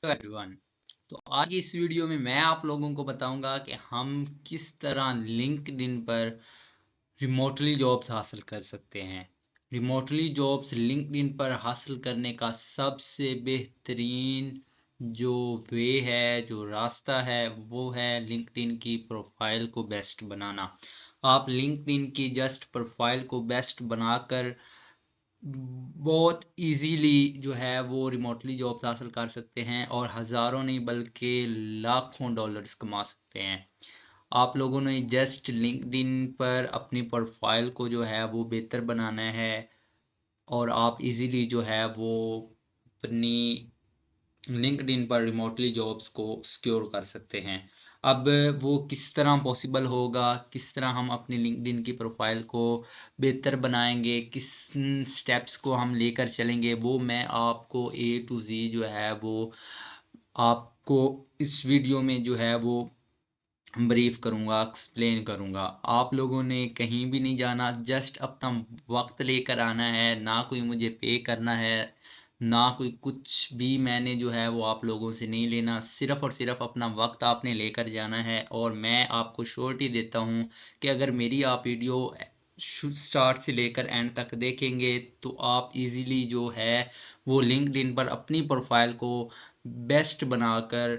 Hello everyone. तो आज की इस वीडियो में मैं आप लोगों को बताऊंगा कि हम किस तरह लिंक्डइन पर रिमोटली जॉब्स हासिल कर सकते हैं। रिमोटली जॉब्स लिंक्डइन पर हासिल करने का सबसे बेहतरीन जो वे है, जो रास्ता है, वो है लिंक्डइन की प्रोफाइल को बेस्ट बनाना। आप लिंक्डइन की जस्ट प्रोफाइल को बेस्ट बनाकर बहुत इजीली जो है वो रिमोटली जॉब्स हासिल कर सकते हैं और हज़ारों नहीं बल्कि लाखों डॉलर्स कमा सकते हैं। आप लोगों ने जस्ट लिंक्डइन पर अपनी प्रोफाइल को जो है वो बेहतर बनाना है और आप इजीली जो है वो अपनी लिंक्डइन पर रिमोटली जॉब्स को सिक्योर कर सकते हैं। अब वो किस तरह पॉसिबल होगा, किस तरह हम अपनी लिंक्डइन की प्रोफाइल को बेहतर बनाएंगे, किस स्टेप्स को हम लेकर चलेंगे, वो मैं आपको ए टू जी जो है वो आपको इस वीडियो में जो है वो ब्रीफ करूंगा, एक्सप्लेन करूंगा। आप लोगों ने कहीं भी नहीं जाना, जस्ट अपना वक्त लेकर आना है, ना कोई मुझे पे करना है, ना कोई कुछ भी मैंने जो है वो आप लोगों से नहीं लेना। सिर्फ और सिर्फ अपना वक्त आपने लेकर जाना है और मैं आपको श्योरिटी देता हूँ कि अगर मेरी आप वीडियो स्टार्ट से लेकर एंड तक देखेंगे तो आप इजीली जो है वो लिंक्डइन पर अपनी प्रोफाइल को बेस्ट बनाकर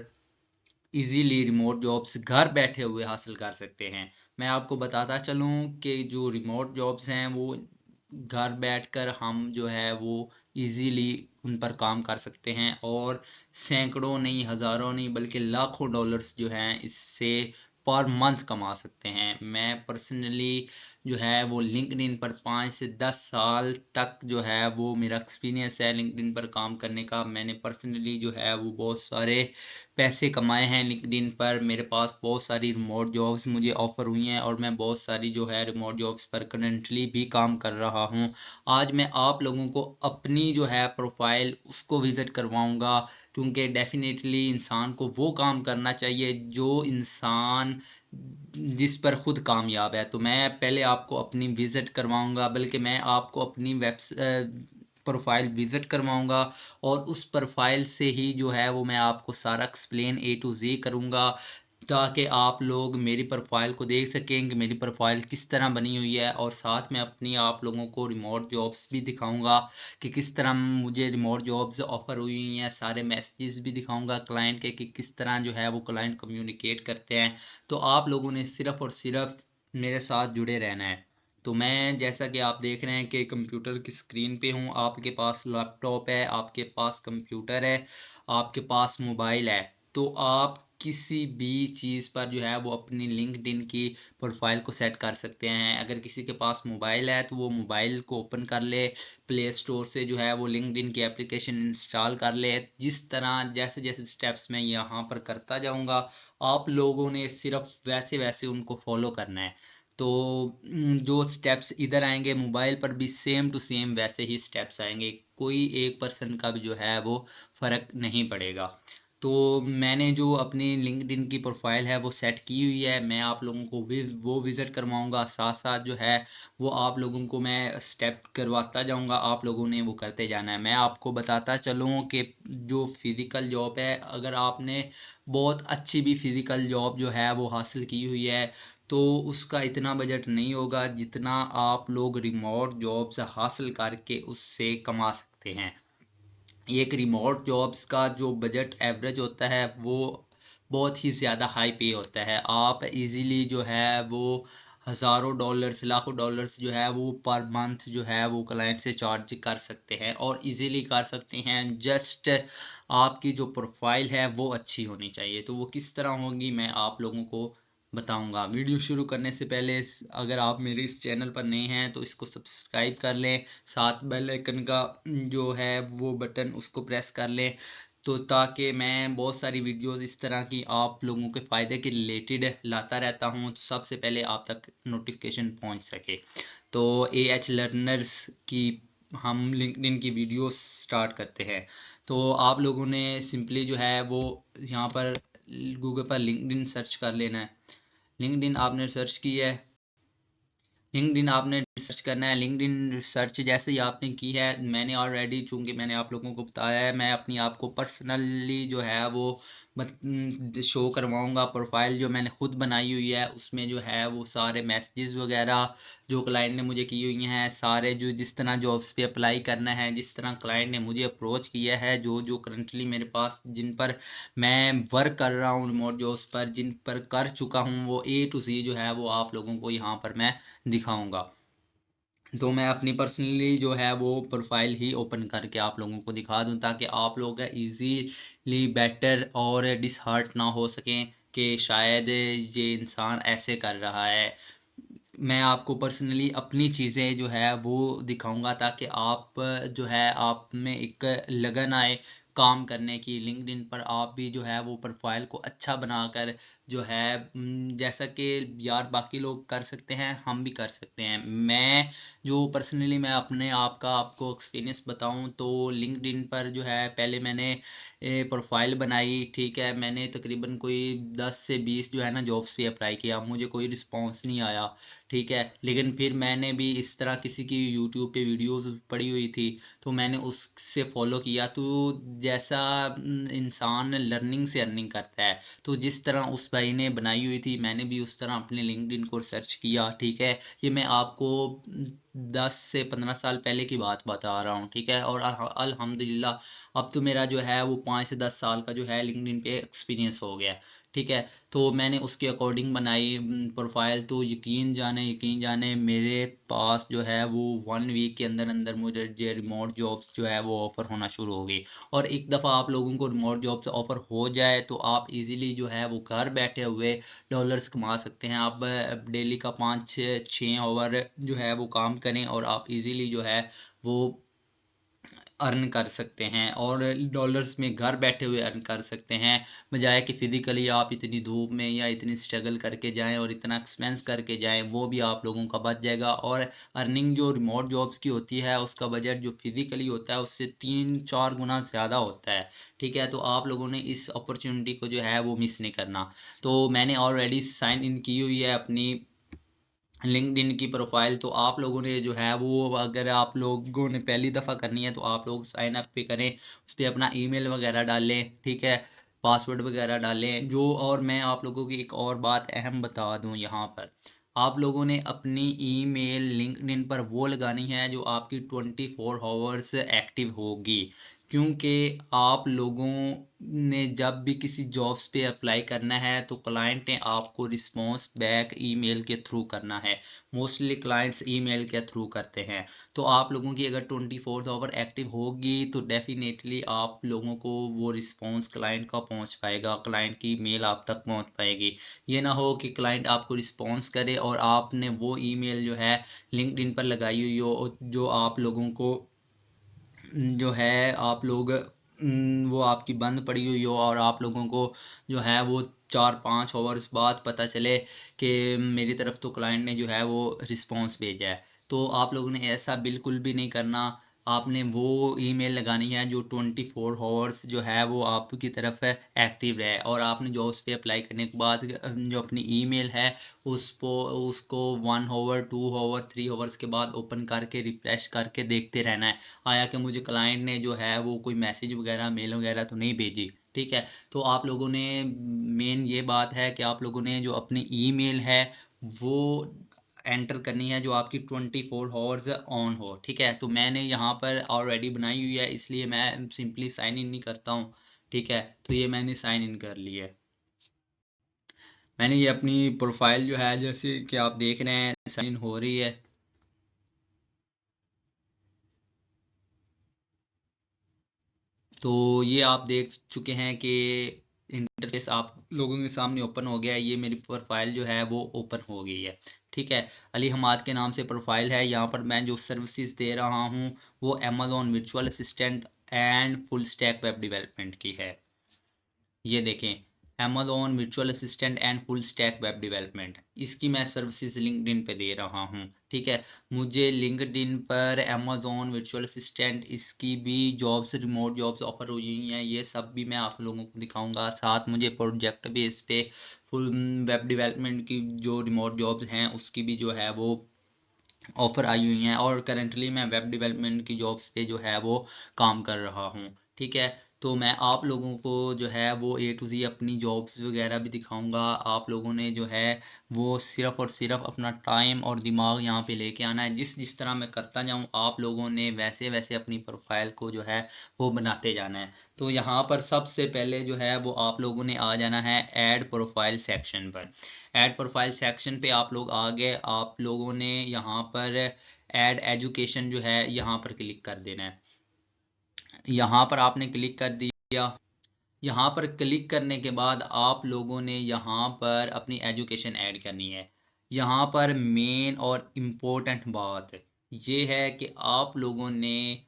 इजीली रिमोट जॉब्स घर बैठे हुए हासिल कर सकते हैं। मैं आपको बताता चलूँ कि जो रिमोट जॉब्स हैं वो घर बैठकर हम जो है वो इजीली उन पर काम कर सकते हैं और सैकड़ों नहीं, हज़ारों नहीं बल्कि लाखों डॉलर्स जो हैं इससे पर मंथ कमा सकते हैं। मैं पर्सनली जो है वो लिंक्डइन पर 5 से 10 साल तक जो है वो मेरा एक्सपीरियंस है लिंक्डइन पर काम करने का। मैंने पर्सनली जो है वो बहुत सारे पैसे कमाए हैं लिंक्डइन पर। मेरे पास बहुत सारी रिमोट जॉब्स मुझे ऑफर हुई हैं और मैं बहुत सारी जो है रिमोट जॉब्स पर करंटली भी काम कर रहा हूं। आज मैं आप लोगों को अपनी जो है प्रोफाइल उसको विजिट करवाऊंगा, क्योंकि डेफिनेटली इंसान को वो काम करना चाहिए जो इंसान जिस पर खुद कामयाब है। तो मैं पहले आपको अपनी विजिट करवाऊंगा, बल्कि मैं आपको अपनी प्रोफाइल विजिट करवाऊंगा और उस प्रोफाइल से ही जो है वो मैं आपको सारा एक्सप्लेन ए टू जी करूंगा, ताकि आप लोग मेरी प्रोफाइल को देख सकें कि मेरी प्रोफाइल किस तरह बनी हुई है। और साथ में अपनी आप लोगों को रिमोट जॉब्स भी दिखाऊंगा कि किस तरह मुझे रिमोट जॉब्स ऑफर हुई हैं, सारे मैसेजेस भी दिखाऊंगा क्लाइंट के कि किस तरह जो है वो क्लाइंट कम्युनिकेट करते हैं। तो आप लोगों ने सिर्फ और सिर्फ मेरे साथ जुड़े रहना है। तो मैं, जैसा कि आप देख रहे हैं कि कंप्यूटर की स्क्रीन पे हूँ, आपके पास लैपटॉप है, आपके पास कंप्यूटर है, आपके पास मोबाइल है, तो आप किसी भी चीज़ पर जो है वो अपनी लिंक्डइन की प्रोफाइल को सेट कर सकते हैं। अगर किसी के पास मोबाइल है तो वो मोबाइल को ओपन कर ले, प्ले स्टोर से जो है वो लिंक्डइन की एप्लीकेशन इंस्टॉल कर ले। जिस तरह जैसे जैसे स्टेप्स मैं यहाँ पर करता जाऊँगा, आप लोगों ने सिर्फ वैसे वैसे उनको फॉलो करना है। तो जो स्टेप्स इधर आएंगे मोबाइल पर भी सेम टू सेम वैसे ही स्टेप्स आएंगे, कोई एक पर्सन का भी जो है वो फर्क नहीं पड़ेगा। तो मैंने जो अपनी लिंक्डइन की प्रोफाइल है वो सेट की हुई है, मैं आप लोगों को भी वो विज़िट करवाऊंगा। साथ साथ जो है वो आप लोगों को मैं स्टेप करवाता जाऊंगा, आप लोगों ने वो करते जाना है। मैं आपको बताता चलूँ कि जो फिज़िकल जॉब है, अगर आपने बहुत अच्छी भी फिज़िकल जॉब जो है वो हासिल की हुई है तो उसका इतना बजट नहीं होगा जितना आप लोग रिमोट जॉब्स हासिल करके उससे कमा सकते हैं। एक रिमोट जॉब्स का जो बजट एवरेज होता है वो बहुत ही ज़्यादा हाई पे होता है। आप इजीली जो है वो हज़ारों डॉलर्स, लाखों डॉलर्स जो है वो पर मंथ जो है वो क्लाइंट से चार्ज कर सकते हैं और इजीली कर सकते हैं। जस्ट आपकी जो प्रोफाइल है वो अच्छी होनी चाहिए। तो वो किस तरह होगी मैं आप लोगों को बताऊंगा। वीडियो शुरू करने से पहले अगर आप मेरे इस चैनल पर नए हैं तो इसको सब्सक्राइब कर लें, साथ बेल आइकन का जो है वो बटन उसको प्रेस कर लें, तो ताकि मैं बहुत सारी वीडियोस इस तरह की आप लोगों के फ़ायदे के रिलेटेड लाता रहता हूं, तो सबसे पहले आप तक नोटिफिकेशन पहुंच सके। तो ए एच लर्नर्स की हम लिंक्डइन की वीडियोस स्टार्ट करते हैं। तो आप लोगों ने सिंपली जो है वो यहाँ पर गूगल पर लिंक्डइन सर्च कर लेना है। लिंक्डइन आपने सर्च की है, लिंक्डइन आपने सर्च करना है। लिंक्डइन सर्च जैसे ही आपने की है, मैंने ऑलरेडी, चूंकि मैंने आप लोगों को बताया है, मैं अपनी आपको पर्सनली जो है वो शो करवाऊंगा। प्रोफाइल जो मैंने खुद बनाई हुई है उसमें जो है वो सारे मैसेजेस वगैरह जो क्लाइंट ने मुझे की हुई हैं, सारे जो जिस तरह जॉब्स पे अप्लाई करना है, जिस तरह क्लाइंट ने मुझे अप्रोच किया है, जो जो करंटली मेरे पास जिन पर मैं वर्क कर रहा हूँ, रिमोट जॉब्स पर जिन पर कर चुका हूँ, वो A to Z जो है वो आप लोगों को यहाँ पर मैं दिखाऊंगा। तो मैं अपनी पर्सनली जो है वो प्रोफाइल ही ओपन करके आप लोगों को दिखा दूं, ताकि आप लोग इजीली बेटर और डिसहार्ट ना हो सकें कि शायद ये इंसान ऐसे कर रहा है। मैं आपको पर्सनली अपनी चीज़ें जो है वो दिखाऊंगा, ताकि आप जो है आप में एक लगन आए काम करने की। लिंक्डइन पर आप भी जो है वो प्रोफाइल को अच्छा बनाकर जो है जैसा कि यार बाकी लोग कर सकते हैं, हम भी कर सकते हैं। मैं जो पर्सनली मैं अपने आप का आपको एक्सपीरियंस बताऊं तो लिंक्डइन पर जो है पहले मैंने प्रोफाइल बनाई, ठीक है। मैंने तकरीबन कोई 10 से 20 जो है ना जॉब्स पे अप्लाई किया, मुझे कोई रिस्पॉन्स नहीं आया, ठीक है। लेकिन फिर मैंने भी इस तरह किसी की यूट्यूब पे वीडियोस पड़ी हुई थी, तो मैंने उससे फॉलो किया। तो जैसा इंसान लर्निंग से अर्निंग करता है, तो जिस तरह उस भाई ने बनाई हुई थी, मैंने भी उस तरह अपने लिंक्डइन को सर्च किया, ठीक है। ये मैं आपको 10 से 15 साल पहले की बात बता रहा हूँ, ठीक है। और अल्हम्दुलिल्लाह अब तो मेरा जो है वो 5 से 10 साल का जो है लिंक्डइन पे एक्सपीरियंस हो गया, ठीक है। तो मैंने उसके अकॉर्डिंग बनाई प्रोफाइल। तो यकीन जाने मेरे पास जो है वो 1 वीक के अंदर अंदर मुझे जो रिमोट जॉब्स जो है वो ऑफ़र होना शुरू हो गई। और एक दफ़ा आप लोगों को रिमोट जॉब्स ऑफ़र हो जाए तो आप इजीली जो है वो घर बैठे हुए डॉलर्स कमा सकते हैं। आप डेली का 5 6 आवर जो है वो काम करें और आप इजीली जो है वो अर्न कर सकते हैं, और डॉलर्स में घर बैठे हुए अर्न कर सकते हैं, बजाय कि फिजिकली आप इतनी धूप में या इतनी स्ट्रगल करके जाएं और इतना एक्सपेंस करके जाएं। वो भी आप लोगों का बच जाएगा। और अर्निंग जो रिमोट जॉब्स की होती है उसका बजट जो फिजिकली होता है उससे 3 4 गुना ज़्यादा होता है, ठीक है। तो आप लोगों ने इस अपॉर्चुनिटी को जो है वो मिस नहीं करना। तो मैंने ऑलरेडी साइन इन की हुई है अपनी लिंक्डइन की प्रोफाइल। तो आप लोगों ने जो है वो, अगर आप लोगों ने पहली दफ़ा करनी है तो आप लोग साइन अप पे करें, उस पर अपना ईमेल वगैरह डालें, ठीक है, पासवर्ड वगैरह डालें जो। और मैं आप लोगों की एक और बात अहम बता दूं यहाँ पर, आप लोगों ने अपनी ईमेल लिंक्डइन पर वो लगानी है जो आपकी 24 आवर्स एक्टिव होगी। क्योंकि आप लोगों ने जब भी किसी जॉब्स पे अप्लाई करना है तो क्लाइंट ने आपको रिस्पॉन्स बैक ईमेल के थ्रू करना है। मोस्टली क्लाइंट्स ईमेल के थ्रू करते हैं। तो आप लोगों की अगर 24 आवर एक्टिव होगी तो डेफिनेटली आप लोगों को वो रिस्पॉन्स क्लाइंट का पहुंच पाएगा, क्लाइंट की मेल आप तक पहुंच पाएगी। ये ना हो कि क्लाइंट आपको रिस्पॉन्स करे और आपने वो ईमेल जो है लिंक्डइन पर लगाई हुई हो, जो आप लोगों को जो है आप लोग वो आपकी बंद पड़ी हुई हो, और आप लोगों को जो है वो 4 5 आवर्स बाद पता चले कि मेरी तरफ तो क्लाइंट ने जो है वो रिस्पॉन्स भेजा है। तो आप लोगों ने ऐसा बिल्कुल भी नहीं करना। आपने वो ईमेल लगानी है जो 24 आवर्स जो है वो आपकी तरफ एक्टिव रहे। और आपने जॉब्स पे अप्लाई करने के बाद जो अपनी ईमेल है उसको 1 आवर 2 आवर 3 आवर्स के बाद ओपन करके रिफ्रेश करके देखते रहना है, आया कि मुझे क्लाइंट ने जो है वो कोई मैसेज वगैरह मेल वगैरह तो नहीं भेजी, ठीक है। तो आप लोगों ने, मेन ये बात है कि आप लोगों ने जो अपनी ईमेल है वो एंटर करनी है जो आपकी 24 आवर्स ऑन हो, ठीक है। तो मैंने यहाँ पर ऑलरेडी बनाई हुई है, इसलिए मैं सिंपली साइन इन नहीं करता हूँ, ठीक है। तो ये मैंने साइन इन कर लिया है। मैंने ये अपनी प्रोफाइल जो है जैसे कि आप देख रहे हैं साइन इन हो रही है। तो ये आप देख चुके हैं कि इंटरफेस आप लोगों के सामने ओपन हो गया है। ये मेरी प्रोफाइल जो है वो ओपन हो गई है, ठीक है। अली हमाद के नाम से प्रोफाइल है। यहाँ पर मैं जो सर्विसेज दे रहा हूँ वो Amazon virtual assistant and full stack web development की है। ये देखें, Amazon virtual assistant and full stack web development, इसकी मैं सर्विसेज लिंक्डइन पे दे रहा हूँ, ठीक है। मुझे लिंक्डइन पर Amazon वर्चुअल असिस्टेंट इसकी भी जॉब्स, रिमोट जॉब्स ऑफर हुई हैं। ये सब भी मैं आप लोगों को दिखाऊंगा। साथ मुझे प्रोजेक्ट बेस पे फुल वेब डेवलपमेंट की जो रिमोट जॉब्स हैं उसकी भी जो है वो ऑफ़र आई हुई हैं, और करंटली मैं वेब डेवलपमेंट की जॉब्स पे जो है वो काम कर रहा हूँ। ठीक है, तो मैं आप लोगों को जो है वो ए टू ज़ी अपनी जॉब्स वगैरह भी दिखाऊंगा। आप लोगों ने जो है वो सिर्फ़ और सिर्फ अपना टाइम और दिमाग यहाँ पे लेके आना है। जिस जिस तरह मैं करता जाऊँ, आप लोगों ने वैसे वैसे अपनी प्रोफाइल को जो है वो बनाते जाना है। तो यहाँ पर सबसे पहले जो है वो आप लोगों ने आ जाना है ऐड प्रोफाइल सेक्शन पर। ऐड प्रोफाइल सेक्शन पे आप लोग आ गए, आप लोगों ने यहाँ पर ऐड एजुकेशन जो है यहाँ पर क्लिक कर देना है। यहाँ पर आपने क्लिक कर दिया। यहाँ पर क्लिक करने के बाद आप लोगों ने यहाँ पर अपनी एजुकेशन ऐड करनी है। यहाँ पर मेन और इम्पोर्टेंट बात ये है कि आप लोगों ने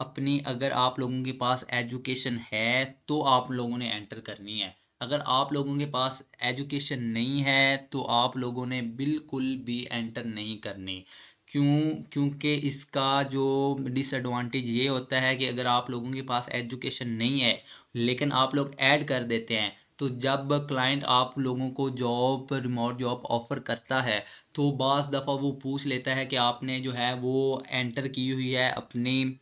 अपनी, अगर आप लोगों के पास एजुकेशन है तो आप लोगों ने एंटर करनी है। अगर आप लोगों के पास एजुकेशन नहीं है तो आप लोगों ने बिल्कुल भी एंटर नहीं करनी। क्योंकि इसका जो डिसएडवांटेज ये होता है कि अगर आप लोगों के पास एजुकेशन नहीं है लेकिन आप लोग ऐड कर देते हैं, तो जब क्लाइंट आप लोगों को जॉब, रिमोट जॉब ऑफर करता है, तो बाज़ दफ़ा वो पूछ लेता है कि आपने जो है वो एंटर की हुई है अपनी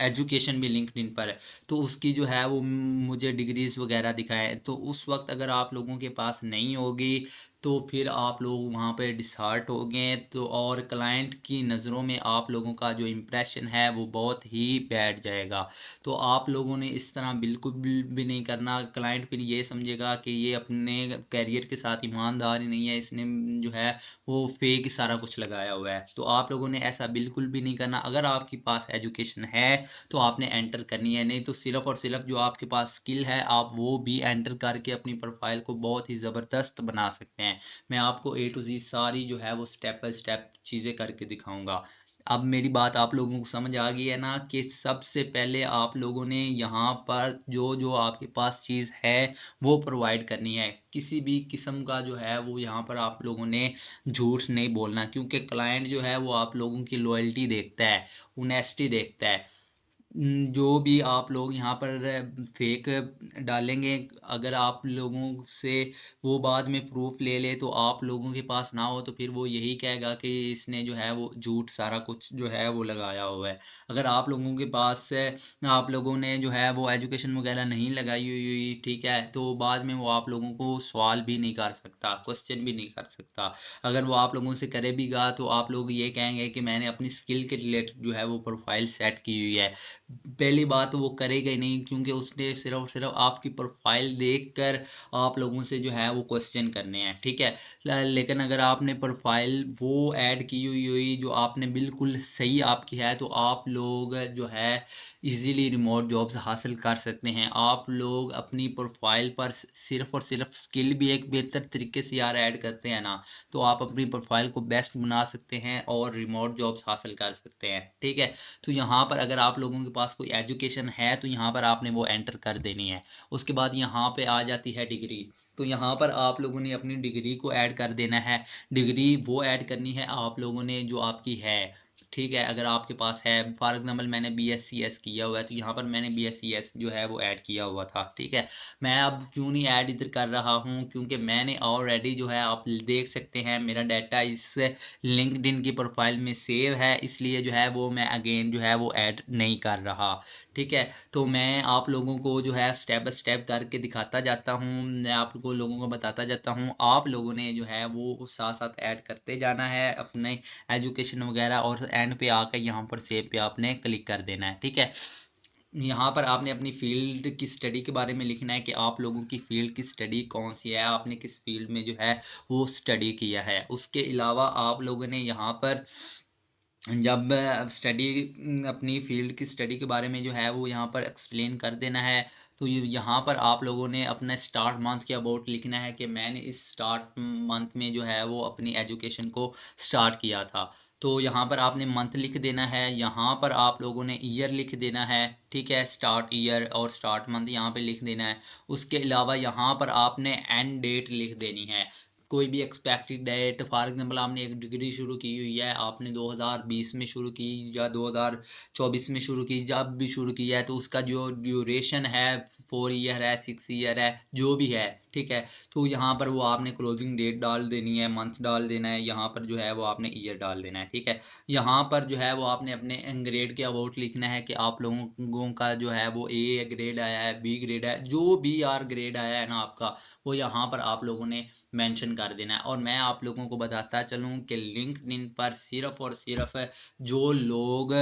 एजुकेशन भी लिंक्डइन पर है, तो उसकी जो है वो मुझे डिग्रीज वगैरह दिखाएं। तो उस वक्त अगर आप लोगों के पास नहीं होगी तो फिर आप लोग वहाँ पे डिसहार्ट हो गए, तो और क्लाइंट की नज़रों में आप लोगों का जो इम्प्रेशन है वो बहुत ही बैठ जाएगा। तो आप लोगों ने इस तरह बिल्कुल भी नहीं करना। क्लाइंट फिर ये समझेगा कि ये अपने कैरियर के साथ ईमानदार ही नहीं है, इसने जो है वो फेक सारा कुछ लगाया हुआ है। तो आप लोगों ने ऐसा बिल्कुल भी नहीं करना। अगर आपके पास एजुकेशन है तो आपने एंटर करनी है, नहीं तो सिर्फ और सिर्फ जो आपके पास स्किल है आप वो भी एंटर करके अपनी प्रोफाइल को बहुत ही ज़बरदस्त बना सकते हैं। मैं आपको ए टू जी सारी जो है वो स्टेप बाय स्टेप चीज़ें करके दिखाऊंगा। अब मेरी बात आप लोगों को समझ आ गई है ना, कि सबसे पहले आप लोगों ने यहाँ पर जो जो आपके पास चीज़ है वो प्रोवाइड करनी है। किसी भी किस्म का जो है वो यहाँ पर आप लोगों ने झूठ नहीं बोलना, क्योंकि क्लाइंट जो है वो आप लोगों की लॉयल्टी देखता है, ऑनेस्टी देखता है। जो भी आप लोग यहाँ पर फेक डालेंगे, अगर आप लोगों से वो बाद में प्रूफ ले ले तो आप लोगों के पास ना हो, तो फिर वो यही कहेगा कि इसने जो है वो झूठ सारा कुछ जो है वो लगाया हुआ है। अगर आप लोगों के पास आप लोगों ने जो है वो एजुकेशन वगैरह नहीं लगाई हुई, ठीक है, तो बाद में वो आप लोगों को सवाल भी नहीं कर सकता, क्वेश्चन भी नहीं कर सकता। अगर वो आप लोगों से करे भी गा तो आप लोग ये कहेंगे कि मैंने अपनी स्किल के रिलेटेड जो है वो प्रोफाइल सेट की हुई है। पहली बात तो वो करेगा ही नहीं, क्योंकि उसने सिर्फ और सिर्फ आपकी प्रोफाइल देखकर आप लोगों से जो है वो क्वेश्चन करने हैं, ठीक है। लेकिन अगर आपने प्रोफाइल वो ऐड की हुई हुई जो आपने बिल्कुल सही आपकी है, तो आप लोग जो है इजीली रिमोट जॉब्स हासिल कर सकते हैं। आप लोग अपनी प्रोफाइल पर सिर्फ और सिर्फ स्किल भी एक बेहतर तरीके से यार ऐड करते हैं ना, तो आप अपनी प्रोफाइल को बेस्ट बना सकते हैं और रिमोट जॉब्स हासिल कर सकते हैं, ठीक है। तो यहाँ पर अगर आप लोगों के पास कोई एजुकेशन है तो यहाँ पर आपने वो एंटर कर देनी है। उसके बाद यहाँ पे आ जाती है डिग्री। तो यहाँ पर आप लोगों ने अपनी डिग्री को ऐड कर देना है। डिग्री वो ऐड करनी है आप लोगों ने जो आपकी है, ठीक है। अगर आपके पास है, फॉर एग्जांपल मैंने BScs किया हुआ है, तो यहाँ पर मैंने BScs जो है वो ऐड किया हुआ था, ठीक है। मैं अब क्यों नहीं ऐड इधर कर रहा हूँ, क्योंकि मैंने ऑलरेडी जो है आप देख सकते हैं मेरा डाटा इस लिंक्डइन की प्रोफाइल में सेव है, इसलिए जो है वो मैं अगेन जो है वो ऐड नहीं कर रहा, ठीक है। तो मैं आप लोगों को जो है स्टेप बाय स्टेप करके दिखाता जाता हूँ, मैं आप लोगों को बताता जाता हूँ। आप लोगों ने जो है वो साथ साथ ऐड करते जाना है अपने एजुकेशन वगैरह, और एंड पे आकर यहाँ पर सेव पे आपने क्लिक कर देना है, ठीक है। यहाँ पर आपने अपनी फील्ड की स्टडी के बारे में लिखना है कि आप लोगों की फील्ड की स्टडी कौन सी है, आपने किस फील्ड में जो है वो स्टडी किया है। उसके अलावा आप लोगों ने यहाँ पर जब स्टडी अपनी फील्ड की स्टडी के बारे में जो है वो यहाँ पर एक्सप्लेन कर देना है, तो यहाँ पर आप लोगों ने अपना स्टार्ट मंथ के अबाउट लिखना है कि मैंने इस स्टार्ट मंथ में जो है वो अपनी एजुकेशन को स्टार्ट किया था। तो यहाँ पर आपने मंथ लिख देना है, यहाँ पर आप लोगों ने ईयर लिख देना है, ठीक है। स्टार्ट ईयर और स्टार्ट मंथ यहाँ पे लिख देना है। उसके अलावा यहाँ पर आपने एंड डेट लिख देनी है। कोई भी एक्सपेक्टेड डेट, फॉर एग्जांपल आपने एक डिग्री शुरू की हुई है, आपने 2020 में शुरू की या 2024 में शुरू की, जब भी शुरू की है तो उसका जो ड्यूरेशन है 4 ईयर है, 6 ईयर है, जो भी है, ठीक है। तो यहाँ पर वो आपने क्लोजिंग डेट डाल देनी है, मंथ डाल देना है, यहाँ पर जो है वो आपने ईयर डाल देना है, ठीक है। यहाँ पर जो है वो आपने अपने ग्रेड के अबाउट लिखना है कि आप लोगों का जो है वो ए ग्रेड आया है, बी ग्रेड है, जो भी आर ग्रेड आया है ना आपका, वो यहाँ पर आप लोगों ने मेंशन कर देना है। और मैं आप लोगों को बताता चलूँ कि लिंक्डइन पर सिर्फ और सिर्फ जो लोग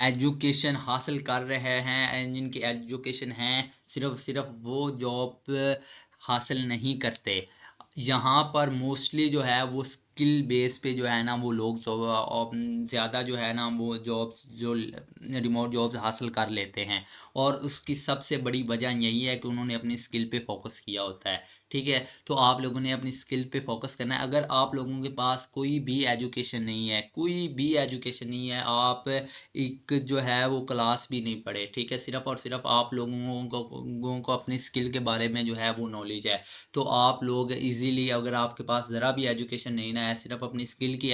एजुकेशन हासिल कर रहे हैं, जिनकी एजुकेशन है, सिर्फ वो जॉब हासिल नहीं करते। यहाँ पर मोस्टली जो है वो स्किल बेस पे जो है ना वो लोग ज़्यादा जो है ना वो जॉब्स जो रिमोट जॉब्स हासिल कर लेते हैं। और उसकी सबसे बड़ी वजह यही है कि उन्होंने अपनी स्किल पे फोकस किया होता है, ठीक है। तो आप लोगों ने अपनी स्किल पे फोकस करना है। अगर आप लोगों के पास कोई भी एजुकेशन नहीं है, कोई भी एजुकेशन नहीं है, आप एक जो है वो क्लास भी नहीं पढ़े, ठीक है, सिर्फ और सिर्फ आप लोगों को अपनी स्किल के बारे में जो है वो नॉलेज है, तो आप लोग इजीली, अगर आपके पास ज़रा भी एजुकेशन नहीं ना है, सिर्फ अपनी स्किल की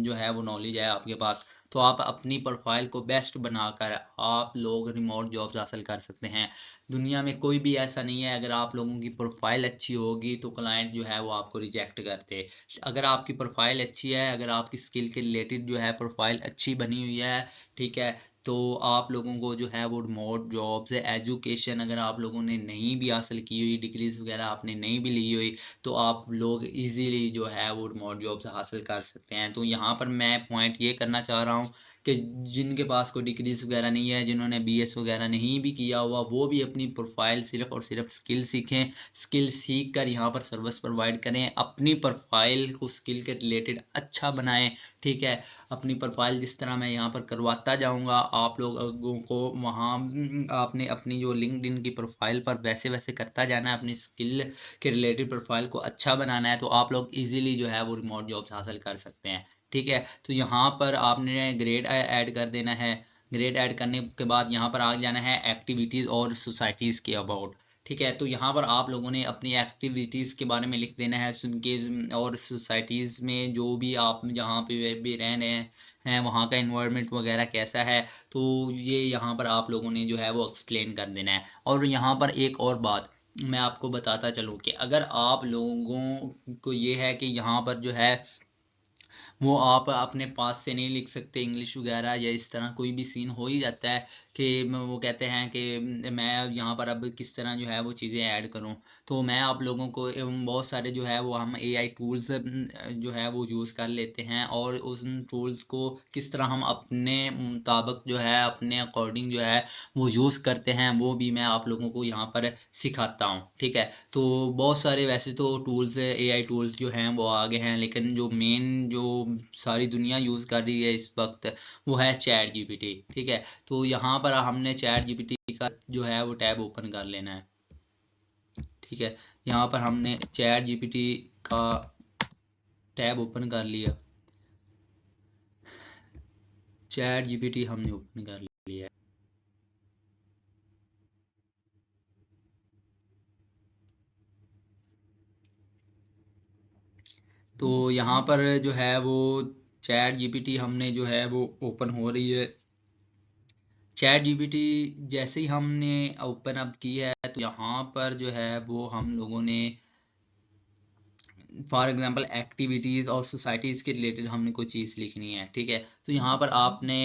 जो है वो नॉलेज है आपके पास, तो आप अपनी प्रोफाइल को बेस्ट बनाकर आप लोग रिमोट जॉब्स हासिल कर सकते हैं। दुनिया में कोई भी ऐसा नहीं है, अगर आप लोगों की प्रोफाइल अच्छी होगी तो क्लाइंट जो है वो आपको रिजेक्ट करते। अगर आपकी प्रोफाइल अच्छी है, अगर आपकी स्किल के रिलेटेड जो है प्रोफाइल अच्छी बनी हुई है, ठीक है, तो आप लोगों को जो है वो रिमोट जॉब्स है। एजुकेशन अगर आप लोगों ने नहीं भी हासिल की हुई, डिग्रीज वगैरह आपने नहीं भी ली हुई, तो आप लोग इजीली जो है वो रिमोट जॉब्स हासिल कर सकते हैं। तो यहाँ पर मैं पॉइंट ये करना चाह रहा हूँ कि जिनके पास कोई डिग्रीज वगैरह नहीं है, जिन्होंने बीएस वगैरह नहीं भी किया हुआ, वो भी अपनी प्रोफाइल सिर्फ और सिर्फ स्किल सीखें। स्किल सीख कर यहाँ पर सर्विस प्रोवाइड करें, अपनी प्रोफाइल को स्किल के रिलेटेड अच्छा बनाएं, ठीक है। अपनी प्रोफाइल जिस तरह मैं यहाँ पर करवाता जाऊँगा आप लोगों को, वहाँ आपने अपनी जो लिंक्डइन की प्रोफाइल पर वैसे वैसे करता जाना है, अपनी स्किल के रिलेटेड प्रोफाइल को अच्छा बनाना है, तो आप लोग इजीली जो है वो रिमोट जॉब्स हासिल कर सकते हैं, ठीक है। तो यहाँ पर आपने ग्रेड ऐड कर देना है। ग्रेड ऐड करने के बाद यहाँ पर आ जाना है एक्टिविटीज़ और सोसाइटीज़ के अबाउट, ठीक है। तो यहाँ पर आप लोगों ने अपनी एक्टिविटीज़ के बारे में लिख देना है, और सोसाइटीज़ में जो भी आप जहाँ पे भी रह रहे हैं वहाँ का इन्वायरमेंट वगैरह कैसा है, तो ये यहाँ पर आप लोगों ने जो है वो एक्सप्लेन कर देना है। और यहाँ पर एक और बात मैं आपको बताता चलूँ कि अगर आप लोगों को ये है कि यहाँ पर जो है वो आप अपने पास से नहीं लिख सकते इंग्लिश वगैरह, या इस तरह कोई भी सीन हो ही जाता है कि वो कहते हैं कि मैं यहाँ पर अब किस तरह जो है वो चीज़ें ऐड करूँ। तो मैं आप लोगों को बहुत सारे जो है वो हम एआई टूल्स जो है वो यूज़ कर लेते हैं, और उस टूल्स को किस तरह हम अपने मुताबिक जो है अपने अकॉर्डिंग जो है वो यूज़ करते हैं, वो भी मैं आप लोगों को यहाँ पर सिखाता हूँ, ठीक है। तो बहुत सारे वैसे तो टूल्स, एआई टूल्स जो हैं वो आगे हैं, लेकिन जो मेन जो सारी दुनिया यूज़ कर रही है इस वक्त, वो है चैट जीपीटी, ठीक है। तो यहाँ पर हमने चैट जीपीटी का जो है वो टैब ओपन कर लेना है, ठीक है। यहाँ पर हमने चैट जीपीटी का टैब ओपन कर लिया, चैट जीपीटी हमने ओपन कर लिया। तो यहाँ पर जो है वो चैट जीपीटी हमने जो है वो ओपन हो रही है। चैट जीपीटी जैसे ही हमने ओपन अप की है, तो यहाँ पर जो है वो हम लोगों ने फॉर एग्जांपल एक्टिविटीज़ और सोसाइटीज़ के रिलेटेड हमने कोई चीज़ लिखनी है, ठीक है। तो यहाँ पर आपने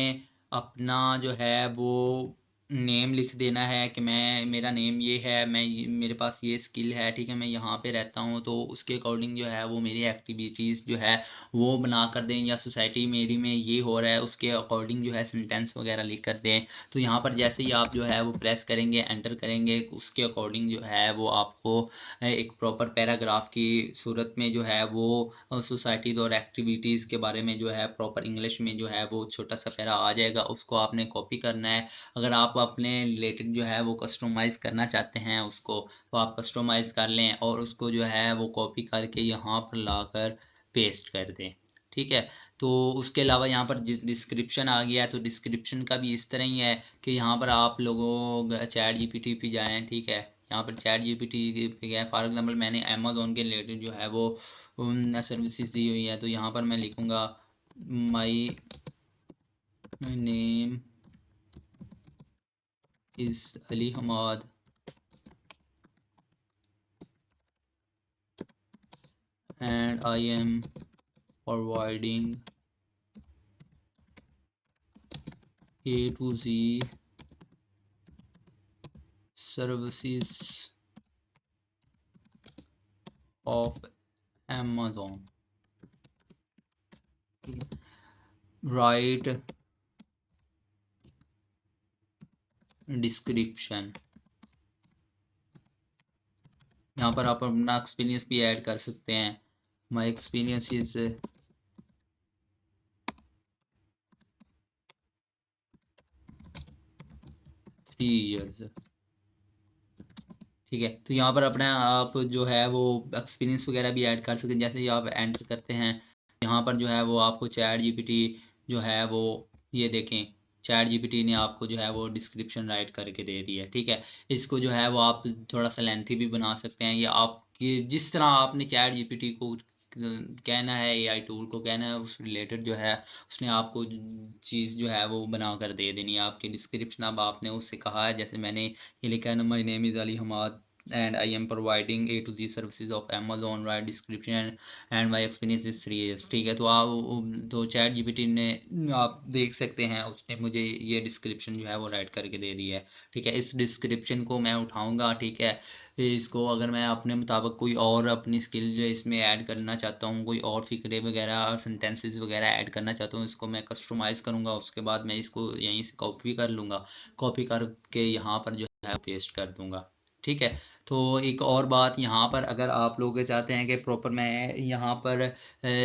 अपना जो है वो नेम लिख देना है कि मेरा नेम ये है, मेरे पास ये स्किल है, ठीक है, मैं यहाँ पे रहता हूँ, तो उसके अकॉर्डिंग जो है वो मेरी एक्टिविटीज़ जो है वो बना कर दें, या सोसाइटी मेरी में ये हो रहा है उसके अकॉर्डिंग जो है सेंटेंस वगैरह लिख कर दें। तो यहाँ पर जैसे ही आप जो है वो प्रेस करेंगे, एंटर करेंगे, उसके अकॉर्डिंग जो है वो आपको एक प्रॉपर पैराग्राफ की सूरत में जो है वो सोसाइटीज़ और एक्टिविटीज़ के बारे में जो है प्रॉपर इंग्लिश में जो है वो छोटा सा पैरा आ जाएगा, उसको आपने कॉपी करना है। अगर आप अपने रिलेटेड जो है वो कस्टमाइज़ करना चाहते हैं उसको, तो आप कस्टमाइज़ कर लें और उसको जो है वो कॉपी करके यहाँ पर लाकर पेस्ट कर दें, ठीक है। तो उसके अलावा यहाँ पर डिस्क्रिप्शन आ गया है, तो डिस्क्रिप्शन का भी इस तरह ही है कि यहाँ पर आप लोगों चैट जीपीटी पे जाएं, ठीक है, यहाँ पर चैट जीपीटी पे गया। फॉर एग्जांपल मैंने अमेज़ॉन के रिलेटेड जो है वो सर्विसेज दी हुई है, तो यहाँ पर मैं लिखूँगा my name is Ali Hamad and I am providing A to Z services of Amazon. Write description. यहाँ पर आप अपना एक्सपीरियंस भी ऐड कर सकते हैं। My experience is 3 years। ठीक है, तो यहाँ पर अपना आप जो है वो एक्सपीरियंस वगैरह भी ऐड कर सकते हैं। जैसे आप एंटर करते हैं यहाँ पर जो है वो आपको चैट जीपीटी जो है वो, ये देखें चैट जीपीटी ने आपको जो है वो डिस्क्रिप्शन राइट करके दे दी है। ठीक है, इसको जो है वो आप थोड़ा सा लेंथी भी बना सकते हैं, या आपकी जिस तरह आपने चैट जीपीटी को कहना है, एआई टूल को कहना है, उस रिलेटेड जो है उसने आपको चीज़ जो है वो बना कर दे देनी है। आपकी डिस्क्रिप्शन अब आपने उससे कहा है, जैसे मैंने ये लिखा है ना, my name is Ali Hamad and I am providing A to Z services of Amazon, write description and my experience is 3 years। ठीक है, तो आप तो चैट जीपीटी ने आप देख सकते हैं उसने मुझे ये डिस्क्रिप्शन जो है वो राइट करके दे दी है। ठीक है, इस डिस्क्रिप्शन को मैं उठाऊंगा। ठीक है, इसको अगर मैं अपने मुताबिक कोई और अपनी स्किल जो इसमें ऐड करना चाहता हूँ, कोई और फिक्रे वगैरह और सेंटेंसेस वगैरह ऐड करना चाहता हूँ, इसको मैं कस्टमाइज़ करूँगा। उसके बाद मैं इसको यहीं से कॉपी कर लूँगा, कॉपी करके यहाँ पर जो है पेस्ट कर दूँगा। ठीक है, तो एक और बात यहाँ पर, अगर आप लोग चाहते हैं कि प्रॉपर मैं यहाँ पर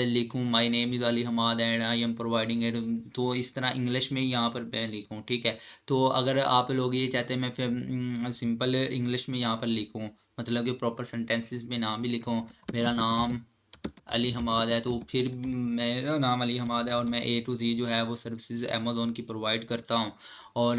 लिखूँ my name is Ali Hamad and I am providing it, तो इस तरह इंग्लिश में यहाँ पर मैं लिखूँ। ठीक है, तो अगर आप लोग ये चाहते हैं मैं फिर सिंपल इंग्लिश में यहाँ पर लिखूँ, मतलब कि प्रॉपर सेंटेंसेस में नाम भी लिखूँ, मेरा नाम अली हमाद है, तो फिर मेरा नाम अली हमाद है और मैं ए टू जी जो है वो सर्विसेज अमेज़ॉन की प्रोवाइड करता हूँ, और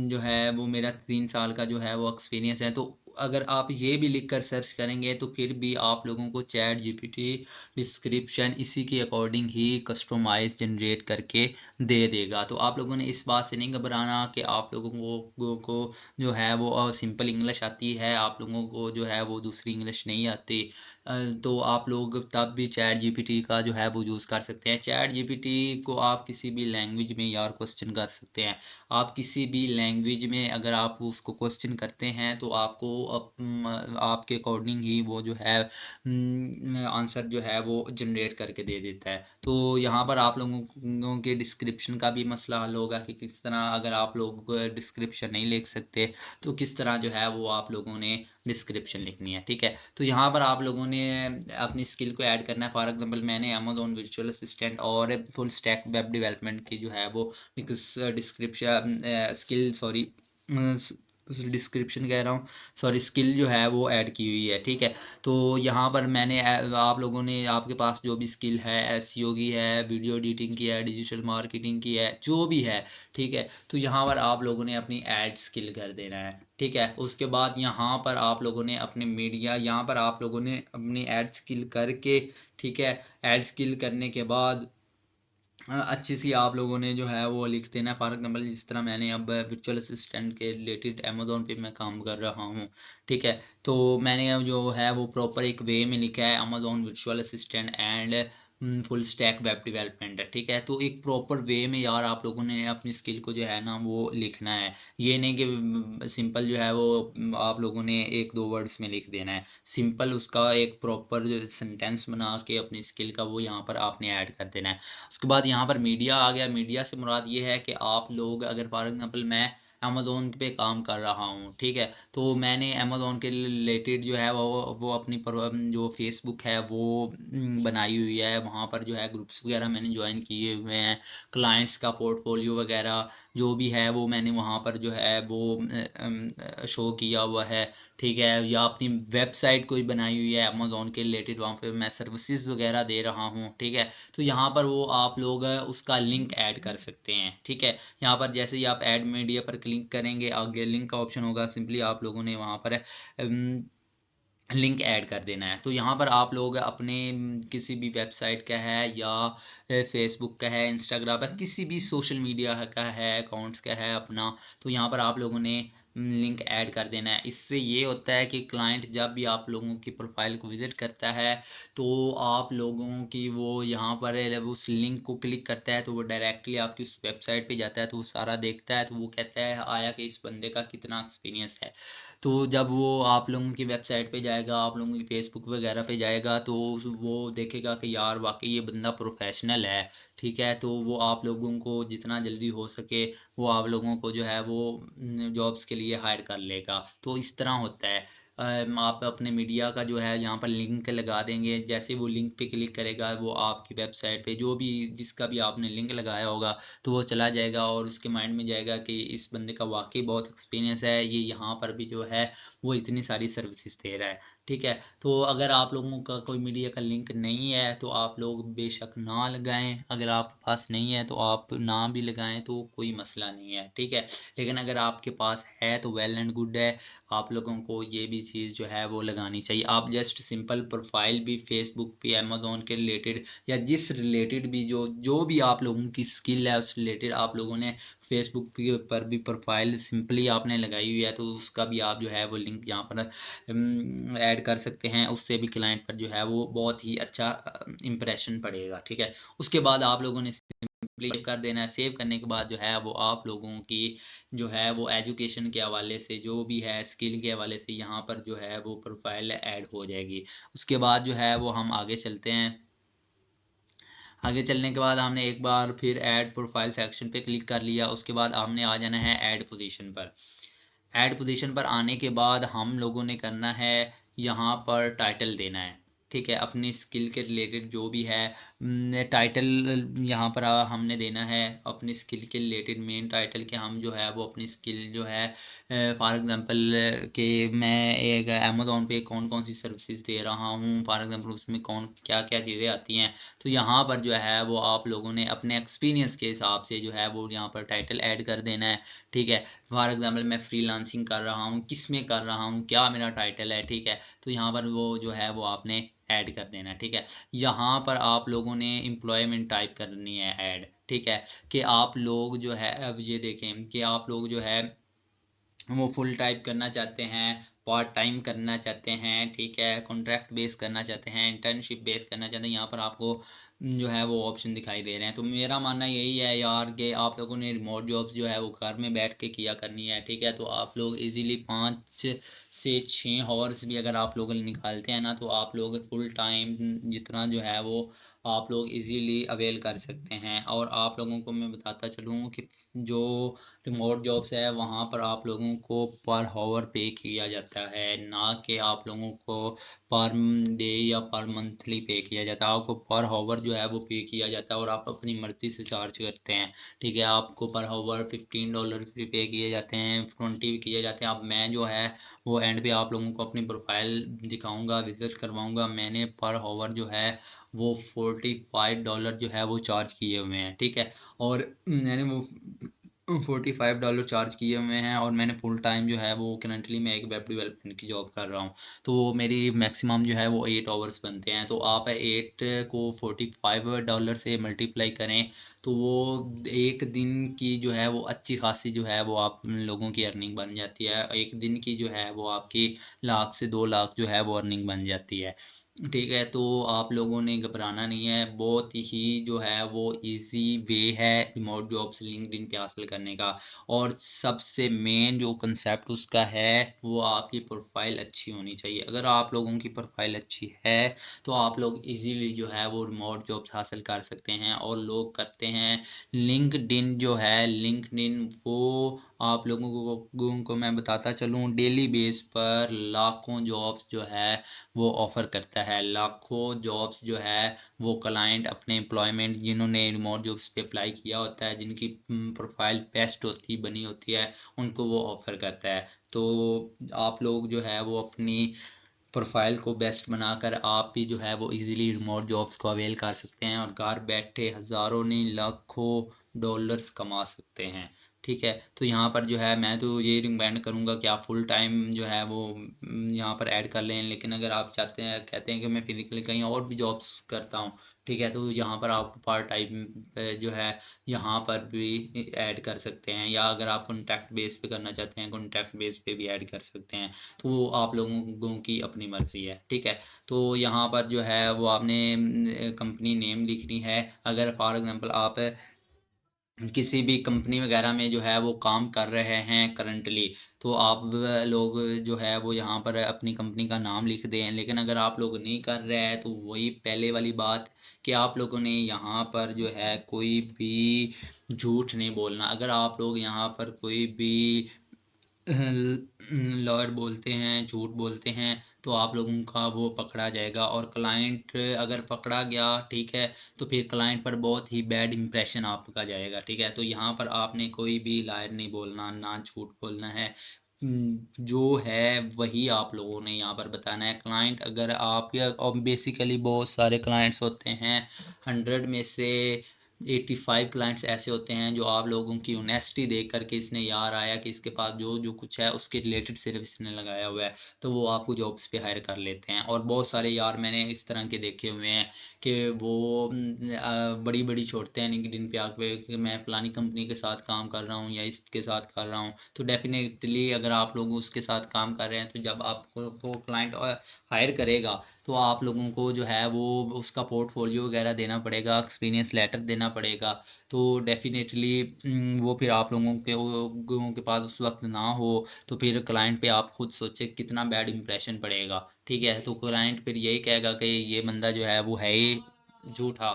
जो है वो मेरा 3 साल का जो है वो एक्सपीरियंस है। तो अगर आप ये भी लिख कर सर्च करेंगे तो फिर भी आप लोगों को चैट जीपीटी डिस्क्रिप्शन इसी के अकॉर्डिंग ही कस्टमाइज जनरेट करके दे देगा। तो आप लोगों ने इस बात से नहीं घबराना कि आप लोगों को जो है वो सिंपल इंग्लिश आती है, आप लोगों को जो है वो दूसरी इंग्लिश नहीं आती, तो आप लोग तब भी चैट जीपीटी का जो है वो यूज़ कर सकते हैं। चैट जीपीटी को आप किसी भी लैंग्वेज में यार क्वेश्चन कर सकते हैं। आप किसी भी लैंग्वेज में अगर आप उसको क्वेश्चन करते हैं तो आपको आपके अकॉर्डिंग ही वो जो है आंसर जो है वो जनरेट करके दे देता है। तो यहाँ पर आप लोगों के डिस्क्रिप्शन का भी मसला हल होगा कि किस तरह, अगर आप लोग डिस्क्रिप्शन नहीं लिख सकते तो किस तरह जो है वो आप लोगों ने डिस्क्रिप्शन लिखनी है। ठीक है, तो यहाँ पर आप लोगों ने अपनी स्किल को ऐड करना है। फॉर एग्जांपल मैंने अमेज़ॉन वर्चुअल असिस्टेंट और फुल स्टैक वेब डेवलपमेंट की जो है वो डिस्क्रिप्शन स्किल, सॉरी डिस्क्रिप्शन कह रहा हूँ, सॉरी स्किल जो है वो ऐड की हुई है। ठीक है, तो यहाँ पर मैंने आप लोगों ने, आपके पास जो भी स्किल है, एसईओ की है, वीडियो एडिटिंग की है, डिजिटल मार्केटिंग की है, जो भी है, ठीक है, तो यहाँ पर आप लोगों ने अपनी ऐड स्किल कर देना है। ठीक है, उसके बाद यहाँ पर आप लोगों ने अपने मीडिया, यहाँ पर आप लोगों ने अपनी ऐड स्किल करके, ठीक है, ऐड स्किल करने के बाद अच्छी सी आप लोगों ने जो है वो लिख देना। फॉर एग्जाम्पल जिस तरह मैंने अब वर्चुअल असिस्टेंट के रिलेटेड अमेज़ॉन पे मैं काम कर रहा हूँ। ठीक है, तो मैंने जो है वो प्रॉपर एक वे में लिखा है Amazon virtual assistant and full stack web development. ठीक है, तो एक प्रॉपर वे में यार आप लोगों ने अपनी स्किल को जो है ना वो लिखना है। ये नहीं कि सिंपल जो है वो आप लोगों ने 1-2 वर्ड्स में लिख देना है। सिंपल उसका एक प्रॉपर सेंटेंस बना के अपनी स्किल का वो यहाँ पर आपने ऐड कर देना है। उसके बाद यहाँ पर मीडिया आ गया। मीडिया से मुराद ये है कि आप लोग, अगर फॉर एग्जांपल मैं अमेज़ॉन पे काम कर रहा हूँ, ठीक है, तो मैंने अमेज़ॉन के रिलेटेड जो है वो अपनी जो फेसबुक है वो बनाई हुई है। वहाँ पर जो है ग्रुप्स वगैरह मैंने ज्वाइन किए हुए हैं, क्लाइंट्स का पोर्टफोलियो वगैरह जो भी है वो मैंने वहाँ पर जो है वो शो किया हुआ है, ठीक है। या अपनी वेबसाइट कोई बनाई हुई है अमेज़ॉन के रिलेटेड, वहाँ पे मैं सर्विसेज वगैरह दे रहा हूँ, ठीक है। तो यहाँ पर वो आप लोग उसका लिंक ऐड कर सकते हैं, ठीक है। यहाँ पर जैसे ही आप ऐड मीडिया पर क्लिक करेंगे, आगे लिंक का ऑप्शन होगा, सिंपली आप लोगों ने वहाँ पर लिंक ऐड कर देना है। तो यहाँ पर आप लोग अपने किसी भी वेबसाइट का है या फेसबुक का है, इंस्टाग्राम का, किसी भी सोशल मीडिया का है, अकाउंट्स का है अपना, तो यहाँ पर आप लोगों ने लिंक ऐड कर देना है। इससे ये होता है कि क्लाइंट जब भी आप लोगों की प्रोफाइल को विजिट करता है तो आप लोगों की वो यहाँ पर उस लिंक को क्लिक करता है तो वो डायरेक्टली आपकी उस वेबसाइट पे जाता है, तो वो सारा देखता है, तो वो कहता है आया कि इस बंदे का कितना एक्सपीरियंस है। तो जब वो आप लोगों की वेबसाइट पे जाएगा, आप लोगों की फेसबुक वगैरह पे जाएगा, तो वो देखेगा कि यार वाकई ये बंदा प्रोफेशनल है, ठीक है। तो वो आप लोगों को जितना जल्दी हो सके वो आप लोगों को जो है वो जॉब्स के लिए हायर कर लेगा। तो इस तरह होता है। आप अपने मीडिया का जो है यहाँ पर लिंक लगा देंगे, जैसे वो लिंक पे क्लिक करेगा वो आपकी वेबसाइट पे जो भी जिसका भी आपने लिंक लगाया होगा तो वो चला जाएगा और उसके माइंड में जाएगा कि इस बंदे का वाकई बहुत एक्सपीरियंस है, ये यहाँ पर भी जो है वो इतनी सारी सर्विसेज दे रहा है, ठीक है। तो अगर आप लोगों का कोई मीडिया का लिंक नहीं है तो आप लोग बेशक ना लगाएं, अगर आपके पास नहीं है तो आप ना भी लगाएं तो कोई मसला नहीं है, ठीक है। लेकिन अगर आपके पास है तो वेल एंड गुड है, आप लोगों को ये भी चीज़ जो है वो लगानी चाहिए। आप जस्ट सिंपल प्रोफाइल भी फेसबुक पे अमेज़ॉन के रिलेटेड या जिस रिलेटेड भी जो जो भी आप लोगों की स्किल है उस रिलेटेड आप लोगों ने फेसबुक पर भी प्रोफाइल सिंपली आपने लगाई हुई है तो उसका भी आप जो है वो लिंक यहाँ पर ऐड कर सकते हैं। उससे भी क्लाइंट पर जो है वो बहुत ही अच्छा इंप्रेशन पड़ेगा, ठीक है। उसके बाद आप लोगों ने सेव कर देना है। सेव करने के बाद जो है वो आप लोगों की जो है वो एजुकेशन के हवाले से जो भी है स्किल के हवाले से यहाँ पर जो है वो प्रोफाइल ऐड हो जाएगी। उसके बाद जो है वो हम आगे चलते हैं। आगे चलने के बाद हमने एक बार फिर ऐड प्रोफाइल सेक्शन पे क्लिक कर लिया। उसके बाद हमने आ जाना है ऐड पोजीशन पर। ऐड पोजीशन पर आने के बाद हम लोगों ने करना है यहाँ पर टाइटल देना है, ठीक है। अपनी स्किल के रिलेटेड जो भी है टाइटल यहाँ पर हमने देना है अपनी स्किल के रिलेटेड मेन टाइटल के। हम जो है वो अपनी स्किल जो है फॉर एग्जांपल कि मैं एक अमेज़ॉन पे कौन कौन सी सर्विसेज दे रहा हूँ, फॉर एग्जांपल उसमें कौन क्या क्या चीज़ें आती हैं, तो यहाँ पर जो है वो आप लोगों ने अपने एक्सपीरियंस के हिसाब से जो है वो यहाँ पर टाइटल ऐड कर देना है, ठीक है। फॉर एग्जांपल मैं फ्रीलांसिंग कर रहा हूँ, किस में कर रहा हूँ, क्या मेरा टाइटल है, ठीक है। तो यहाँ पर वो जो है वो आपने ऐड कर देना है, ठीक है। यहाँ पर आप लोगों ने एम्प्लॉयमेंट टाइप करनी है ऐड, ठीक है। कि आप लोग जो है अब ये देखें कि आप लोग जो है वो फुल टाइप करना चाहते हैं, पार्ट टाइम करना चाहते हैं, ठीक है, कॉन्ट्रैक्ट बेस करना चाहते हैं, इंटर्नशिप बेस करना चाहते हैं। यहाँ पर आपको जो है वो ऑप्शन दिखाई दे रहे हैं। तो मेरा मानना यही है यार कि आप लोगों ने रिमोट जॉब्स जो है वो घर में बैठ के किया करनी है, ठीक है। तो आप लोग इजीली 5 से 6 आवर्स भी अगर आप लोग निकालते हैं ना तो आप लोग फुल टाइम जितना जो है वो आप लोग इजीली अवेल कर सकते हैं। और आप लोगों को मैं बताता चलूँ कि जो रिमोट जॉब्स है वहाँ पर आप लोगों को पर हावर पे किया जाता है, ना कि आप लोगों को पर डे या पर मंथली पे किया जाता है। आपको पर हावर जो है वो पे किया जाता है और आप अपनी मर्जी से चार्ज करते हैं, ठीक है। आपको पर हावर $15 भी पे किए जाते हैं, 20 भी किए जाते हैं। अब मैं जो है वो एंड पे आप लोगों को अपनी प्रोफाइल दिखाऊंगा, विजिट करवाऊंगा। मैंने पर हावर जो है वो $45 जो है वो चार्ज किए हुए हैं, ठीक है। और मैंने वो $45 चार्ज किए हुए हैं और मैंने फुल टाइम जो है वो करंटली मैं एक वेब डेवलपमेंट की जॉब कर रहा हूँ। तो मेरी मैक्सिमम जो है वो 8 आवर्स बनते हैं। तो आप 8 को $45 से मल्टीप्लाई करें तो वो एक दिन की जो है वो अच्छी खासी जो है वो आप लोगों की अर्निंग बन जाती है। एक दिन की जो है वो आपकी 1 लाख से 2 लाख जो है वो अर्निंग बन जाती है, ठीक है। तो आप लोगों ने घबराना नहीं है, बहुत ही जो है वो इजी वे है रिमोट जॉब्स लिंक्डइन पे हासिल करने का। और सबसे मेन जो कंसेप्ट उसका है वो आपकी प्रोफाइल अच्छी होनी चाहिए। अगर आप लोगों की प्रोफाइल अच्छी है तो आप लोग इजीली जो है वो रिमोट जॉब्स हासिल कर सकते हैं। और लोग करते हैं लिंक्डइन जो है लिंक्डइन वो आप लोगों को मैं बताता चलूँ, डेली बेस पर लाखों जॉब्स जो है वो ऑफ़र करता है। लाखों जॉब्स जो है वो क्लाइंट अपने एम्प्लॉयमेंट जिन्होंने रिमोट जॉब्स पे अप्लाई किया होता है, जिनकी प्रोफाइल बेस्ट होती बनी होती है, उनको वो ऑफ़र करता है। तो आप लोग जो है वो अपनी प्रोफाइल को बेस्ट बनाकर आप भी जो है वो इजीली रिमोट जॉब्स को अवेल कर सकते हैं और घर बैठे हज़ारों नहीं लाखों डॉलर्स कमा सकते हैं। ठीक है, तो यहाँ पर जो है मैं तो ये रिकमेंड करूँगा कि आप फुल टाइम जो है वो यहाँ पर ऐड कर लें, लेकिन अगर आप चाहते हैं कहते हैं कि मैं फिजिकली कहीं और भी जॉब्स करता हूँ, ठीक है, तो यहाँ पर आप पार्ट टाइम जो है यहाँ पर भी ऐड कर सकते हैं, या अगर आप कॉन्ट्रैक्ट बेस पे करना चाहते हैं कॉन्ट्रैक्ट बेस पे भी ऐड कर सकते हैं। तो वो आप लोगों की अपनी मर्जी है। ठीक है, तो यहाँ पर जो है वो आपने कंपनी नेम लिखनी है। अगर फॉर एग्जांपल आप किसी भी कंपनी वगैरह में जो है वो काम कर रहे हैं करंटली, तो आप लोग जो है वो यहाँ पर अपनी कंपनी का नाम लिख दें। लेकिन अगर आप लोग नहीं कर रहे हैं तो वही पहले वाली बात कि आप लोगों ने यहाँ पर जो है कोई भी झूठ नहीं बोलना। अगर आप लोग यहाँ पर कोई भी लॉयर बोलते हैं, झूठ बोलते हैं, तो आप लोगों का वो पकड़ा जाएगा, और क्लाइंट अगर पकड़ा गया, ठीक है, तो फिर क्लाइंट पर बहुत ही बैड इंप्रेशन आपका जाएगा। ठीक है, तो यहाँ पर आपने कोई भी लायर नहीं बोलना, ना झूठ बोलना है। जो है वही आप लोगों ने यहाँ पर बताना है। क्लाइंट अगर आप या बेसिकली बहुत सारे क्लाइंट्स होते हैं, 100 में से 85 क्लाइंट्स ऐसे होते हैं जो आप लोगों की ऑनेस्टी देख करके इसने यार आया कि इसके पास जो जो कुछ है उसके रिलेटेड सिर्फ इसने लगाया हुआ है, तो वो आपको जॉब्स पे हायर कर लेते हैं। और बहुत सारे यार मैंने इस तरह के देखे हुए हैं कि वो बड़ी बड़ी छोड़ते हैं लिंक्डइन पे आके कि मैं फलानी कंपनी के साथ काम कर रहा हूँ या इसके साथ कर रहा हूँ। तो डेफिनेटली अगर आप लोग उसके साथ काम कर रहे हैं, तो जब आपको को क्लाइंट हायर करेगा, तो आप लोगों को जो है वो उसका पोर्टफोलियो वगैरह देना पड़ेगा, एक्सपीरियंस लेटर देना पड़ेगा। तो डेफिनेटली वो फिर आप लोगों के पास उस वक्त ना हो, तो फिर क्लाइंट पे आप खुद सोचे कितना बैड इंप्रेशन पड़ेगा। ठीक है, तो क्लाइंट फिर यही कहेगा कि ये बंदा जो है वो है ही झूठा।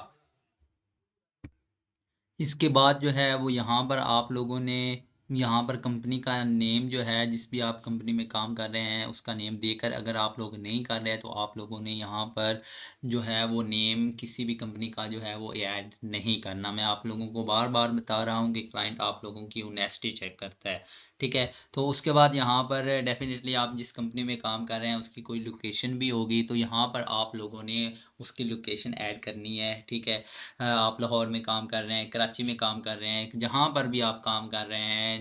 इसके बाद जो है वो यहाँ पर आप लोगों ने यहाँ पर कंपनी का नेम जो है, जिस भी आप कंपनी में काम कर रहे हैं उसका नेम देकर, अगर आप लोग नहीं कर रहे हैं तो आप लोगों ने यहाँ पर जो है वो नेम किसी भी कंपनी का जो है वो ऐड नहीं करना। मैं आप लोगों को बार बार बता रहा हूँ कि क्लाइंट आप लोगों की ऑनेस्टी चेक करता है। ठीक है, तो उसके बाद यहाँ पर डेफिनेटली आप जिस कंपनी में काम कर रहे हैं उसकी कोई लोकेशन भी होगी, तो यहाँ पर आप लोगों ने उसकी लोकेशन ऐड करनी है। ठीक है, आप लाहौर में काम कर रहे हैं, कराची में काम कर रहे हैं, जहाँ पर भी आप काम कर रहे हैं,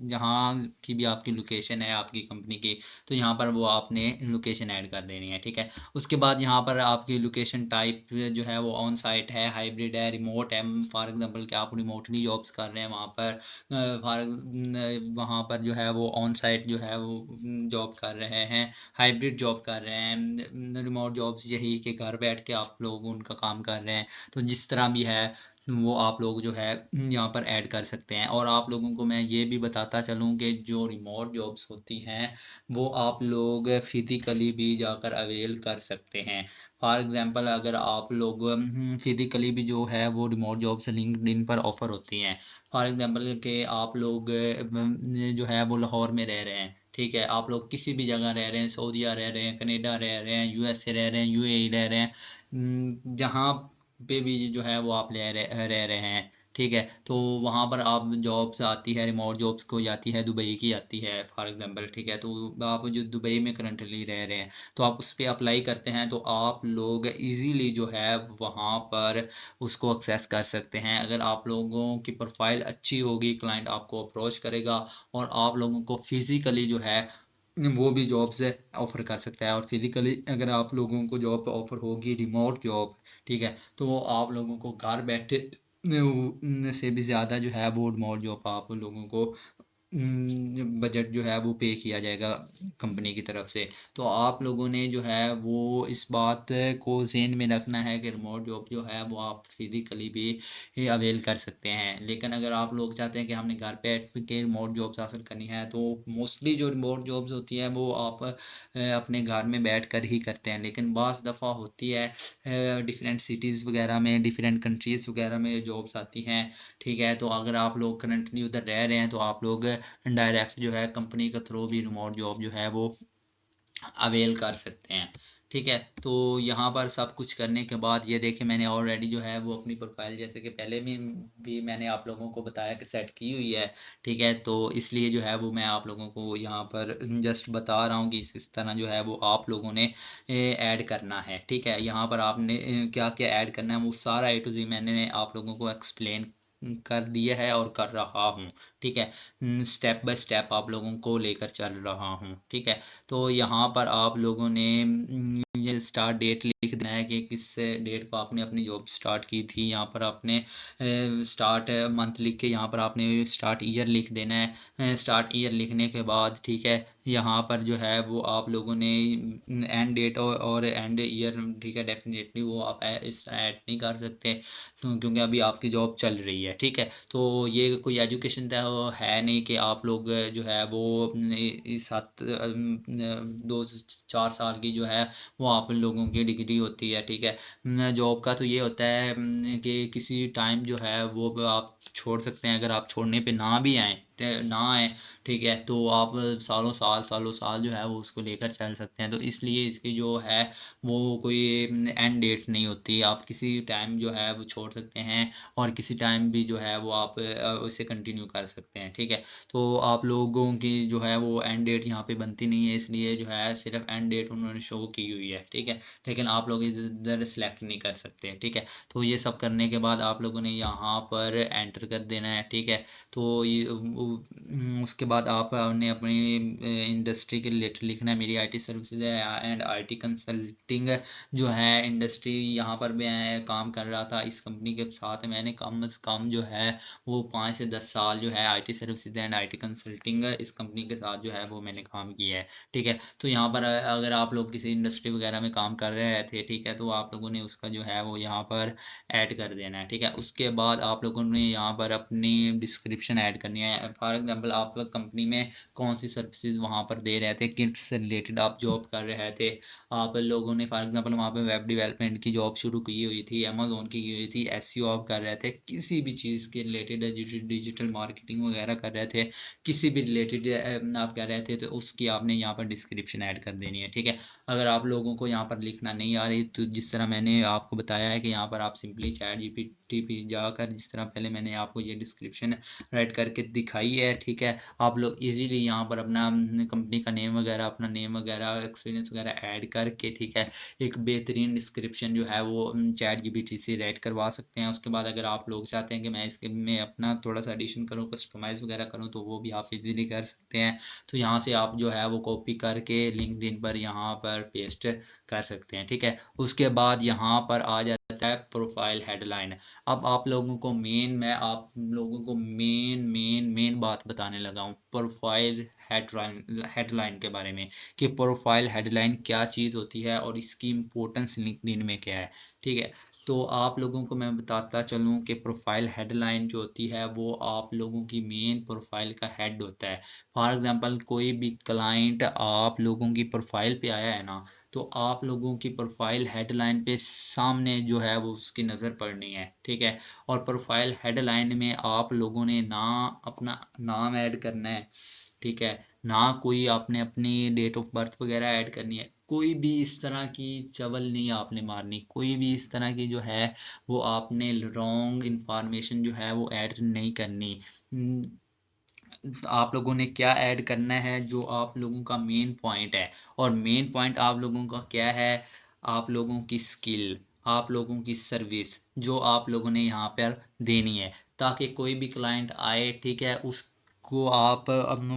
जहाँ की भी आपकी लोकेशन है आपकी कंपनी की, तो यहाँ पर वो आपने लोकेशन ऐड कर देनी है। ठीक है, उसके बाद यहाँ पर आपकी लोकेशन टाइप जो है वो ऑन साइट है, हाइब्रिड है, रिमोट है। फॉर एग्जांपल कि आप रिमोटली जॉब्स कर रहे हैं वहाँ पर, वहाँ पर जो है वो ऑन साइट जो है वो जॉब कर रहे हैं, हाइब्रिड जॉब कर रहे हैं। रिमोट जॉब्स यही कि घर बैठ के आप लोग उनका काम कर रहे हैं। तो जिस तरह भी है वो आप लोग जो है यहाँ पर ऐड कर सकते हैं। और आप लोगों को मैं ये भी बताता चलूँ कि जो रिमोट जॉब्स होती हैं वो आप लोग फिजिकली भी जाकर अवेल कर सकते हैं। फॉर एग्जांपल अगर आप लोग फिजिकली भी जो है वो रिमोट जॉब्स लिंक्डइन पर ऑफर होती हैं। फॉर एग्जांपल कि आप लोग जो है वो लाहौर में रह रहे हैं, ठीक है, आप लोग किसी भी जगह रह रहे हैं, सऊदीया रह रहे हैं, कनाडा रह रहे हैं, यूएसए रह रहे हैं, यूएई रह रहे हैं, जहाँ पे भी जो है वो आप रह रहे हैं। ठीक है, तो वहाँ पर आप जॉब्स आती है, रिमोट जॉब्स को जाती है, दुबई की आती है फॉर एग्जांपल। ठीक है, तो आप जो दुबई में करंटली रह रहे हैं, तो आप उस पर अप्लाई करते हैं, तो आप लोग इजीली जो है वहाँ पर उसको एक्सेस कर सकते हैं। अगर आप लोगों की प्रोफाइल अच्छी होगी, क्लाइंट आपको अप्रोच करेगा और आप लोगों को फिजिकली जो है वो भी जॉब्स ऑफर कर सकता है। और फिजिकली अगर आप लोगों को जॉब ऑफर होगी रिमोट जॉब, ठीक है, तो वो आप लोगों को घर बैठे से भी ज़्यादा जो है वो रिमोट जॉब आप लोगों को बजट जो है वो पे किया जाएगा कंपनी की तरफ से। तो आप लोगों ने जो है वो इस बात को ज़हन में रखना है कि रिमोट जॉब जो है वो आप फिजिकली भी अवेल कर सकते हैं। लेकिन अगर आप लोग चाहते हैं कि हमने घर पे बैठ के रिमोट जॉब्स हासिल करनी है, तो मोस्टली जो रिमोट जॉब्स होती हैं वो आप अपने घर में बैठ कर ही करते हैं। लेकिन बाज़ दफ़ा होती है डिफरेंट सिटीज़ वगैरह में, डिफरेंट कंट्रीज़ वगैरह में जॉब्स आती हैं। ठीक है, तो अगर आप लोग करंटली उधर रह रहे हैं तो आप लोग डायरेक्ट जो है कंपनी के थ्रू भी रिमोट जॉब जो है वो अवेल कर सकते हैं। ठीक है, तो यहाँ पर सब कुछ करने के बाद ये देखिए मैंने ऑलरेडी जो है वो अपनी प्रोफाइल जैसे कि पहले में भी मैंने आप लोगों को बताया कि सेट की हुई है। ठीक है, तो इसलिए जो है वो मैं आप लोगों को यहाँ पर जस्ट बता रहा हूँ कि इस तरह जो है वो आप लोगों ने ऐड करना है। ठीक है, यहाँ पर आपने क्या क्या ऐड करना है वो सारा A to Z मैंने आप लोगों को एक्सप्लेन कर दिया है और कर रहा हूँ। ठीक है, स्टेप बाय स्टेप आप लोगों को लेकर चल रहा हूँ। ठीक है, तो यहाँ पर आप लोगों ने ये स्टार्ट डेट लिख देना है कि किस डेट को आपने अपनी जॉब स्टार्ट की थी। यहाँ पर आपने स्टार्ट मंथ लिख के यहाँ पर आपने स्टार्ट ईयर लिख देना है। स्टार्ट ईयर लिखने के बाद ठीक है, यहाँ पर जो है वो आप लोगों ने एंड डेट और एंड ईयर ठीक है डेफिनेटली वो आप इस ऐड नहीं कर सकते तो क्योंकि अभी आपकी जॉब चल रही है। ठीक है, तो ये कोई एजुकेशन तो है नहीं कि आप लोग जो है वो इस 2-4 साल की जो है वो आप लोगों की डिग्री होती है। ठीक है, जॉब का तो ये होता है कि किसी टाइम जो है वो आप छोड़ सकते हैं। अगर आप छोड़ने पे ना आए ठीक है, तो आप सालों साल जो है वो उसको लेकर चल सकते हैं। तो इसलिए इसकी जो है वो कोई एंड डेट नहीं होती। आप किसी टाइम जो है वो छोड़ सकते हैं और किसी टाइम भी जो है वो आप उसे कंटिन्यू कर सकते हैं। ठीक है, तो आप लोगों की जो है वो एंड डेट यहाँ पे बनती नहीं है, इसलिए जो है सिर्फ एंड डेट उन्होंने शो की हुई है। ठीक है, लेकिन आप लोग इधर सेलेक्ट नहीं कर सकते। ठीक है, तो ये सब करने के बाद आप लोगों ने यहाँ पर एंटर कर देना है। ठीक है, तो ये उसके बाद आपने अपनी इंडस्ट्री के रिलेटेड लिखना है। मेरी IT services and IT consulting जो है इंडस्ट्री, यहाँ पर मैं काम कर रहा था इस कंपनी के साथ। मैंने कम से कम जो है वो 5 से 10 साल जो है IT services and IT consulting इस कंपनी के साथ जो है वो मैंने काम किया है। ठीक है, तो यहाँ पर अगर आप लोग किसी इंडस्ट्री वगैरह में काम कर रहे थे ठीक है, तो आप लोगों ने उसका जो है वो यहाँ पर ऐड कर देना है। ठीक है, उसके बाद आप लोगों ने यहाँ पर अपनी डिस्क्रिप्शन ऐड करनी है। फॉर एग्जांपल आप कंपनी में कौन सी सर्विसेज वहाँ पर दे रहे थे, किससे रिलेटेड आप जॉब कर रहे थे। आप लोगों ने फॉर एग्जांपल वहाँ पे वेब डेवलपमेंट की जॉब शुरू की हुई थी, अमेजोन की हुई थी, SEO आप कर रहे थे, किसी भी चीज़ के रिलेटेड डिजिटल मार्केटिंग वगैरह कर रहे थे, किसी भी रिलेटेड आप कर रहे थे, तो उसकी आपने यहाँ पर डिस्क्रिप्शन ऐड कर देनी है। ठीक है, अगर आप लोगों को यहाँ पर लिखना नहीं आ रही तो जिस तरह मैंने आपको बताया है कि यहाँ पर आप सिंपली ChatGPT पे जाकर जिस तरह पहले मैंने आपको ये डिस्क्रिप्शन राइट करके दिखाई है। ठीक है, आप लोग इजीली यहाँ पर अपना कंपनी का नेम वगैरह, अपना नेम वगैरह, एक्सपीरियंस वगैरह ऐड करके ठीक है एक बेहतरीन डिस्क्रिप्शन जो है वो ChatGPT से राइट करवा सकते हैं। उसके बाद अगर आप लोग चाहते हैं कि मैं इसके में अपना थोड़ा सा एडिशन करूँ, कस्टमाइज़ वगैरह करूँ, तो वो भी आप इजीली कर सकते हैं। तो यहाँ से आप जो है वो कॉपी करके लिंक्डइन पर यहाँ पर पेस्ट कर सकते हैं। ठीक है, उसके बाद यहाँ पर आ जाता है प्रोफाइल हेडलाइन। अब आप लोगों को मैं आप लोगों को मेन बात बताने लगा हूँ प्रोफाइल हेडलाइन के बारे में कि प्रोफाइल हेडलाइन क्या चीज़ होती है और इसकी इम्पोर्टेंस लिंक्डइन में क्या है। ठीक है, तो आप लोगों को मैं बताता चलूँ कि प्रोफाइल हेडलाइन जो होती है वो आप लोगों की मेन प्रोफाइल का हेड होता है। फॉर एग्जांपल कोई भी क्लाइंट आप लोगों की प्रोफाइल पे आया है ना, तो आप लोगों की प्रोफाइल हेडलाइन पे सामने जो है वो उसकी नज़र पड़नी है। ठीक है, और प्रोफाइल हेडलाइन में आप लोगों ने ना अपना नाम ऐड करना है। ठीक है, ना कोई आपने अपनी डेट ऑफ बर्थ वगैरह ऐड करनी है। कोई भी इस तरह की चवल नहीं आपने मारनी, कोई भी इस तरह की जो है वो आपने रॉन्ग इंफॉर्मेशन जो है वो ऐड नहीं करनी। तो आप लोगों ने क्या ऐड करना है, जो आप लोगों का मेन पॉइंट है। और मेन पॉइंट आप लोगों का क्या है, आप लोगों की स्किल, आप लोगों की सर्विस जो आप लोगों ने यहाँ पर देनी है, ताकि कोई भी क्लाइंट आए ठीक है उसको आप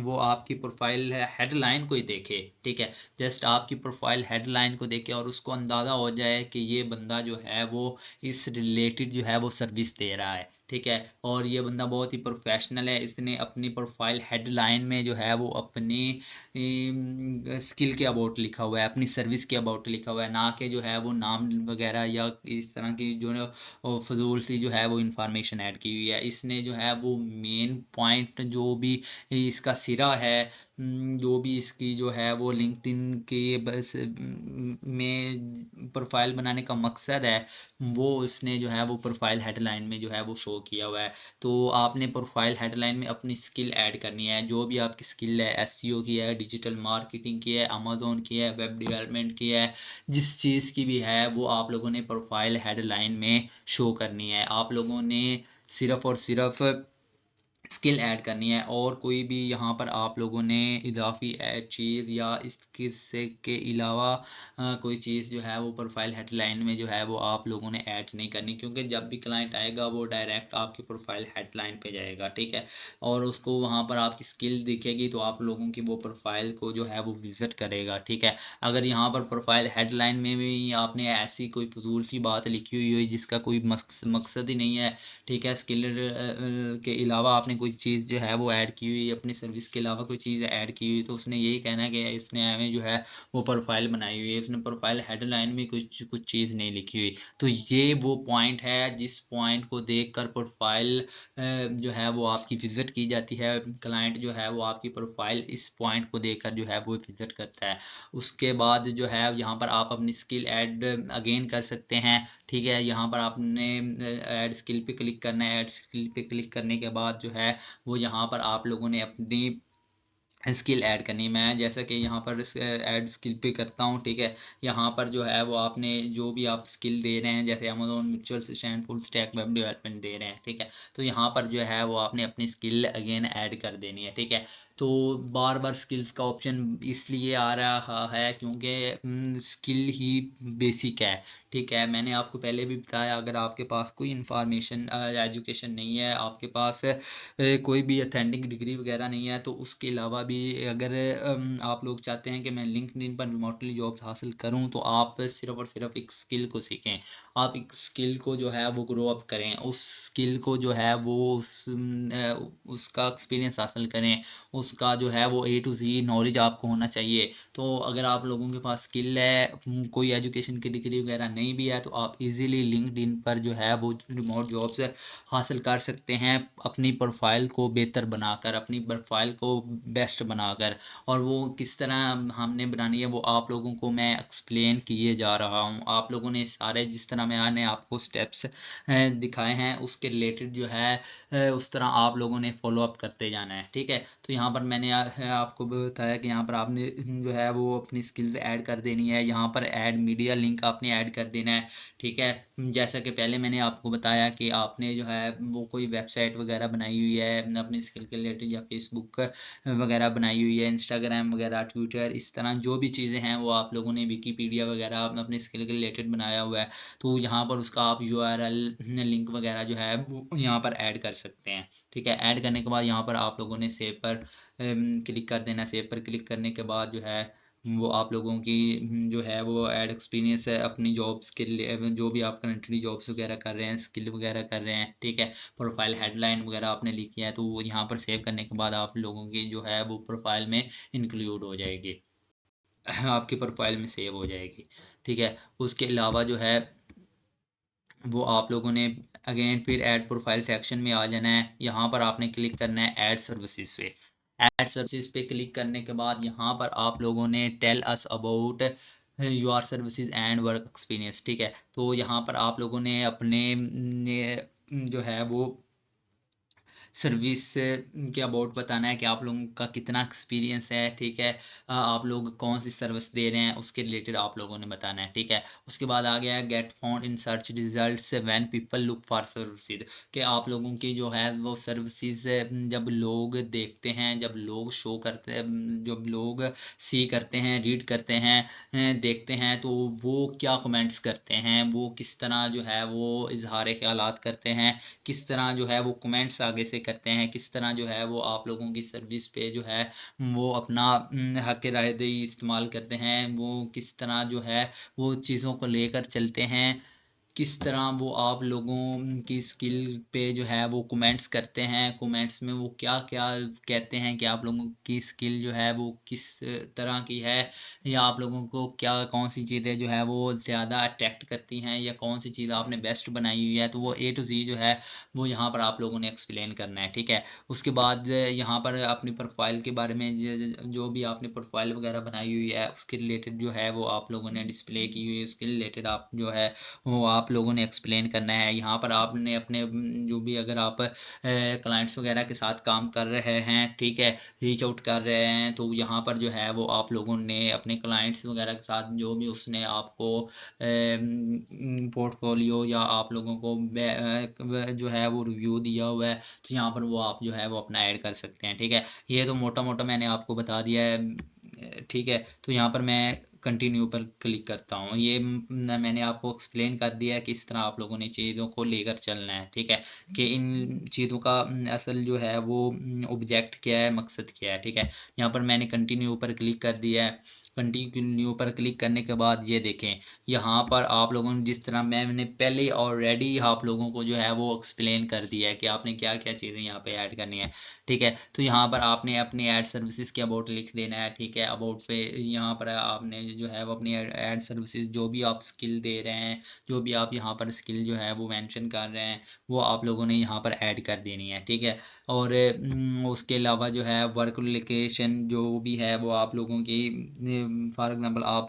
वो आपकी प्रोफाइल हेडलाइन को ही देखे। ठीक है, जस्ट आपकी प्रोफाइल हेडलाइन को देखे और उसको अंदाज़ा हो जाए कि ये बंदा जो है वो इस रिलेटेड जो है वो सर्विस दे रहा है। ठीक है, और ये बंदा बहुत ही प्रोफेशनल है, इसने अपनी प्रोफाइल हेडलाइन में जो है वो अपनी स्किल के अबाउट लिखा हुआ है, अपनी सर्विस के अबाउट लिखा हुआ है, ना कि जो है वो नाम वगैरह या इस तरह की जो फजूल सी जो है वो इंफॉर्मेशन ऐड की हुई है। इसने जो है वो मेन पॉइंट जो भी इसका सिरा है जो भी इसकी जो है वो लिंक्डइन के बस में प्रोफाइल बनाने का मकसद है वो उसने जो है वो प्रोफाइल हेडलाइन में जो है वो शो किया हुआ है। तो आपने प्रोफाइल हेडलाइन में अपनी स्किल ऐड करनी है, जो भी आपकी स्किल है, एसईओ की है, डिजिटल मार्केटिंग की है, अमेजोन की है, वेब डेवलपमेंट की है, जिस चीज़ की भी है वो आप लोगों ने प्रोफाइल हेडलाइन में शो करनी है। आप लोगों ने सिर्फ और सिर्फ स्किल ऐड करनी है, और कोई भी यहाँ पर आप लोगों ने इजाफी चीज़ या इस किस्से के अलावा कोई चीज़ जो है वो प्रोफाइल हेडलाइन में जो है वो आप लोगों ने ऐड नहीं करनी, क्योंकि जब भी क्लाइंट आएगा वो डायरेक्ट आपकी प्रोफाइल हेडलाइन पे जाएगा, ठीक है, और उसको वहाँ पर आपकी स्किल दिखेगी तो आप लोगों की वो प्रोफाइल को जो है वो विजिट करेगा, ठीक है। अगर यहाँ पर प्रोफाइल हेडलाइन में भी आपने ऐसी कोई फजूल सी बात लिखी हुई है जिसका कोई मकसद ही नहीं है, ठीक है, स्किल के अलावा आपने कोई चीज़ जो है वो ऐड की हुई, अपनी सर्विस के अलावा कोई चीज़ ऐड की हुई, तो उसने यही कहना है कि इसने हमें जो है वो प्रोफाइल बनाई हुई है, उसने प्रोफाइल हेडलाइन में कुछ कुछ चीज़ नहीं लिखी हुई। तो ये वो पॉइंट है जिस पॉइंट को देखकर प्रोफाइल जो है वो आपकी विजिट की जाती है। क्लाइंट जो है वो आपकी प्रोफाइल इस पॉइंट को देखकर जो है वो विजिट करता है। उसके बाद जो है यहाँ पर आप अपनी स्किल ऐड अगेन कर सकते हैं, ठीक है। यहाँ पर आपने ऐड स्किल पे क्लिक करना है। ऐड स्किल पे क्लिक करने के बाद जो है वो यहाँ पर आप लोगों ने अपनी स्किल ऐड करनी है। मैं जैसा कि यहाँ पर ऐड स्किल पे करता हूँ, ठीक है। यहाँ पर जो है वो आपने जो भी आप स्किल दे रहे हैं, जैसे Amazon mutual assistant, full stack web development दे रहे हैं, ठीक है, तो यहाँ पर जो है वो आपने अपनी स्किल अगेन ऐड कर देनी है, ठीक है। तो बार बार स्किल्स का ऑप्शन इसलिए आ रहा है क्योंकि स्किल ही बेसिक है, ठीक है। मैंने आपको पहले भी बताया, अगर आपके पास कोई इंफॉर्मेशन एजुकेशन नहीं है, आपके पास कोई भी अथेंटिक डिग्री वगैरह नहीं है, तो उसके अलावा भी अगर आप लोग चाहते हैं कि मैं लिंक्डइन पर रिमोटली जॉब्स हासिल करूं, तो आप सिर्फ और सिर्फ एक स्किल को सीखें। आप एक स्किल को जो है वो ग्रो अप करें, उस स्किल को जो है वो उसका एक्सपीरियंस हासिल करें, उसका जो है वो ए टू जी नॉलेज आपको होना चाहिए। तो अगर आप लोगों के पास स्किल है, कोई एजुकेशन की डिग्री वगैरह नहीं भी है, तो आप इजीली लिंक्डइन पर जो है वो रिमोट जॉब्स हासिल कर सकते हैं, अपनी प्रोफाइल को बेहतर बनाकर, अपनी प्रोफाइल को बेस्ट बनाकर। और वो किस तरह हमने बनानी है वो आप लोगों को मैं एक्सप्लेन किए जा रहा हूँ। आप लोगों ने सारे जिस तरह मैंने आपको स्टेप्स दिखाए हैं उसके रिलेटेड जो है उस तरह आप लोगों ने फॉलो अप करते जाना है, ठीक है। तो यहाँ पर मैंने आपको बताया कि यहाँ पर आपने जो है वो अपनी स्किल्स ऐड कर देनी है। यहाँ पर ऐड मीडिया लिंक आपने ऐड कर देना है, ठीक है। जैसा कि पहले मैंने आपको बताया कि आपने जो है वो कोई वेबसाइट वगैरह बनाई हुई है अपनी स्किल के रिलेटेड, या फेसबुक वगैरह बनाई हुई है, इंस्टाग्राम वगैरह, ट्विटर, इस तरह जो भी चीज़ें हैं वो आप लोगों ने विकीपीडिया वगैरह अपने स्किल के रिलेटेड बनाया हुआ है, तो यहाँ पर उसका आप यूआरएल लिंक वगैरह जो है वो यहाँ पर ऐड कर सकते हैं, ठीक है। ऐड करने के बाद यहाँ पर आप लोगों ने सेव पर क्लिक कर देना। सेव पर क्लिक करने के बाद जो है वो आप लोगों की जो है वो ऐड एक्सपीरियंस है अपनी जॉब्स के लिए, जो भी आप करंटली जॉब्स वगैरह कर रहे हैं, स्किल वगैरह कर रहे हैं, ठीक है, प्रोफाइल हेडलाइन वगैरह आपने लिखी है, तो वो यहाँ पर सेव करने के बाद आप लोगों की जो है वो प्रोफाइल में इंक्लूड हो जाएगी, आपकी प्रोफाइल में सेव हो जाएगी, ठीक है। उसके अलावा जो है वो आप लोगों ने अगेन फिर ऐड प्रोफाइल सेक्शन में आ जाना है। यहाँ पर आपने क्लिक करना है ऐड सर्विसेज पे। ऐड सर्विसेज पे क्लिक करने के बाद यहाँ पर आप लोगों ने tell us about your services and work experience, ठीक है। तो यहाँ पर आप लोगों ने अपने जो है वो सर्विस के अबाउट बताना है कि आप लोगों का कितना एक्सपीरियंस है, ठीक है। आप लोग कौन सी सर्विस दे रहे हैं उसके रिलेटेड आप लोगों ने बताना है, ठीक है। उसके बाद आ गया है get found in search results when people look for services, कि आप लोगों की जो है वो सर्विसेज जब लोग देखते हैं, जब लोग शो करते हैं, जब लोग सी करते हैं, रीड करते हैं, देखते हैं, तो वो क्या कमेंट्स करते हैं, वो किस तरह जो है वो इजहार ख्यालात करते हैं, किस तरह जो है वो कमेंट्स आगे से करते हैं, किस तरह जो है वो आप लोगों की सर्विस पे जो है वो अपना हक राय दही इस्तेमाल करते हैं, वो किस तरह जो है वो चीज़ों को लेकर चलते हैं, किस तरह वो आप लोगों की स्किल पे जो है वो कमेंट्स करते हैं, कमेंट्स में वो क्या क्या कहते हैं कि आप लोगों की स्किल जो है वो किस तरह की है, या आप लोगों को क्या कौन सी चीज़ें जो है वो ज़्यादा अट्रैक्ट करती हैं, या कौन सी चीज़ आपने बेस्ट बनाई हुई है। तो वो A to Z जो है वो यहाँ पर आप लोगों ने एक्सप्लेन करना है, ठीक है। उसके बाद यहाँ पर अपनी प्रोफाइल के बारे में जो भी आपने प्रोफाइल वगैरह बनाई हुई है उसके रिलेटेड जो है वो आप लोगों ने डिस्प्ले की हुई है, उसके रिलेटेड आप जो है वो आप लोगों ने एक्सप्लेन करना है। यहाँ पर आपने अपने जो भी अगर आप क्लाइंट्स वगैरह के साथ काम कर रहे हैं, ठीक है, रीच आउट कर रहे हैं, तो यहाँ पर जो है वो आप लोगों ने अपने क्लाइंट्स वगैरह के साथ जो भी उसने आपको पोर्टफोलियो या आप लोगों को जो है वो रिव्यू दिया हुआ है, तो यहाँ पर वो आप जो है वो अपना ऐड कर सकते हैं, ठीक है। ये तो मोटा मोटा मैंने आपको बता दिया है, ठीक है। तो यहाँ पर मैं कंटिन्यू पर क्लिक करता हूँ। ये मैंने आपको एक्सप्लेन कर दिया है कि इस तरह आप लोगों ने चीज़ों को लेकर चलना है, ठीक है, कि इन चीज़ों का असल जो है वो ऑब्जेक्ट क्या है, मकसद क्या है, ठीक है। यहाँ पर मैंने कंटिन्यू पर क्लिक कर दिया है। कंटिन्यू पर क्लिक करने के बाद ये देखें, यहाँ पर आप लोगों ने जिस तरह मैंने पहले ऑलरेडी आप लोगों को जो है वो एक्सप्लेन कर दिया है कि आपने क्या क्या चीज़ें यहाँ पे ऐड करनी है, ठीक है। तो यहाँ पर आपने अपनी ऐड सर्विसेज के अबाउट लिख देना है, ठीक है। अबाउट पे यहाँ पर आपने जो है वो अपनी ऐड सर्विसेज जो भी आप स्किल दे रहे हैं, जो भी आप यहाँ पर स्किल जो है वो मेंशन कर रहे हैं, वो आप लोगों ने यहाँ पर ऐड कर देनी है, ठीक है। और उसके अलावा जो है वर्क लोकेशन जो भी है वो आप लोगों की, फॉर एग्जांपल आप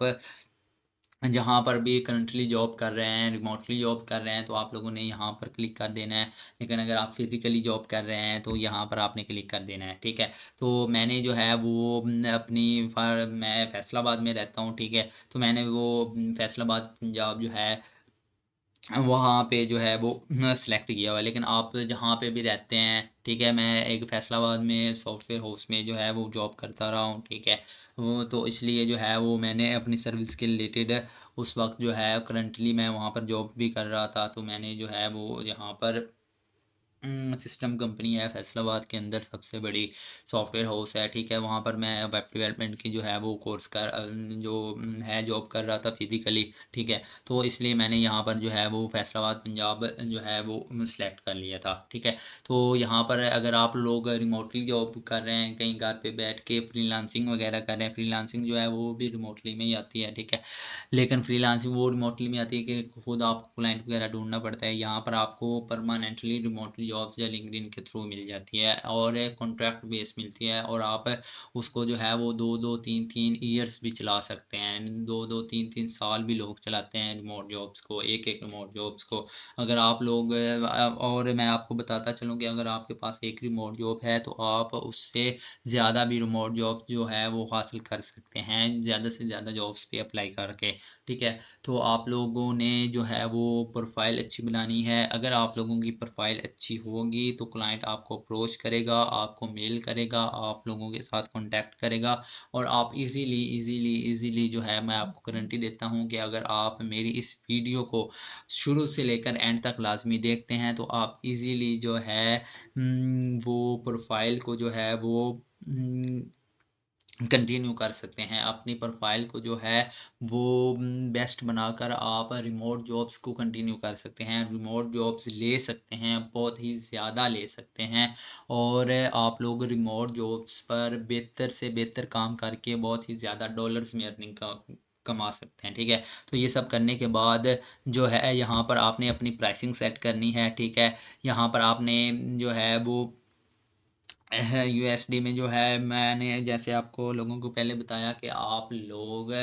जहाँ पर भी करंटली जॉब कर रहे हैं, रिमोटली जॉब कर रहे हैं, तो आप लोगों ने यहाँ पर क्लिक कर देना है। लेकिन अगर आप फिजिकली जॉब कर रहे हैं तो यहाँ पर आपने क्लिक कर देना है, ठीक है। तो मैंने जो है वो मैं फैसलाबाद में रहता हूँ, ठीक है। तो मैंने वो फैसलाबाद पंजाब जो है वहाँ पे जो है वो सिलेक्ट किया हुआ है। लेकिन आप जहाँ पे भी रहते हैं, ठीक है, मैं एक फैसलाबाद में सॉफ्टवेयर हाउस में जो है वो जॉब करता रहा हूँ, ठीक है। वो तो इसलिए जो है वो मैंने अपनी सर्विस के रिलेटेड उस वक्त जो है करंटली मैं वहाँ पर जॉब भी कर रहा था, तो मैंने जो है वो यहाँ पर सिस्टम कंपनी है फैसलाबाद के अंदर, सबसे बड़ी सॉफ्टवेयर हाउस है, ठीक है। वहाँ पर मैं वेब डेवलपमेंट की जो है वो कोर्स कर जो है जॉब कर रहा था फिजिकली, ठीक है। तो इसलिए मैंने यहाँ पर जो है वो फैसलाबाद पंजाब जो है वो सिलेक्ट कर लिया था, ठीक है। तो यहाँ पर अगर आप लोग रिमोटली जॉब कर रहे हैं, कहीं घर पे बैठ के फ्रीलांसिंग वगैरह कर रहे हैं, फ्रीलांसिंग जो है वो भी रिमोटली में ही आती है, ठीक है। लेकिन फ्रीलांसिंग वो रिमोटली में आती है कि खुद आपको क्लाइंट वगैरह ढूंढना पड़ता है। यहाँ पर आपको परमानेंटली रिमोटली जॉब्स या लिंक्डइन के थ्रू मिल जाती है और कॉन्ट्रैक्ट बेस मिलती है, और आप उसको जो है वो 2-2-3-3 ईयर्स भी चला सकते हैं, 2-2-3-3 साल भी लोग चलाते हैं रिमोट जॉब्स को, एक एक रिमोट जॉब्स को। अगर आप लोग और मैं आपको बताता चलूँ कि अगर आपके पास एक रिमोट जॉब है तो आप उससे ज़्यादा भी रिमोट जॉब जो है वो हासिल कर सकते हैं, ज़्यादा से ज़्यादा जॉब्स पे अप्लाई करके, ठीक है। तो आप लोगों ने जो है वो प्रोफाइल अच्छी बनानी है। अगर आप लोगों की प्रोफाइल अच्छी होगी तो क्लाइंट आपको अप्रोच करेगा, आपको मेल करेगा, आप लोगों के साथ कांटेक्ट करेगा, और आप इजीली जो है मैं आपको गारंटी देता हूँ कि अगर आप मेरी इस वीडियो को शुरू से लेकर एंड तक लाजमी देखते हैं तो आप इजीली जो है वो प्रोफाइल को जो है वो कंटिन्यू कर सकते हैं। अपनी प्रोफाइल को जो है वो बेस्ट बनाकर आप रिमोट जॉब्स को कंटिन्यू कर सकते हैं, रिमोट जॉब्स ले सकते हैं, बहुत ही ज़्यादा ले सकते हैं। और आप लोग रिमोट जॉब्स पर बेहतर से बेहतर काम करके बहुत ही ज़्यादा डॉलर्स में अर्निंग कमा सकते हैं, ठीक है। तो ये सब करने के बाद जो है यहाँ पर आपने अपनी प्राइसिंग सेट करनी है, ठीक है। यहाँ पर आपने जो है वो यूएसडी में जो है मैंने जैसे आपको लोगों को पहले बताया कि आप लोग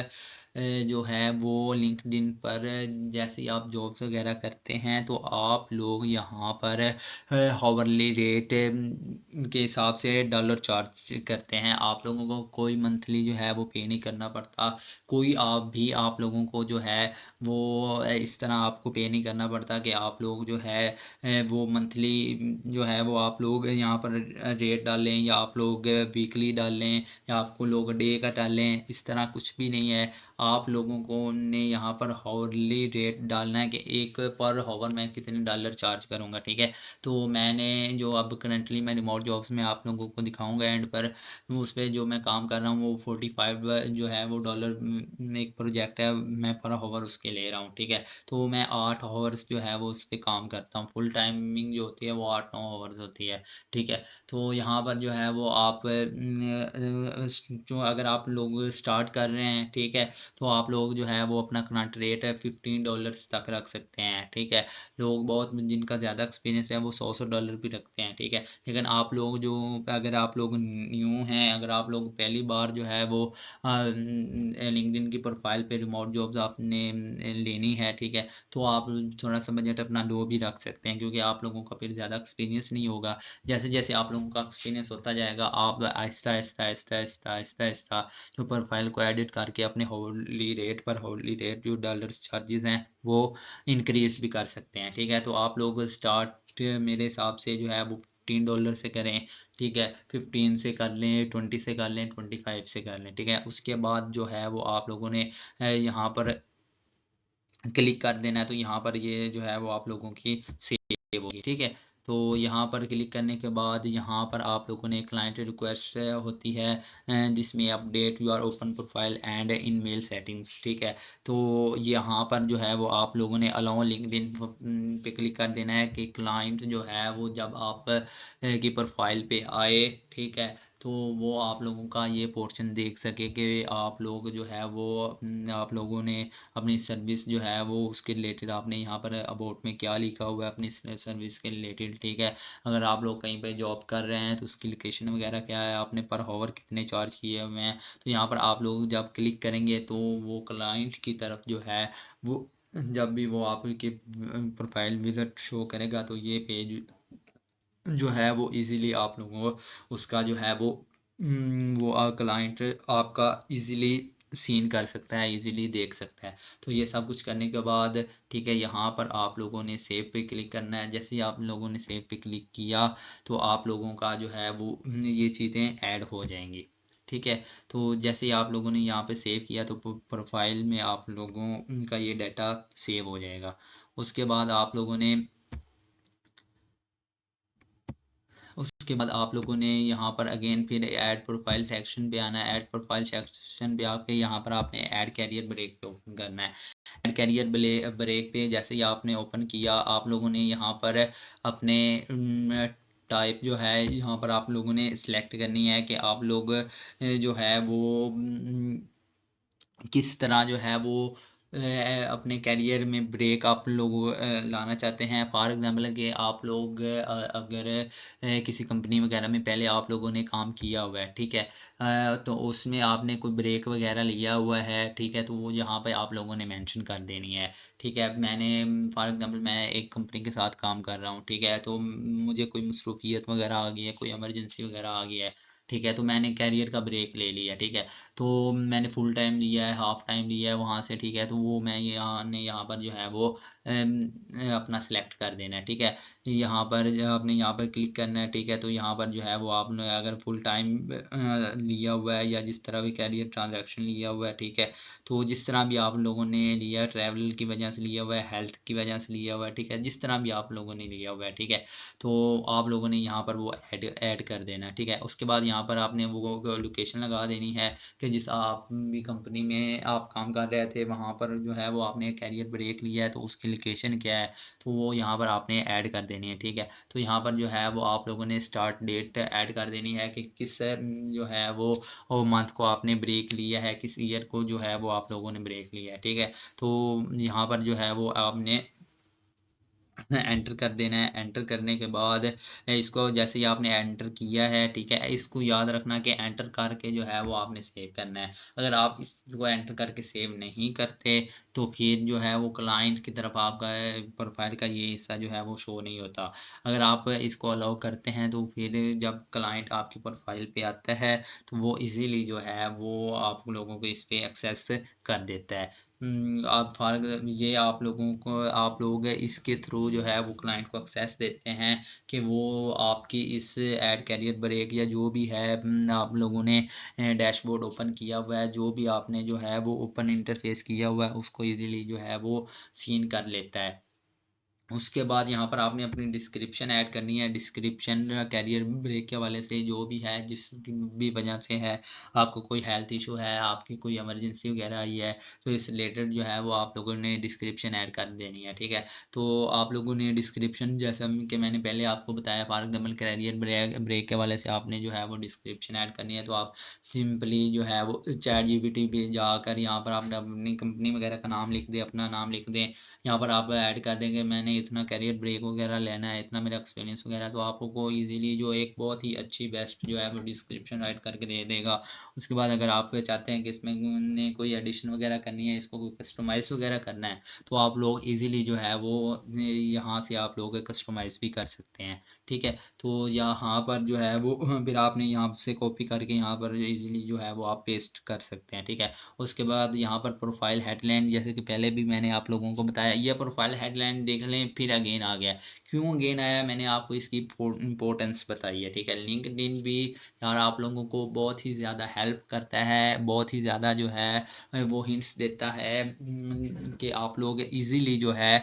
जो है वो लिंक्डइन पर जैसे ही आप जॉब्स वगैरह करते हैं तो आप लोग यहाँ पर हावरली रेट के हिसाब से डॉलर चार्ज करते हैं। आप लोगों को कोई मंथली जो है वो पे नहीं करना पड़ता, कोई आप लोगों को जो है वो इस तरह आपको पे नहीं करना पड़ता कि आप लोग जो है वो मंथली जो है वो आप लोग यहाँ पर रेट डालें, या आप लोग वीकली डालें, या आपको लोग डे का डालें, इस तरह कुछ भी नहीं है। आप लोगों को ने यहाँ पर हावरली रेट डालना है कि एक पर हावर मैं कितने डॉलर चार्ज करूँगा, ठीक है। तो मैंने जो अब करंटली मैं रिमोट जॉब्स में आप लोगों को दिखाऊंगा एंड पर, उस पर जो मैं काम कर रहा हूँ वो 45 जो है वो डॉलर एक प्रोजेक्ट है, मैं पर हावर उसके ले रहा हूँ, ठीक है। तो मैं 8 आवर्स जो है वो उस पर काम करता हूँ, फुल टाइमिंग जो होती है वो 8-9 आवर्स होती है, ठीक है। तो यहाँ पर जो है वो आप जो अगर आप लोग स्टार्ट कर रहे हैं, ठीक है, तो आप लोग जो है वो अपना करंट रेट है $15 तक रख सकते हैं, ठीक है। लोग बहुत जिनका ज़्यादा एक्सपीरियंस है वो $100 भी रखते हैं, ठीक है। लेकिन आप लोग जो, अगर आप लोग न्यू हैं, अगर आप लोग पहली बार जो है वो लिंक्डइन की प्रोफाइल पे रिमोट जॉब्स आपने लेनी है, ठीक है, तो आप थोड़ा सा बजट अपना लो भी रख सकते हैं, क्योंकि आप लोगों का फिर ज़्यादा एक्सपीरियंस नहीं होगा। जैसे जैसे आप लोगों का एक्सपीरियंस होता जाएगा, आप आहिस्ता आहिस्ता आहिस्ता आहिस्ता आहिस्ता आहिस्ता जो प्रोफाइल को एडिट करके अपने होली रेट पर, होली रेट जो डॉलर चार्जेस हैं वो इंक्रीज भी कर सकते हैं, ठीक है। तो आप लोग स्टार्ट मेरे हिसाब से जो है वो $15 से करें, ठीक है। 15 से कर लें, 20 से कर लें, 25 से कर लें, ठीक है। उसके बाद जो है वो आप लोगों ने यहाँ पर क्लिक कर देना है, तो यहाँ पर ये जो है वो आप लोगों की सेव होगी, ठीक है। तो यहाँ पर क्लिक करने के बाद यहाँ पर आप लोगों ने क्लाइंट रिक्वेस्ट होती है जिसमें update your open profile and InMail settings, ठीक है। तो यहाँ पर जो है वो आप लोगों ने अलाउ लिंक्डइन पे क्लिक कर देना है कि क्लाइंट जो है वो जब आप की प्रोफाइल पे आए, ठीक है, तो वो आप लोगों का ये पोर्शन देख सके कि आप लोग जो है वो आप लोगों ने अपनी सर्विस जो है वो उसके रिलेटेड आपने यहाँ पर अबाउट में क्या लिखा हुआ है अपनी सर्विस के रिलेटेड, ठीक है। अगर आप लोग कहीं पे जॉब कर रहे हैं तो उसकी लोकेशन वगैरह क्या है, आपने पर हावर कितने चार्ज किए हुए हैं, तो यहाँ पर आप लोग जब क्लिक करेंगे तो वो क्लाइंट की तरफ जो है वो, जब भी वो आपकी प्रोफाइल विजिट शो करेगा तो ये पेज जो है वो इजीली आप लोगों को उसका जो है वो क्लाइंट आपका इजीली सीन कर सकता है, इजीली देख सकता है। तो ये सब कुछ करने के बाद, ठीक है, यहाँ पर आप लोगों ने सेव पे क्लिक करना है। जैसे ही आप लोगों ने सेव पे क्लिक किया तो आप लोगों का जो है वो ये चीज़ें ऐड हो जाएंगी, ठीक है। तो जैसे ही आप लोगों ने यहाँ पे सेव किया तो प्रोफाइल में आप लोगों का ये डाटा सेव हो जाएगा। उसके बाद आप लोगों ने उसके बाद आप लोगों ने यहाँ पर अगेन फिर ऐड प्रोफाइल सेक्शन पे आना है। ऐड प्रोफाइल सेक्शन पे आके यहाँ पर आपने ऐड कैरियर ब्रेक पे ओपन करना है। ऐड कैरियर ब्रेक पे जैसे ही आपने ओपन किया, आप लोगों ने यहाँ पर अपने टाइप जो है यहाँ पर आप लोगों ने सिलेक्ट करनी है कि आप लोग जो है वो किस तरह जो है वो अपने करियर में ब्रेक आप लोग लाना चाहते हैं। फॉर एग्जांपल कि आप लोग अगर किसी कंपनी वगैरह में पहले आप लोगों ने काम किया हुआ है, ठीक है, तो उसमें आपने कोई ब्रेक वगैरह लिया हुआ है, ठीक है, तो वो यहाँ पे आप लोगों ने मेंशन कर देनी है, ठीक है। मैंने फॉर एग्जांपल मैं एक कंपनी के साथ काम कर रहा हूँ, ठीक है, तो मुझे कोई मसरूफियत वगैरह आ गई है, कोई इमरजेंसी वगैरह आ गई है, ठीक है, तो मैंने कैरियर का ब्रेक ले लिया, ठीक है। तो मैंने फुल टाइम लिया है, हाफ टाइम लिया है वहाँ से, ठीक है, तो वो मैं यहाँ पर जो है वो अपना सिलेक्ट कर देना है, ठीक है। यहाँ पर आपने यहाँ पर क्लिक करना है, ठीक है। तो यहाँ पर जो है वो आपने अगर फुल टाइम लिया हुआ है या जिस तरह भी कैरियर ट्रांजैक्शन लिया हुआ है, ठीक है, तो जिस तरह भी आप लोगों ने लिया, ट्रैवल की वजह से लिया हुआ है, हेल्थ की वजह से लिया हुआ है, ठीक है, जिस तरह भी आप लोगों ने लिया हुआ है, ठीक है, तो आप लोगों ने यहाँ पर वो ऐड कर देना है, ठीक है। उसके बाद यहाँ पर आपने वो लोकेशन लगा देनी है कि जिस आप भी कंपनी में आप काम कर रहे थे वहाँ पर जो है वो आपने कैरियर ब्रेक लिया है तो उसकी लोकेशन क्या है, तो वो यहाँ पर आपने ऐड कर देनी है, ठीक है। तो यहाँ पर जो है वो आप लोगों ने स्टार्ट डेट ऐड कर देनी है कि किस जो है वो मंथ को आपने ब्रेक लिया है, किस ईयर को जो है वो आप लोगों ने ब्रेक लिया है, ठीक है। तो यहाँ पर जो है वो आपने एंटर कर देना है। एंटर करने के बाद इसको जैसे ही आपने एंटर किया है, ठीक है, इसको याद रखना कि एंटर करके जो है वो आपने सेव करना है। अगर आप इसको एंटर करके सेव नहीं करते तो फिर जो है वो क्लाइंट की तरफ आपका प्रोफाइल का ये हिस्सा जो है वो शो नहीं होता। अगर आप इसको अलाउ करते हैं तो फिर जब क्लाइंट आपकी प्रोफाइल पे आता है तो वो इजीली जो है वो आप लोगों को इस पे एक्सेस कर देता है। आप फॉर ये आप लोगों को आप लोग इसके थ्रू थ्रू जो है वो क्लाइंट को एक्सेस देते हैं कि वो आपकी इस ऐड कैरियर ब्रेक या जो भी है आप लोगों ने डैशबोर्ड ओपन किया हुआ है, जो भी आपने जो है वो ओपन इंटरफेस किया हुआ है, उसको इजीली जो है वो सीन कर लेता है। उसके बाद यहाँ पर आपने अपनी डिस्क्रिप्शन ऐड करनी है। डिस्क्रिप्शन कैरियर ब्रेक के हवाले से जो भी है, जिस भी वजह से है, आपको कोई हेल्थ इशू है, आपकी कोई इमरजेंसी वगैरह आई है, तो इस रिलेटेड जो है वो आप लोगों ने डिस्क्रिप्शन ऐड कर देनी है। ठीक है, तो आप लोगों ने डिस्क्रिप्शन जैसा कि मैंने पहले आपको बताया, फॉर एग्जाम्पल कैरियर ब्रेक के हवाले से आपने जो है वो डिस्क्रिप्शन ऐड करनी है। तो आप सिंपली जो है वो चैट जीपीटी पे जाकर यहाँ पर आप अपनी कंपनी वगैरह का नाम लिख दें, अपना नाम लिख दें, यहाँ पर आप ऐड कर देंगे मैंने इतना कैरियर ब्रेक वगैरह लेना है, इतना मेरा एक्सपीरियंस वगैरह, तो आपको इजीली जो एक बहुत ही अच्छी बेस्ट जो है वो डिस्क्रिप्शन राइट करके दे देगा। उसके बाद अगर आप चाहते हैं कि इसमें कोई एडिशन वगैरह करनी है, इसको कोई कस्टमाइज़ वगैरह करना है, तो आप लोग इजीली जो है वो यहाँ से आप लोग कस्टमाइज़ भी कर सकते हैं। ठीक है, तो यहाँ पर जो है वो फिर आपने यहाँ से कॉपी करके यहाँ पर इजीली जो है वो आप पेस्ट कर सकते हैं। ठीक है, उसके बाद यहाँ पर प्रोफाइल हेडलाइन, जैसे कि पहले भी मैंने आप लोगों को बताया, ये प्रोफाइल हेडलाइन देख लें, फिर अगेन आ गया। क्यों अगेन आया, मैंने आपको इसकी इंपॉर्टेंस बताई है। ठीक है, लिंक्डइन भी यार आप लोगों को बहुत ही ज़्यादा हेल्प करता है, बहुत ही ज़्यादा जो है वो हिंट्स देता है कि आप लोग इजीली जो है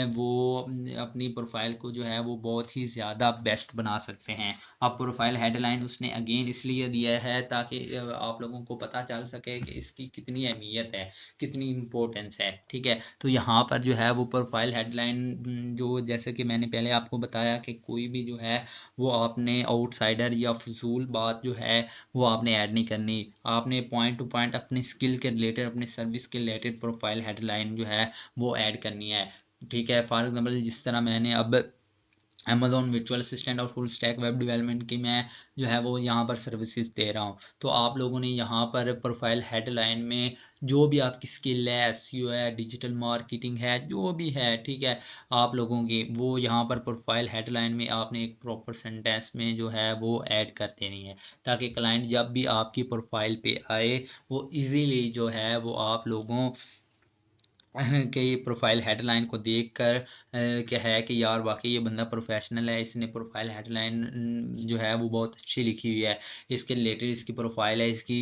वो अपनी प्रोफाइल को जो है वो बहुत ही ज़्यादा बेस्ट बना सकते हैं। अब प्रोफाइल हेडलाइन उसने अगेन इसलिए दिया है ताकि आप लोगों को पता चल सके कि इसकी कितनी अहमियत है, कितनी इम्पोर्टेंस है। ठीक है, तो यहाँ पर जो है वो प्रोफाइल हेडलाइन जो जैसे कि मैंने पहले आपको बताया कि कोई भी जो है वो आपने आउटसाइडर या फजूल बात जो है वो आपने ऐड नहीं करनी। आपने पॉइंट टू पॉइंट अपनी स्किल के रिलेटेड, अपनी सर्विस के रिलेटेड प्रोफाइल हेडलाइन जो है वो ऐड करनी है। ठीक है, फॉर एग्जाम्पल जिस तरह मैंने अब अमेजोन वर्चुअल असिस्टेंट और फुल स्टैक वेब डेवलपमेंट की मैं जो है वो यहाँ पर सर्विसेज दे रहा हूँ, तो आप लोगों ने यहाँ पर प्रोफाइल हेडलाइन में जो भी आपकी स्किल है, एसईओ है, डिजिटल मार्केटिंग है, जो भी है, ठीक है, आप लोगों की वो यहाँ पर प्रोफाइल हेडलाइन में आपने एक प्रॉपर सेंटेंस में जो है वो ऐड कर देनी है, ताकि क्लाइंट जब भी आपकी प्रोफाइल पे आए वो इजीली जो है वो आप लोगों के प्रोफाइल हेडलाइन को देखकर क्या है कि यार वाकई ये बंदा प्रोफेशनल है, इसने प्रोफाइल हेडलाइन जो है वो बहुत अच्छी लिखी हुई है, इसके रिलेटेड इसकी प्रोफाइल है, इसकी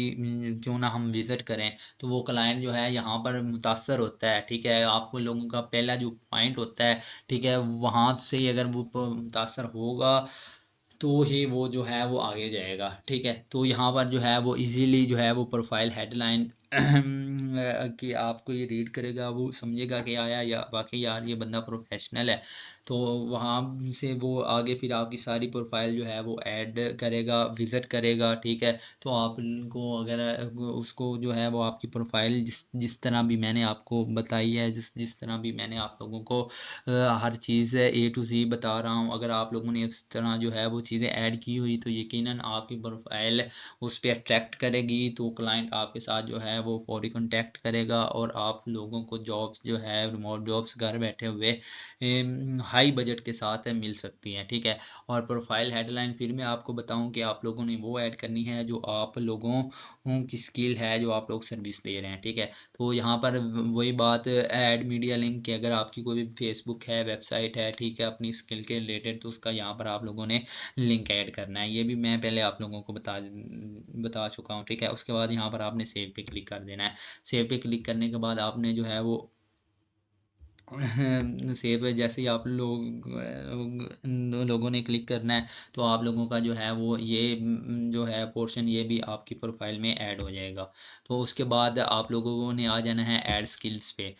क्यों ना हम विज़िट करें। तो वो क्लाइंट जो है यहाँ पर मुतासर होता है। ठीक है, आपको लोगों का पहला जो पॉइंट होता है, ठीक है, वहाँ से ही अगर वो मुतासर होगा तो ही वो जो है वो आगे जाएगा। ठीक है, तो यहाँ पर जो है वो इजीली जो है वो प्रोफाइल हेडलाइन कि आपको ये रीड करेगा, वो समझेगा कि आया या वाकई यार ये बंदा प्रोफेशनल है, तो वहाँ से वो आगे फिर आपकी सारी प्रोफाइल जो है वो ऐड करेगा, विज़िट करेगा। ठीक है, तो आपको अगर उसको जो है वो आपकी प्रोफाइल जिस जिस तरह भी मैंने आपको बताई है, जिस जिस तरह भी मैंने आप लोगों को हर चीज़ ए टू ज़ी बता रहा हूँ, अगर आप लोगों ने इस तरह जो है वो चीज़ें ऐड की हुई तो यकीनन आपकी प्रोफाइल उस पर अट्रैक्ट करेगी, तो क्लाइंट आपके साथ जो है वो फौरी कॉन्टैक्ट करेगा और आप लोगों को जॉब्स जो है रिमोट जॉब्स घर बैठे हुए हाई बजट के साथ मिल सकती हैं। ठीक है, और प्रोफाइल हेडलाइन फिर मैं आपको बताऊं कि आप लोगों ने वो ऐड करनी है जो आप लोगों की स्किल है, जो आप लोग सर्विस दे रहे हैं। ठीक है, तो यहाँ पर वही बात ऐड मीडिया लिंक की, अगर आपकी कोई भी फेसबुक है, वेबसाइट है, ठीक है, अपनी स्किल के रिलेटेड, तो उसका यहाँ पर आप लोगों ने लिंक ऐड करना है। ये भी मैं पहले आप लोगों को बता चुका हूँ। ठीक है, उसके बाद यहाँ पर आपने सेव पे क्लिक कर देना है। सेव पे क्लिक करने के बाद आपने जो है वो सेव है, जैसे ही आप लोगों ने क्लिक करना है तो आप लोगों का जो है वो ये जो है पोर्शन ये भी आपकी प्रोफाइल में ऐड हो जाएगा। तो उसके बाद आप लोगों ने आ जाना है ऐड स्किल्स पे।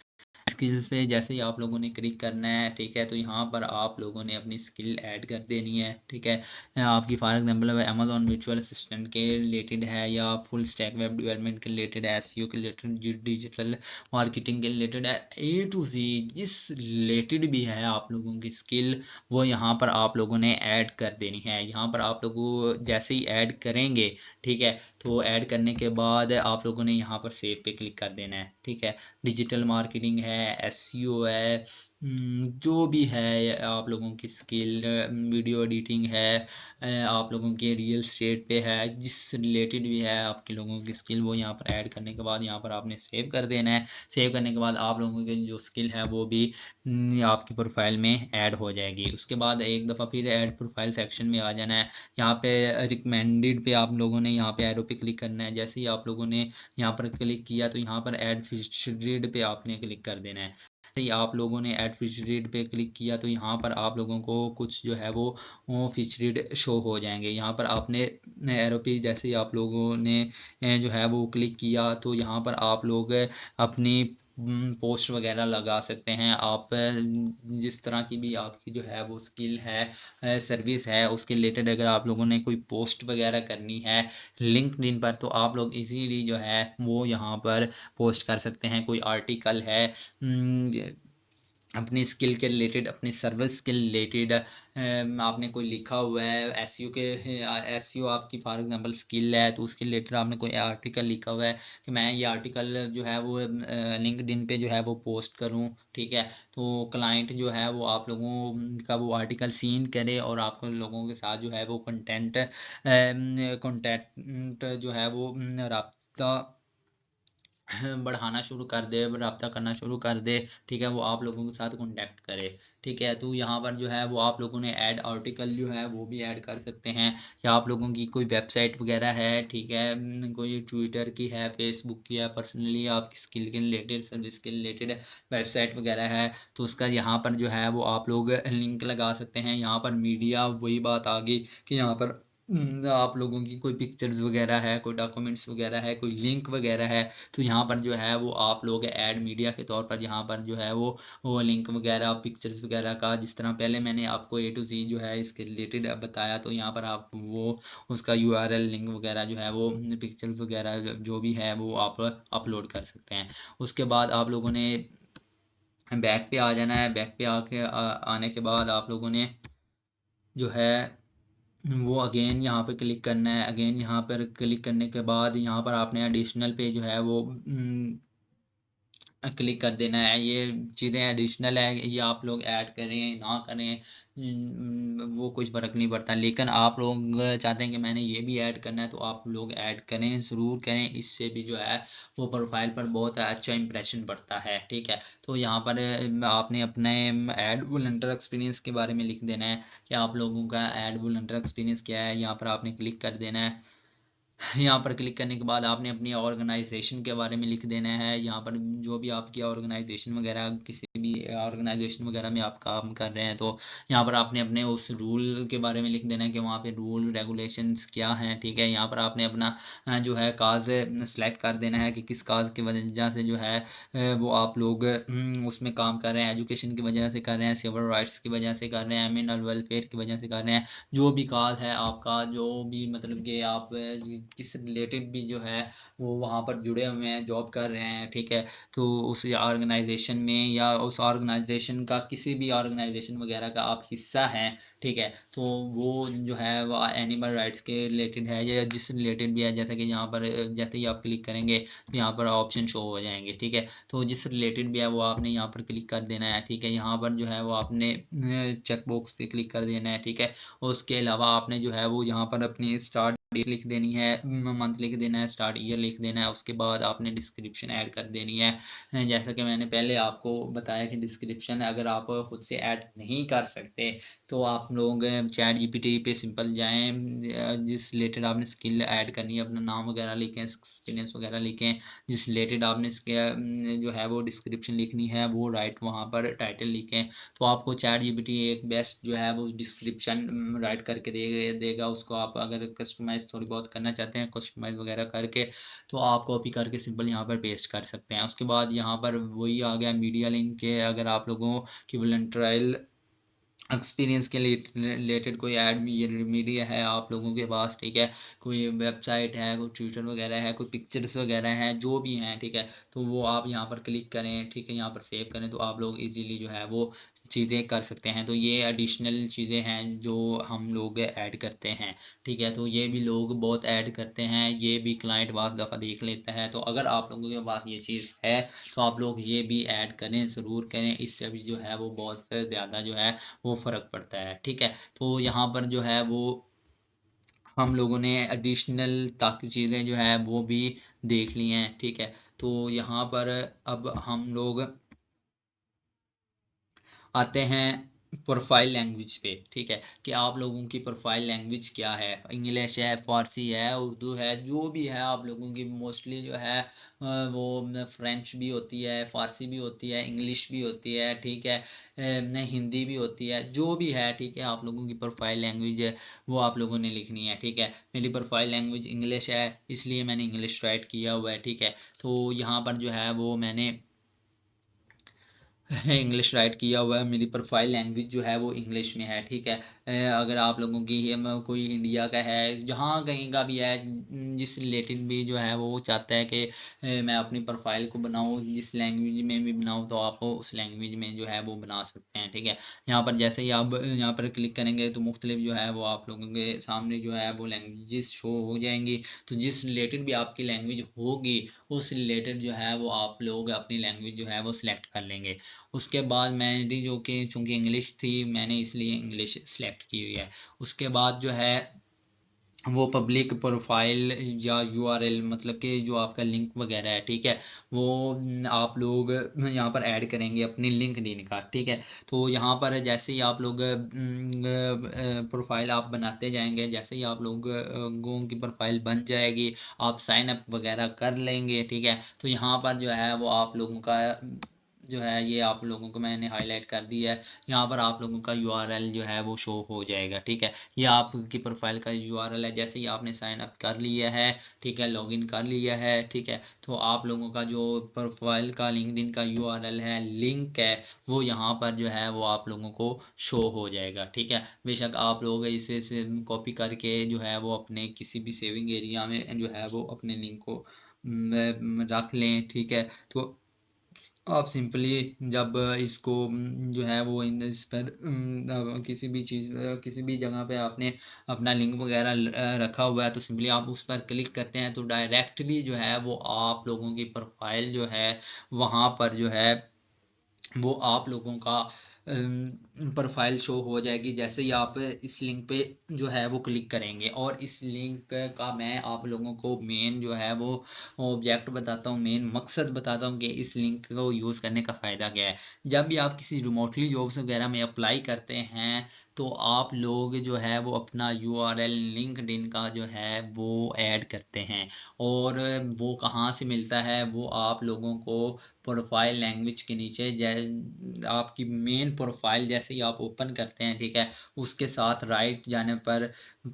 स्किल्स पे जैसे ही आप लोगों ने क्लिक करना है, ठीक है, तो यहाँ पर आप लोगों ने अपनी स्किल ऐड कर देनी है। ठीक है, आपकी for example Amazon virtual assistant के रिलेटेड है, या फुल स्टैक वेब डेवलपमेंट के रिलेटेड है, एसईओ के रिलेटेड, डिजिटल मार्केटिंग के रिलेटेड है, ए टू जी जिस रिलेटेड भी है आप लोगों की स्किल, वो यहाँ पर आप लोगों ने ऐड कर देनी है। यहाँ पर आप लोगों जैसे ही ऐड करेंगे, ठीक है, तो ऐड करने के बाद आप लोगों ने यहाँ पर सेव पे क्लिक कर देना है। ठीक है, डिजिटल मार्केटिंग है, एसईओ है, जो भी है आप लोगों की स्किल, वीडियो एडिटिंग है, आप लोगों के रियल स्टेट पे है, जिस रिलेटेड भी है आपके लोगों की स्किल, वो यहाँ पर ऐड करने के बाद यहाँ पर आपने सेव कर देना है। सेव करने के बाद आप लोगों की जो स्किल है वो भी आपकी प्रोफाइल में ऐड हो जाएगी। उसके बाद एक दफ़ा फिर ऐड प्रोफाइल सेक्शन में आ जाना है। यहाँ पे रिकमेंडेड पे आप लोगों ने यहाँ पे एरो पे क्लिक करना है। जैसे ही आप लोगों ने यहाँ पर क्लिक किया तो यहाँ पर ऐड फीचर्ड पे आपने क्लिक कर देना है। ही आप लोगों ने ऐड फीचर्ड पे क्लिक किया तो यहाँ पर आप लोगों को कुछ जो है वो फीचर्ड शो हो जाएंगे। यहाँ पर आपने एरो पे जैसे ही आप लोगों ने जो है वो क्लिक किया तो यहाँ पर आप लोग अपनी पोस्ट वगैरह लगा सकते हैं। आप जिस तरह की भी आपकी जो है वो स्किल है, सर्विस है, उसके रिलेटेड अगर आप लोगों ने कोई पोस्ट वगैरह करनी है लिंक्डइन पर तो आप लोग इजीली जो है वो यहाँ पर पोस्ट कर सकते हैं। कोई आर्टिकल है अपनी स्किल के रिलेटेड, अपनी सर्विस के रिलेटेड, आपने कोई लिखा हुआ है एसईओ के, एसईओ आपकी फॉर एग्जांपल स्किल है तो उसके रिलेटेड आपने कोई आर्टिकल लिखा हुआ है कि मैं ये आर्टिकल जो है वो लिंक्डइन पे जो है वो पोस्ट करूं, ठीक है। तो क्लाइंट जो है वो आप लोगों का वो आर्टिकल सीन करे और आप लोगों के साथ जो है वो कंटेंट जो है वो रब्ता बढ़ाना शुरू कर दे, रब्ता करना शुरू कर दे, ठीक है। वो आप लोगों के साथ कांटेक्ट करे, ठीक है। तो यहाँ पर जो है वो आप लोगों ने ऐड आर्टिकल जो है वो भी ऐड कर सकते हैं। या आप लोगों की कोई वेबसाइट वगैरह है, ठीक है, कोई ट्विटर की है, फेसबुक की है, पर्सनली आपकी स्किल के रिलेटेड, सर्विस के रिलेटेड वेबसाइट वगैरह है तो उसका यहाँ पर जो है वो आप लोग लिंक लगा सकते हैं। यहाँ पर मीडिया वही बात आ गई कि यहाँ पर आप लोगों की कोई पिक्चर्स वगैरह है, कोई डॉक्यूमेंट्स वगैरह है, कोई लिंक वगैरह है तो यहाँ पर जो है वो आप लोग ऐड मीडिया के तौर पर यहाँ पर जो है वो लिंक वगैरह, पिक्चर्स वगैरह का, जिस तरह पहले मैंने आपको A to Z जो है इसके रिलेटेड बताया तो यहाँ पर आप वो उसका URL लिंक वगैरह जो है वो पिक्चर्स वगैरह जो भी है वो आप अपलोड कर सकते हैं। उसके बाद आप लोगों ने बैक पे आ जाना है। बैक पे आने के बाद आप लोगों ने जो है वो अगेन यहाँ पे क्लिक करना है। अगेन यहाँ पर क्लिक करने के बाद यहाँ पर आपने एडिशनल पे जो है वो क्लिक कर देना है। ये चीज़ें एडिशनल है, ये आप लोग ऐड करें ना करें वो कुछ फ़र्क नहीं पड़ता। लेकिन आप लोग चाहते हैं कि मैंने ये भी ऐड करना है तो आप लोग ऐड करें, ज़रूर करें। इससे भी जो है वो प्रोफाइल पर बहुत अच्छा इंप्रेशन पड़ता है, ठीक है। तो यहाँ पर आपने अपने एड वॉलंटियर एक्सपीरियंस के बारे में लिख देना है कि आप लोगों का एड वॉलंटियर एक्सपीरियंस क्या है। यहाँ पर आपने क्लिक कर देना है। यहाँ पर क्लिक करने के बाद आपने अपनी ऑर्गेनाइजेशन के बारे में लिख देना है। यहाँ पर जो भी आपकी ऑर्गेनाइजेशन वगैरह, किसी भी ऑर्गेनाइजेशन वगैरह में आप काम कर रहे हैं तो यहाँ पर आपने अपने उस रूल के बारे में लिख देना है कि वहाँ पे रूल रेगुलेशंस क्या हैं, ठीक है। यहाँ पर आपने अपना जो है काज सेलेक्ट कर देना है कि किस काज की वजह से जो है वो आप लोग उसमें काम कर रहे हैं। एजुकेशन की वजह से कर रहे हैं, सिविल राइट्स की वजह से कर रहे हैं, एनिमल वेलफेयर की वजह से कर रहे हैं। जो भी काज है आपका, जो भी मतलब कि आप किस रिलेटेड भी जो है वो वहाँ पर जुड़े हुए हैं, जॉब कर रहे हैं, ठीक है। तो उस ऑर्गेनाइजेशन में या उस ऑर्गेनाइजेशन का, किसी भी ऑर्गेनाइजेशन वगैरह का आप हिस्सा हैं, ठीक है। तो वो जो है वो एनिमल राइट्स के रिलेटेड है या जिस रिलेटेड भी है। जैसा कि यहाँ पर जैसे ही आप क्लिक करेंगे तो यहाँ पर ऑप्शन शो हो जाएंगे, ठीक है। तो जिस रिलेटेड भी है वो आपने यहाँ पर क्लिक कर देना है, ठीक है। यहाँ पर जो है वो आपने चेक बॉक्स पे क्लिक कर देना है, ठीक है। उसके अलावा आपने जो है वो यहाँ पर अपनी स्टार्ट डेट लिख देनी है, मंथ लिख देना है, स्टार्ट ईयर लिख देना है। उसके बाद आपने डिस्क्रिप्शन ऐड कर देनी है। जैसा कि मैंने पहले आपको बताया कि डिस्क्रिप्शन अगर आप खुद से ऐड नहीं कर सकते तो आप लोग चैट जीपीटी पे सिंपल जाएं, जिस रिलेटेड आपने स्किल ऐड करनी है अपना नाम वगैरह लिखें, एक्सपीरियंस वगैरह लिखें, जिस रिलेटेड आपने जो है वो डिस्क्रिप्शन लिखनी है वो राइट वहाँ पर टाइटल लिखें। तो आपको चैट जीपीटी एक बेस्ट जो है वो डिस्क्रिप्शन राइट करके देगा। उसको आप अगर कस्टमाइज थोड़ी बहुत करना चाहते हैं, कस्टमाइज वगैरह करके, तो आप कॉपी करके सिंपल यहाँ पर पेस्ट कर सकते हैं। उसके बाद यहाँ पर वही आ गया मीडिया लिंक के। अगर आप लोगों की वॉलंटियल एक्सपीरियंस के रिलेटेड कोई ऐड मीडिया है आप लोगों के पास, ठीक है, कोई वेबसाइट है, कोई ट्विटर वगैरह है, कोई पिक्चर्स वगैरह हैं, जो भी हैं, ठीक है, तो वो आप यहाँ पर क्लिक करें, ठीक है, यहाँ पर सेव करें तो आप लोग इजीली जो है वो चीज़ें कर सकते हैं। तो ये एडिशनल चीज़ें हैं जो हम लोग ऐड करते हैं, ठीक है। तो ये भी लोग बहुत ऐड करते हैं, ये भी क्लाइंट बाज़ दफ़ा देख लेता है। तो अगर आप लोगों के पास ये चीज़ है तो आप लोग ये भी ऐड करें, ज़रूर करें। इससे भी जो है वो बहुत ज़्यादा जो है वो फ़र्क पड़ता है, ठीक है। तो यहाँ पर जो है वो हम लोगों ने एडिशनल ताकि चीज़ें जो है वो भी देख ली हैं, ठीक है। तो यहाँ पर अब हम लोग आते हैं प्रोफाइल लैंग्वेज पे, ठीक है। कि आप लोगों की प्रोफाइल लैंग्वेज क्या है, इंग्लिश है, फारसी है, उर्दू है, जो भी है आप लोगों की मोस्टली जो है वो फ्रेंच भी होती है, फारसी भी होती है, इंग्लिश भी होती है, ठीक है। हिंदी भी होती है, जो भी है, ठीक है। आप लोगों की प्रोफाइल लैंग्वेज है वो आप लोगों ने लिखनी है, ठीक है। मेरी प्रोफाइल लैंग्वेज इंग्लिश है, इसलिए मैंने इंग्लिश राइट किया हुआ है, ठीक है। तो यहाँ पर जो है वो मैंने इंग्लिश राइट किया हुआ है, मेरी प्रोफाइल लैंग्वेज जो है वो इंग्लिश में है, ठीक है। अगर आप लोगों की कोई इंडिया का है, जहाँ कहीं का भी है, जिस रिलेटेड भी जो है वो चाहता है कि मैं अपनी प्रोफाइल को बनाऊँ, जिस लैंग्वेज में भी बनाऊँ, तो आप उस लैंग्वेज में जो है वो बना सकते हैं, ठीक है। यहाँ पर जैसे ही आप यहाँ पर क्लिक करेंगे तो मुख्तलिफ जो है वो आप लोगों के सामने जो है वो लैंग्वेजेस शो हो जाएंगी। तो जिस रिलेटेड भी आपकी लैंग्वेज होगी, उस रिलेटेड जो है वो आप लोग अपनी लैंग्वेज जो है वो सिलेक्ट कर लेंगे। उसके बाद मेरी जो कि चूँकि इंग्लिश थी, मैंने इसलिए इंग्लिश सेलेक्ट की हुई है। उसके बाद जो है वो पब्लिक प्रोफाइल या यूआरएल, मतलब कि जो आपका लिंक वगैरह है, ठीक है। वो आप लोग यहाँ पर ऐड करेंगे अपनी लिंक्डइन का, ठीक है। तो यहाँ पर जैसे ही आप लोग प्रोफाइल आप बनाते जाएंगे, जैसे ही आप लोगों की प्रोफाइल बन जाएगी, आप साइन अप वगैरह कर लेंगे, ठीक है। तो यहाँ पर जो है वो आप लोगों का जो है ये आप लोगों को मैंने हाईलाइट कर दिया है। यहाँ पर आप लोगों का यूआरएल जो है वो शो हो जाएगा, ठीक है। ये आपकी प्रोफाइल का यूआरएल है। जैसे ही आपने साइन अप कर लिया है, ठीक है, लॉगिन कर लिया है, ठीक है। तो आप लोगों का जो प्रोफाइल का लिंक्डइन का यूआरएल है, लिंक है, वो यहाँ पर जो है वो आप लोगों को शो हो जाएगा, ठीक है। बेशक आप लोग इसे कॉपी करके जो है वो अपने किसी भी सेविंग एरिया में जो है वो अपने लिंक को रख लें, ठीक है। तो आप सिंपली जब इसको जो है वो इस पर किसी भी चीज़ किसी भी जगह पे आपने अपना लिंक वगैरह रखा हुआ है, तो सिंपली आप उस पर क्लिक करते हैं तो डायरेक्टली जो है वो आप लोगों की प्रोफाइल जो है वहाँ पर जो है वो आप लोगों का प्रोफाइल शो हो जाएगी। जैसे ही आप इस लिंक पे जो है वो क्लिक करेंगे, और इस लिंक का मैं आप लोगों को मेन जो है वो ऑब्जेक्ट बताता हूँ, मेन मकसद बताता हूँ कि इस लिंक को यूज़ करने का फ़ायदा क्या है। जब भी आप किसी रिमोटली जॉब्स वगैरह में अप्लाई करते हैं, तो आप लोग जो है वो अपना यूआरएल लिंक्डइन का जो है वो ऐड करते हैं। और वो कहाँ से मिलता है, वो आप लोगों को प्रोफाइल लैंग्वेज के नीचे आपकी मेन प्रोफाइल जैसे ही आप ओपन करते हैं, ठीक है, उसके साथ राइट जाने पर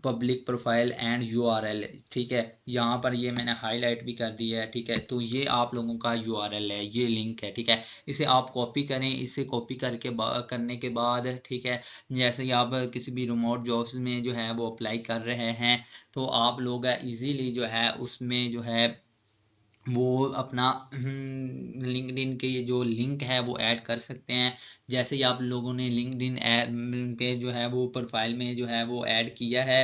पब्लिक प्रोफाइल एंड यूआरएल, ठीक है। यहाँ पर ये मैंने हाईलाइट भी कर दिया है, ठीक है। तो ये आप लोगों का यूआरएल है, ये लिंक है, ठीक है। इसे आप कॉपी करें, इसे कॉपी करने के बाद, ठीक है, जैसे ही आप किसी भी रिमोट जॉब्स में जो है वो अप्लाई कर रहे हैं, तो आप लोग इजीली जो है उसमें जो है वो अपना लिंक्डइन के जो लिंक है वो ऐड कर सकते हैं। जैसे ही आप लोगों ने लिंक्डइन पे जो है वो प्रोफाइल में जो है वो ऐड किया है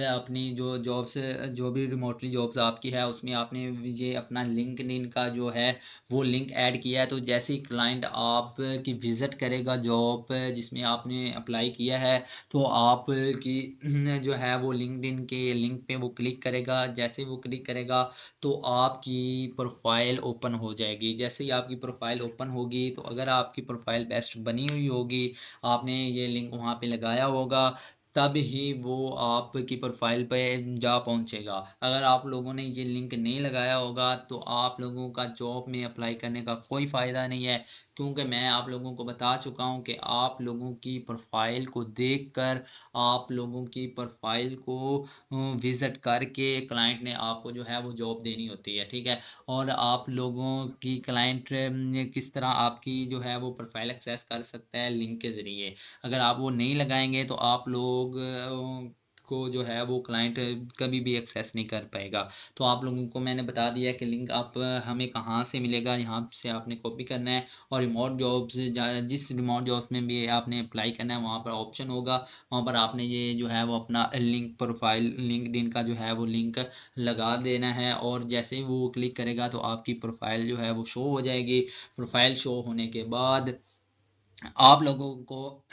अपनी जो जॉब्स, जो भी रिमोटली जॉब्स आपकी है, उसमें आपने ये अपना लिंक्डइन का जो है वो लिंक ऐड किया है, तो जैसे ही क्लाइंट आप की विज़िट करेगा जॉब जिसमें आपने अप्लाई किया है, तो आप की जो है वो लिंक्डइन के लिंक पे वो क्लिक करेगा। जैसे वो क्लिक करेगा तो आपकी प्रोफाइल ओपन हो जाएगी। जैसे ही आपकी प्रोफाइल ओपन होगी, तो अगर आपकी प्रोफाइल बेस्ट बनी हुई होगी, आपने ये लिंक वहाँ पे लगाया होगा, तब ही वो आपकी प्रोफाइल पे जा पहुँचेगा। अगर आप लोगों ने ये लिंक नहीं लगाया होगा, तो आप लोगों का जॉब में अप्लाई करने का कोई फ़ायदा नहीं है, क्योंकि मैं आप लोगों को बता चुका हूँ कि आप लोगों की प्रोफाइल को देखकर, आप लोगों की प्रोफाइल को विजिट करके क्लाइंट ने आपको जो है वो जॉब देनी होती है, ठीक है। और आप लोगों की क्लाइंट किस तरह आपकी जो है वो प्रोफाइल एक्सेस कर सकता है, लिंक के ज़रिए। अगर आप वो नहीं लगाएंगे तो आप लोग को जो है वो क्लाइंट कभी भी एक्सेस नहीं कर पाएगा। तो आप लोगों को मैंने बता दिया कि लिंक आप हमें कहाँ से मिलेगा, यहाँ से आपने कॉपी करना है और रिमोट जॉब्स जिस रिमोट जॉब्स में भी आपने अप्लाई करना है वहाँ पर ऑप्शन होगा, वहाँ पर आपने ये जो है वो अपना लिंक प्रोफाइल लिंक्डइन का जो है वो लिंक लगा देना है और जैसे ही वो क्लिक करेगा तो आपकी प्रोफाइल जो है वो शो हो जाएगी। प्रोफाइल शो होने के बाद आप लोगों को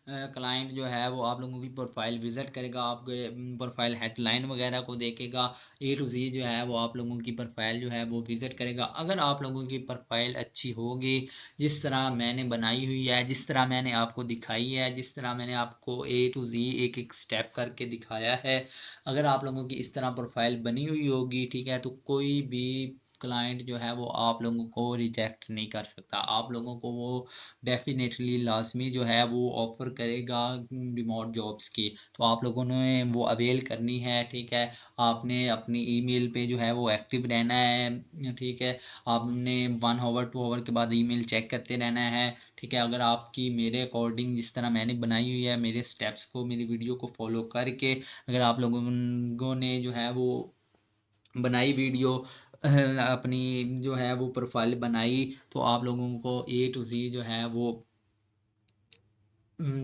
क्लाइंट जो है वो आप लोगों की प्रोफाइल विजिट करेगा, आपके प्रोफाइल हेडलाइन वगैरह को देखेगा, ए टू जी जो है वो आप लोगों की प्रोफाइल जो है वो विजिट करेगा। अगर आप लोगों की प्रोफाइल अच्छी होगी, जिस तरह मैंने बनाई हुई है, जिस तरह मैंने आपको दिखाई है, जिस तरह मैंने आपको ए टू जी एक एक स्टेप करके दिखाया है, अगर आप लोगों की इस तरह प्रोफाइल बनी हुई होगी, ठीक है, तो कोई भी क्लाइंट जो है वो आप लोगों को रिजेक्ट नहीं कर सकता। आप लोगों को वो डेफिनेटली लाजमी जो है वो ऑफर करेगा रिमोट जॉब्स की। तो आप लोगों ने वो अवेल करनी है, ठीक है। आपने अपनी ईमेल पे जो है वो एक्टिव रहना है, ठीक है। आपने 1 आवर 2 आवर के बाद ईमेल चेक करते रहना है, ठीक है। अगर आपकी मेरे अकॉर्डिंग जिस तरह मैंने बनाई हुई है, मेरे स्टेप्स को मेरी वीडियो को फॉलो करके अगर आप लोगों ने जो है वो बनाई वीडियो अपनी जो है वो प्रोफाइल बनाई, तो आप लोगों को ए टू जी जो है वो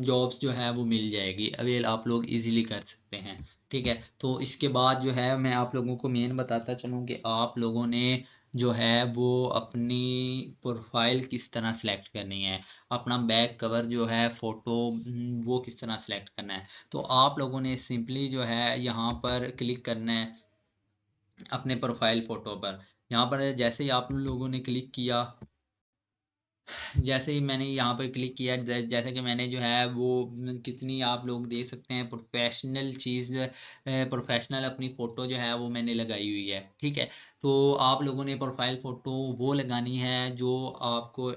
जॉब्स जो है वो मिल जाएगी, अवेल आप लोग इजीली कर सकते हैं, ठीक है। तो इसके बाद जो है मैं आप लोगों को मेन बताता चलूँ कि आप लोगों ने जो है वो अपनी प्रोफाइल किस तरह सेलेक्ट करनी है, अपना बैक कवर जो है फोटो वो किस तरह सेलेक्ट करना है। तो आप लोगों ने सिंपली जो है यहाँ पर क्लिक करना है अपने प्रोफाइल फोटो पर। यहाँ पर जैसे ही आप लोगों ने क्लिक किया, जैसे ही मैंने यहाँ पर क्लिक किया, जैसे कि मैंने जो है वो कितनी आप लोग देख सकते हैं प्रोफेशनल चीज़, प्रोफेशनल अपनी फ़ोटो जो है वो मैंने लगाई हुई है, ठीक है। तो आप लोगों ने प्रोफाइल फ़ोटो वो लगानी है जो आपको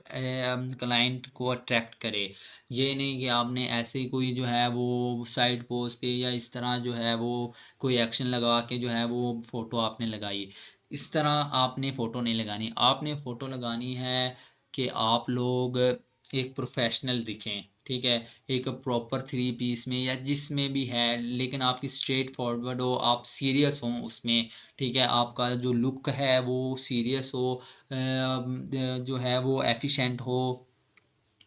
क्लाइंट को अट्रैक्ट करे। ये नहीं कि आपने ऐसे ही कोई जो है वो साइड पोस्ट पे या इस तरह जो है वो कोई एक्शन लगा के जो है वो फ़ोटो आपने लगाई, इस तरह आपने फ़ोटो नहीं लगानी। आपने फ़ोटो लगानी है कि आप लोग एक प्रोफेशनल दिखें, ठीक है। एक प्रॉपर 3 पीस में या जिसमें भी है, लेकिन आपकी स्ट्रेट फॉरवर्ड हो, आप सीरियस हो उसमें, ठीक है। आपका जो लुक है वो सीरियस हो, जो है वो एफिशिएंट हो,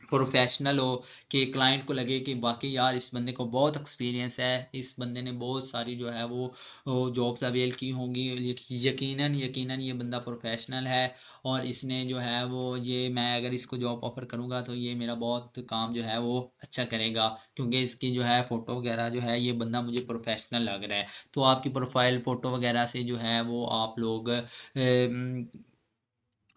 प्रोफेशनल हो, कि क्लाइंट को लगे कि वाकई यार इस बंदे को बहुत एक्सपीरियंस है, इस बंदे ने बहुत सारी जो है वो जॉब्स अवेल की होंगी, यकीनन यकीनन ये बंदा प्रोफेशनल है और इसने जो है वो ये मैं अगर इसको जॉब ऑफर करूंगा तो ये मेरा बहुत काम जो है वो अच्छा करेगा, क्योंकि इसकी जो है फ़ोटो वगैरह जो है ये बंदा मुझे प्रोफेशनल लग रहा है। तो आपकी प्रोफाइल फ़ोटो वगैरह से जो है वो आप लोग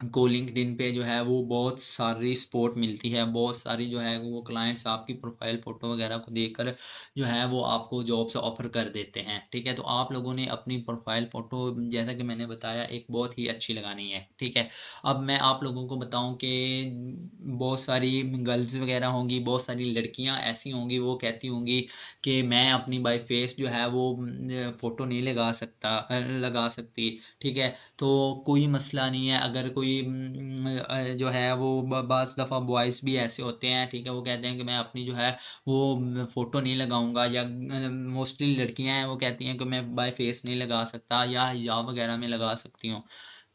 को लिंक्डइन पे जो है वो बहुत सारी सपोर्ट मिलती है, बहुत सारी जो है वो क्लाइंट्स आपकी प्रोफाइल फ़ोटो वगैरह को देखकर जो है वो आपको जॉब्स ऑफ़र कर देते हैं, ठीक है। तो आप लोगों ने अपनी प्रोफाइल फ़ोटो जैसा कि मैंने बताया एक बहुत ही अच्छी लगानी है, ठीक है। अब मैं आप लोगों को बताऊं कि बहुत सारी गर्ल्स वगैरह होंगी, बहुत सारी लड़कियां ऐसी होंगी वो कहती होंगी कि मैं अपनी बाई फेस जो है वो फ़ोटो नहीं लगा सकती, ठीक है। तो कोई मसला नहीं है, अगर कोई जो है वो बाज़ दफ़ा बॉयज़ भी ऐसे होते हैं, ठीक है, वो कहते हैं कि मैं अपनी जो है वो फ़ोटो नहीं लगाऊंगा, या मोस्टली लड़कियां हैं वो कहती हैं कि मैं बाय फेस नहीं लगा सकता या हिजाब वगैरह में लगा सकती हूँ।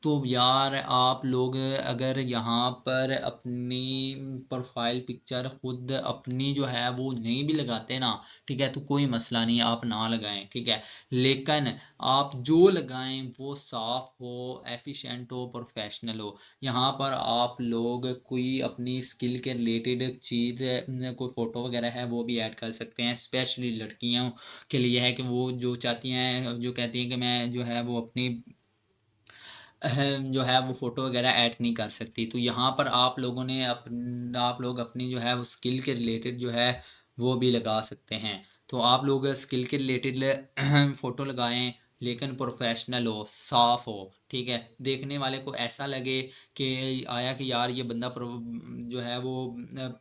तो यार आप लोग अगर यहाँ पर अपनी प्रोफाइल पिक्चर खुद अपनी जो है वो नहीं भी लगाते ना, ठीक है, तो कोई मसला नहीं, आप ना लगाएं, ठीक है। लेकिन आप जो लगाएं वो साफ हो, एफिशिएंट हो, प्रोफेशनल हो। यहाँ पर आप लोग कोई अपनी स्किल के रिलेटेड चीज़ कोई फ़ोटो वगैरह है वो भी ऐड कर सकते हैं, स्पेशली लड़कियों के लिए है कि वो जो चाहती हैं, जो कहती हैं कि मैं जो है वो अपनी जो है वो फ़ोटो वगैरह ऐड नहीं कर सकती। तो यहाँ पर आप लोगों ने आप लोग अपनी जो है वो स्किल के रिलेटेड जो है वो भी लगा सकते हैं। तो आप लोग स्किल के रिलेटेड फ़ोटो लगाएं, लेकिन प्रोफेशनल हो, साफ हो, ठीक है। देखने वाले को ऐसा लगे कि आया कि यार ये बंदा जो है वो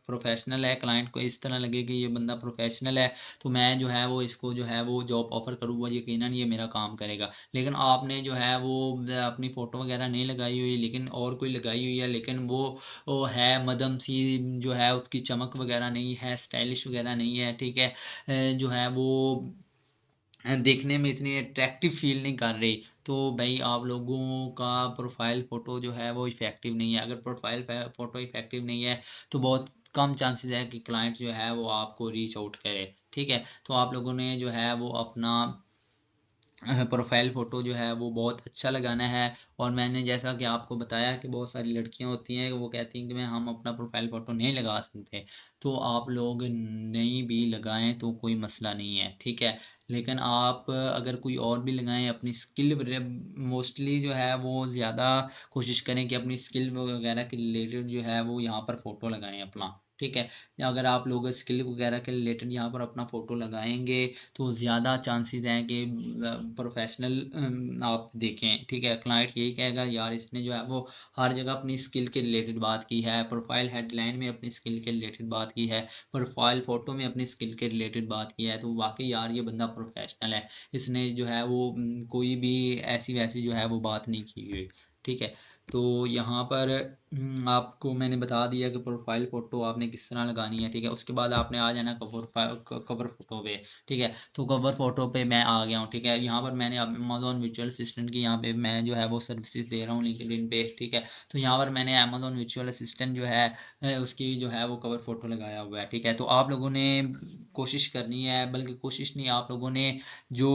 प्रोफेशनल है, क्लाइंट को इस तरह लगे कि ये बंदा प्रोफेशनल है, तो मैं जो है वो इसको जो है वो जॉब ऑफर करूँगा, यकीनन ये मेरा काम करेगा। लेकिन आपने जो है वो अपनी फ़ोटो वगैरह नहीं लगाई हुई, लेकिन और कोई लगाई हुई है, लेकिन वो है मदम सी, जो है उसकी चमक वगैरह नहीं है, स्टाइलिश वगैरह नहीं है, ठीक है। जो है वो देखने में इतनी अट्रैक्टिव फील नहीं कर रही, तो भाई आप लोगों का प्रोफाइल फ़ोटो जो है वो इफ़ेक्टिव नहीं है। अगर प्रोफाइल फ़ोटो इफ़ेक्टिव नहीं है तो बहुत कम चांसेस है कि क्लाइंट जो है वो आपको रीच आउट करे, ठीक है। तो आप लोगों ने जो है वो अपना प्रोफाइल फ़ोटो जो है वो बहुत अच्छा लगाना है। और मैंने जैसा कि आपको बताया कि बहुत सारी लड़कियां होती हैं वो कहती हैं कि मैं हम अपना प्रोफाइल फ़ोटो नहीं लगा सकते, तो आप लोग नहीं भी लगाएं तो कोई मसला नहीं है, ठीक है। लेकिन आप अगर कोई और भी लगाएं अपनी स्किल, मोस्टली जो है वो ज़्यादा कोशिश करें कि अपनी स्किल वगैरह के रिलेटेड जो है वो यहाँ पर फ़ोटो लगाएं अपना, ठीक है। अगर आप लोग स्किल वगैरह के रिलेटेड यहाँ पर अपना फ़ोटो लगाएंगे तो ज़्यादा चांसेस हैं कि प्रोफेशनल आप देखें, ठीक है। क्लाइंट यही कहेगा यार इसने जो है वो हर जगह अपनी स्किल के रिलेटेड बात की है, प्रोफाइल हेडलाइन में अपनी स्किल के रिलेटेड बात की है, प्रोफाइल फ़ोटो में अपनी स्किल के रिलेटेड बात की है, तो वाकई यार ये बंदा प्रोफेशनल है, इसने जो है वो कोई भी ऐसी वैसी जो है वो बात नहीं की हुई, ठीक है। तो यहाँ पर आपको मैंने बता दिया कि प्रोफाइल फ़ोटो आपने किस तरह लगानी है, ठीक है। उसके बाद आपने आ जाना कवर फ़ोटो पे, ठीक है। तो कवर फ़ोटो पे मैं आ गया हूँ, ठीक है। यहाँ पर मैंने अब अमेज़ॉन वर्चुअल असिस्टेंट की यहाँ पे मैं जो है वो सर्विसेज दे रहा हूँ लिंक्डइन पे, ठीक है। तो यहाँ पर मैंने अमेज़ॉन वर्चुअल असिस्टेंट जो है उसकी जो है वो कवर फ़ोटो लगाया हुआ है, ठीक है। तो आप लोगों ने कोशिश करनी है, बल्कि कोशिश नहीं, आप लोगों ने जो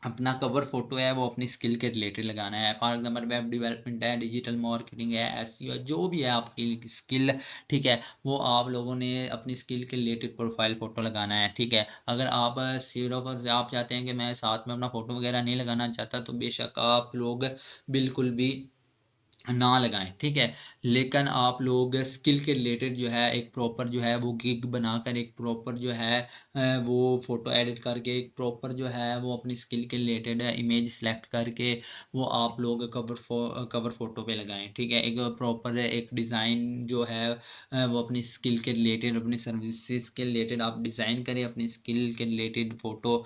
अपना कवर फोटो है वो अपनी स्किल के रिलेटेड लगाना है। फॉर एग्जाम्पल वेब डेवलपमेंट है, डिजिटल मार्केटिंग है, एसईओ है, जो भी है आपकी स्किल, ठीक है। वो आप लोगों ने अपनी स्किल के रिलेटेड प्रोफाइल फोटो लगाना है, ठीक है। अगर आप सीडो पर आप चाहते हैं कि मैं साथ में अपना फोटो वगैरह नहीं लगाना चाहता, तो बेशक आप लोग बिल्कुल भी ना लगाएं, ठीक है। लेकिन आप लोग स्किल के रिलेटेड जो है एक प्रॉपर जो है वो गिग बनाकर, एक प्रॉपर जो है वो फोटो एडिट करके, एक प्रॉपर जो है वो अपनी स्किल के रिलेटेड इमेज सेलेक्ट करके वो आप लोग कवर फोटो पे लगाएं, ठीक है। एक प्रॉपर एक डिज़ाइन जो है वो अपनी स्किल के रिलेटेड, अपनी सर्विसेज के रिलेटेड आप डिज़ाइन करें, अपनी स्किल के रिलेटेड फ़ोटो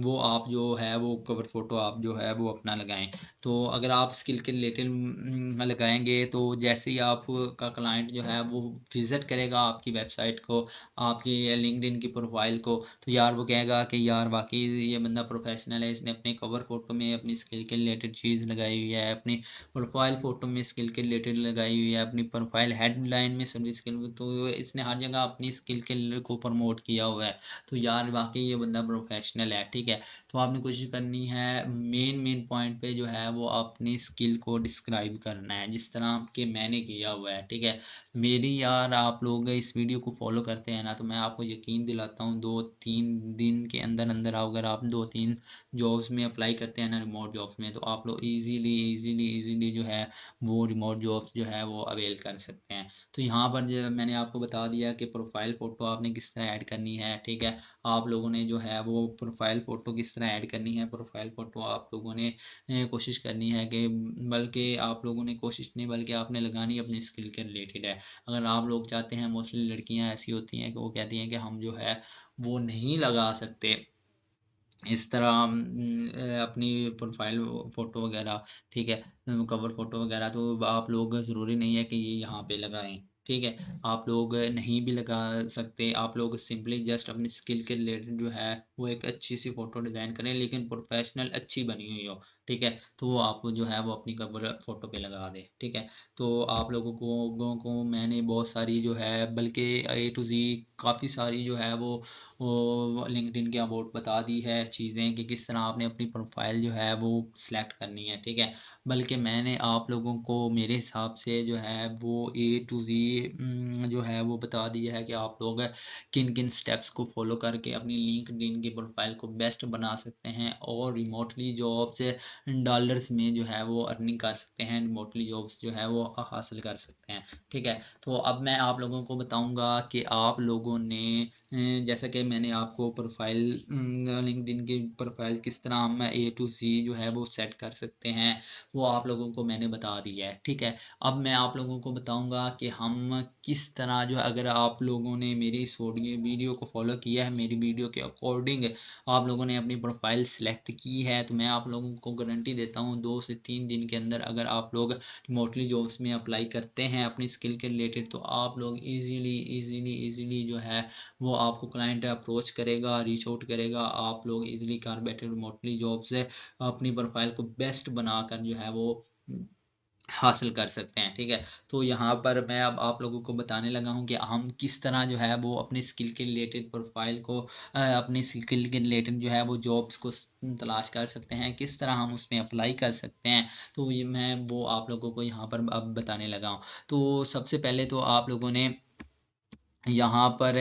वो आप जो है वो कवर फोटो आप जो है वो अपना लगाएं। तो अगर आप स्किल के रिलेटेड लगाएंगे तो जैसे ही आपका क्लाइंट जो है वो विजिट करेगा आपकी वेबसाइट को, आपकी लिंक्डइन की प्रोफाइल को, तो यार वो कहेगा कि यार वाकई ये बंदा प्रोफेशनल है, इसने अपने कवर फोटो में अपनी स्किल के रिलेटेड चीज़ लगाई हुई है, अपनी प्रोफाइल फोटो में स्किल के रिलेटेड लगाई हुई है, अपनी प्रोफाइल हेडलाइन में सभी स्किल, तो इसने हर जगह अपनी स्किल के को प्रमोट किया हुआ है, तो यार वाकई ये बंदा प्रोफेशनल है, ठीक है। तो आपने कोशिश करनी है मेन मेन पॉइंट पे जो है वो अपनी स्किल को डिस्क्राइब करना है जिस तरह के मैंने किया हुआ है, ठीक है। मेरी यार आप लोग इस वीडियो को फॉलो करते हैं ना, तो मैं आपको यकीन दिलाता हूँ 2-3 दिन के अंदर अंदर अगर आप 2-3 जॉब्स में अप्लाई करते हैं ना, रिमोट जॉब्स में, तो आप लोग इजीली इजीली इजीली जो है वो रिमोट जॉब्स जो है वो अवेल कर सकते हैं। तो यहाँ पर जो मैंने आपको बता दिया कि प्रोफाइल फ़ोटो आपने किस तरह ऐड करनी है, ठीक है। आप लोगों ने जो है वो प्रोफाइल फ़ोटो किस तरह ऐड करनी है, प्रोफाइल फ़ोटो आप लोगों ने कोशिश करनी है कि, बल्कि आप लोगों ने कोशिश नहीं बल्कि आपने लगानी अपनी स्किल के रिलेटेड है। अगर आप लोग चाहते हैं, मोस्टली लड़कियां ऐसी होती हैं कि वो कहती हैं कि हम जो है वो नहीं लगा सकते इस तरह अपनी प्रोफाइल फ़ोटो वगैरह, ठीक है, कवर फ़ोटो वगैरह, तो आप लोग ज़रूरी नहीं है कि ये यहाँ पे लगाएं, ठीक है। आप लोग नहीं भी लगा सकते, आप लोग सिंपली जस्ट अपनी स्किल के रिलेटेड जो है वो एक अच्छी सी फ़ोटो डिज़ाइन करें, लेकिन प्रोफेशनल अच्छी बनी हुई हो, ठीक है। तो वो आप जो है वो अपनी कवर फ़ोटो पे लगा दें, ठीक है। तो आप लोगों को मैंने बहुत सारी जो है, बल्कि ए टू ज़ी काफ़ी सारी जो है वो लिंक्डइन के अबाउट बता दी है चीज़ें कि किस तरह आपने अपनी प्रोफाइल जो है वो सिलेक्ट करनी है, ठीक है। बल्कि मैंने आप लोगों को मेरे हिसाब से जो है वो ए टू ज़ी जो है वो बता दिया है कि आप लोग किन किन स्टेप्स को फॉलो करके अपनी लिंक्डइन की प्रोफाइल को बेस्ट बना सकते हैं और रिमोटली जॉब्स डॉलर्स में जो है वो अर्निंग कर सकते हैं, रिमोटली जॉब्स जो है वो हासिल कर सकते हैं, ठीक है। तो अब मैं आप लोगों को बताऊंगा कि आप लोगों ने जैसा कि मैंने आपको प्रोफाइल लिंक्डइन की प्रोफाइल किस तरह हम ए टू सी जो है वो सेट कर सकते हैं, वो आप लोगों को मैंने बता दिया है, ठीक है। अब मैं आप लोगों को बताऊंगा कि हम हम किस तरह जो है, अगर आप लोगों ने मेरी इस वीडियो को फॉलो किया है, मेरी वीडियो के अकॉर्डिंग आप लोगों ने अपनी प्रोफाइल सेलेक्ट की है, तो मैं आप लोगों को गारंटी देता हूँ 2 से 3 दिन के अंदर अगर आप लोग रिमोटली जॉब्स में अप्लाई करते हैं अपनी स्किल के रिलेटेड, तो आप लोग इजीली जो है वो आपको क्लाइंट अप्रोच करेगा, रीच आउट करेगा, आप लोग इजीली घर बैठे रिमोटली जॉब से अपनी प्रोफाइल को बेस्ट बनाकर जो है वो हासिल कर सकते हैं। ठीक है, तो यहाँ पर मैं अब आप लोगों को बताने लगा हूँ कि हम किस तरह जो है वो अपनी स्किल के रिलेटेड प्रोफाइल को अपनी स्किल के रिलेटेड जो है वो जॉब्स को तलाश कर सकते हैं, किस तरह हम उसमें अप्लाई कर सकते हैं। तो ये मैं वो आप लोगों को यहाँ पर अब बताने लगा हूँ। तो सबसे पहले तो आप लोगों ने यहाँ पर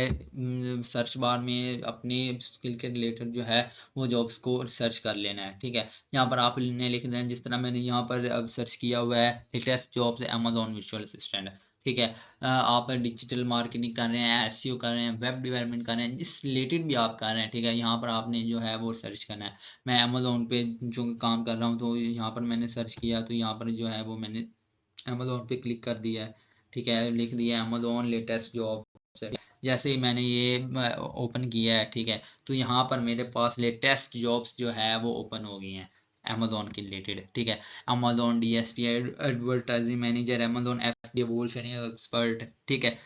सर्च बार में अपनी स्किल के रिलेटेड जो है वो जॉब्स को सर्च कर लेना है। ठीक है, यहाँ पर आपने लिख देना, जिस तरह मैंने यहाँ पर अब सर्च किया हुआ है latest jobs Amazon virtual assistant. ठीक है, आप डिजिटल मार्केटिंग कर रहे हैं, एसईओ कर रहे हैं, वेब डेवलपमेंट कर रहे हैं, जिस रिलेटेड भी आप कर रहे हैं। ठीक है, यहाँ पर आपने जो है वो सर्च करना है। मैं अमेजोन पे जो काम कर रहा हूँ, तो यहाँ पर मैंने सर्च किया, तो यहाँ पर जो है वो मैंने अमेजोन पे क्लिक कर दिया है। ठीक है, लिख दिया अमेजोन लेटेस्ट जॉब। जैसे ही मैंने ये ओपन किया है, ठीक है, तो यहाँ पर मेरे पास लेटेस्ट जॉब्स जो है वो ओपन हो गई हैं अमेजोन के रिलेटेड। ठीक है, Amazon DSP advertising manager, Amazon FDA वोल्फेनिंग एक्सपर्ट। ठीक है,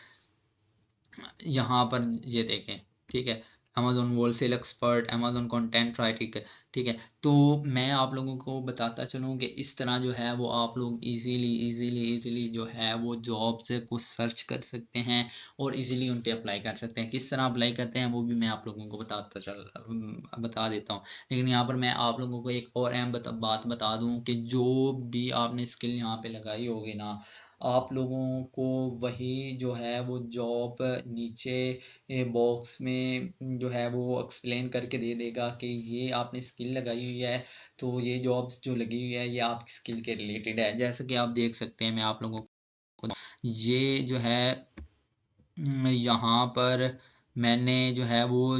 यहाँ पर ये देखें। ठीक है, Amazon wholesale expert, Amazon content writing. ठीक है, तो मैं आप लोगों को बताता चलूँ कि इस तरह जो है वो आप लोग इजीली जो है वो जॉब्स को सर्च कर सकते हैं और इजीली उन पे अप्लाई कर सकते हैं। किस तरह अप्लाई करते हैं वो भी मैं आप लोगों को बता देता हूँ। लेकिन यहाँ पर मैं आप लोगों को एक और अहम बात बता दूँ कि जो भी आपने स्किल यहाँ पे लगाई होगी ना, आप लोगों को वही जो है वो जॉब नीचे बॉक्स में जो है वो एक्सप्लेन करके दे देगा कि ये आपने स्किल लगाई हुई है, तो ये जॉब्स जो लगी हुई है ये आपकी स्किल के रिलेटेड है। जैसा कि आप देख सकते हैं, मैं आप लोगों को ये जो है यहाँ पर मैंने जो है वो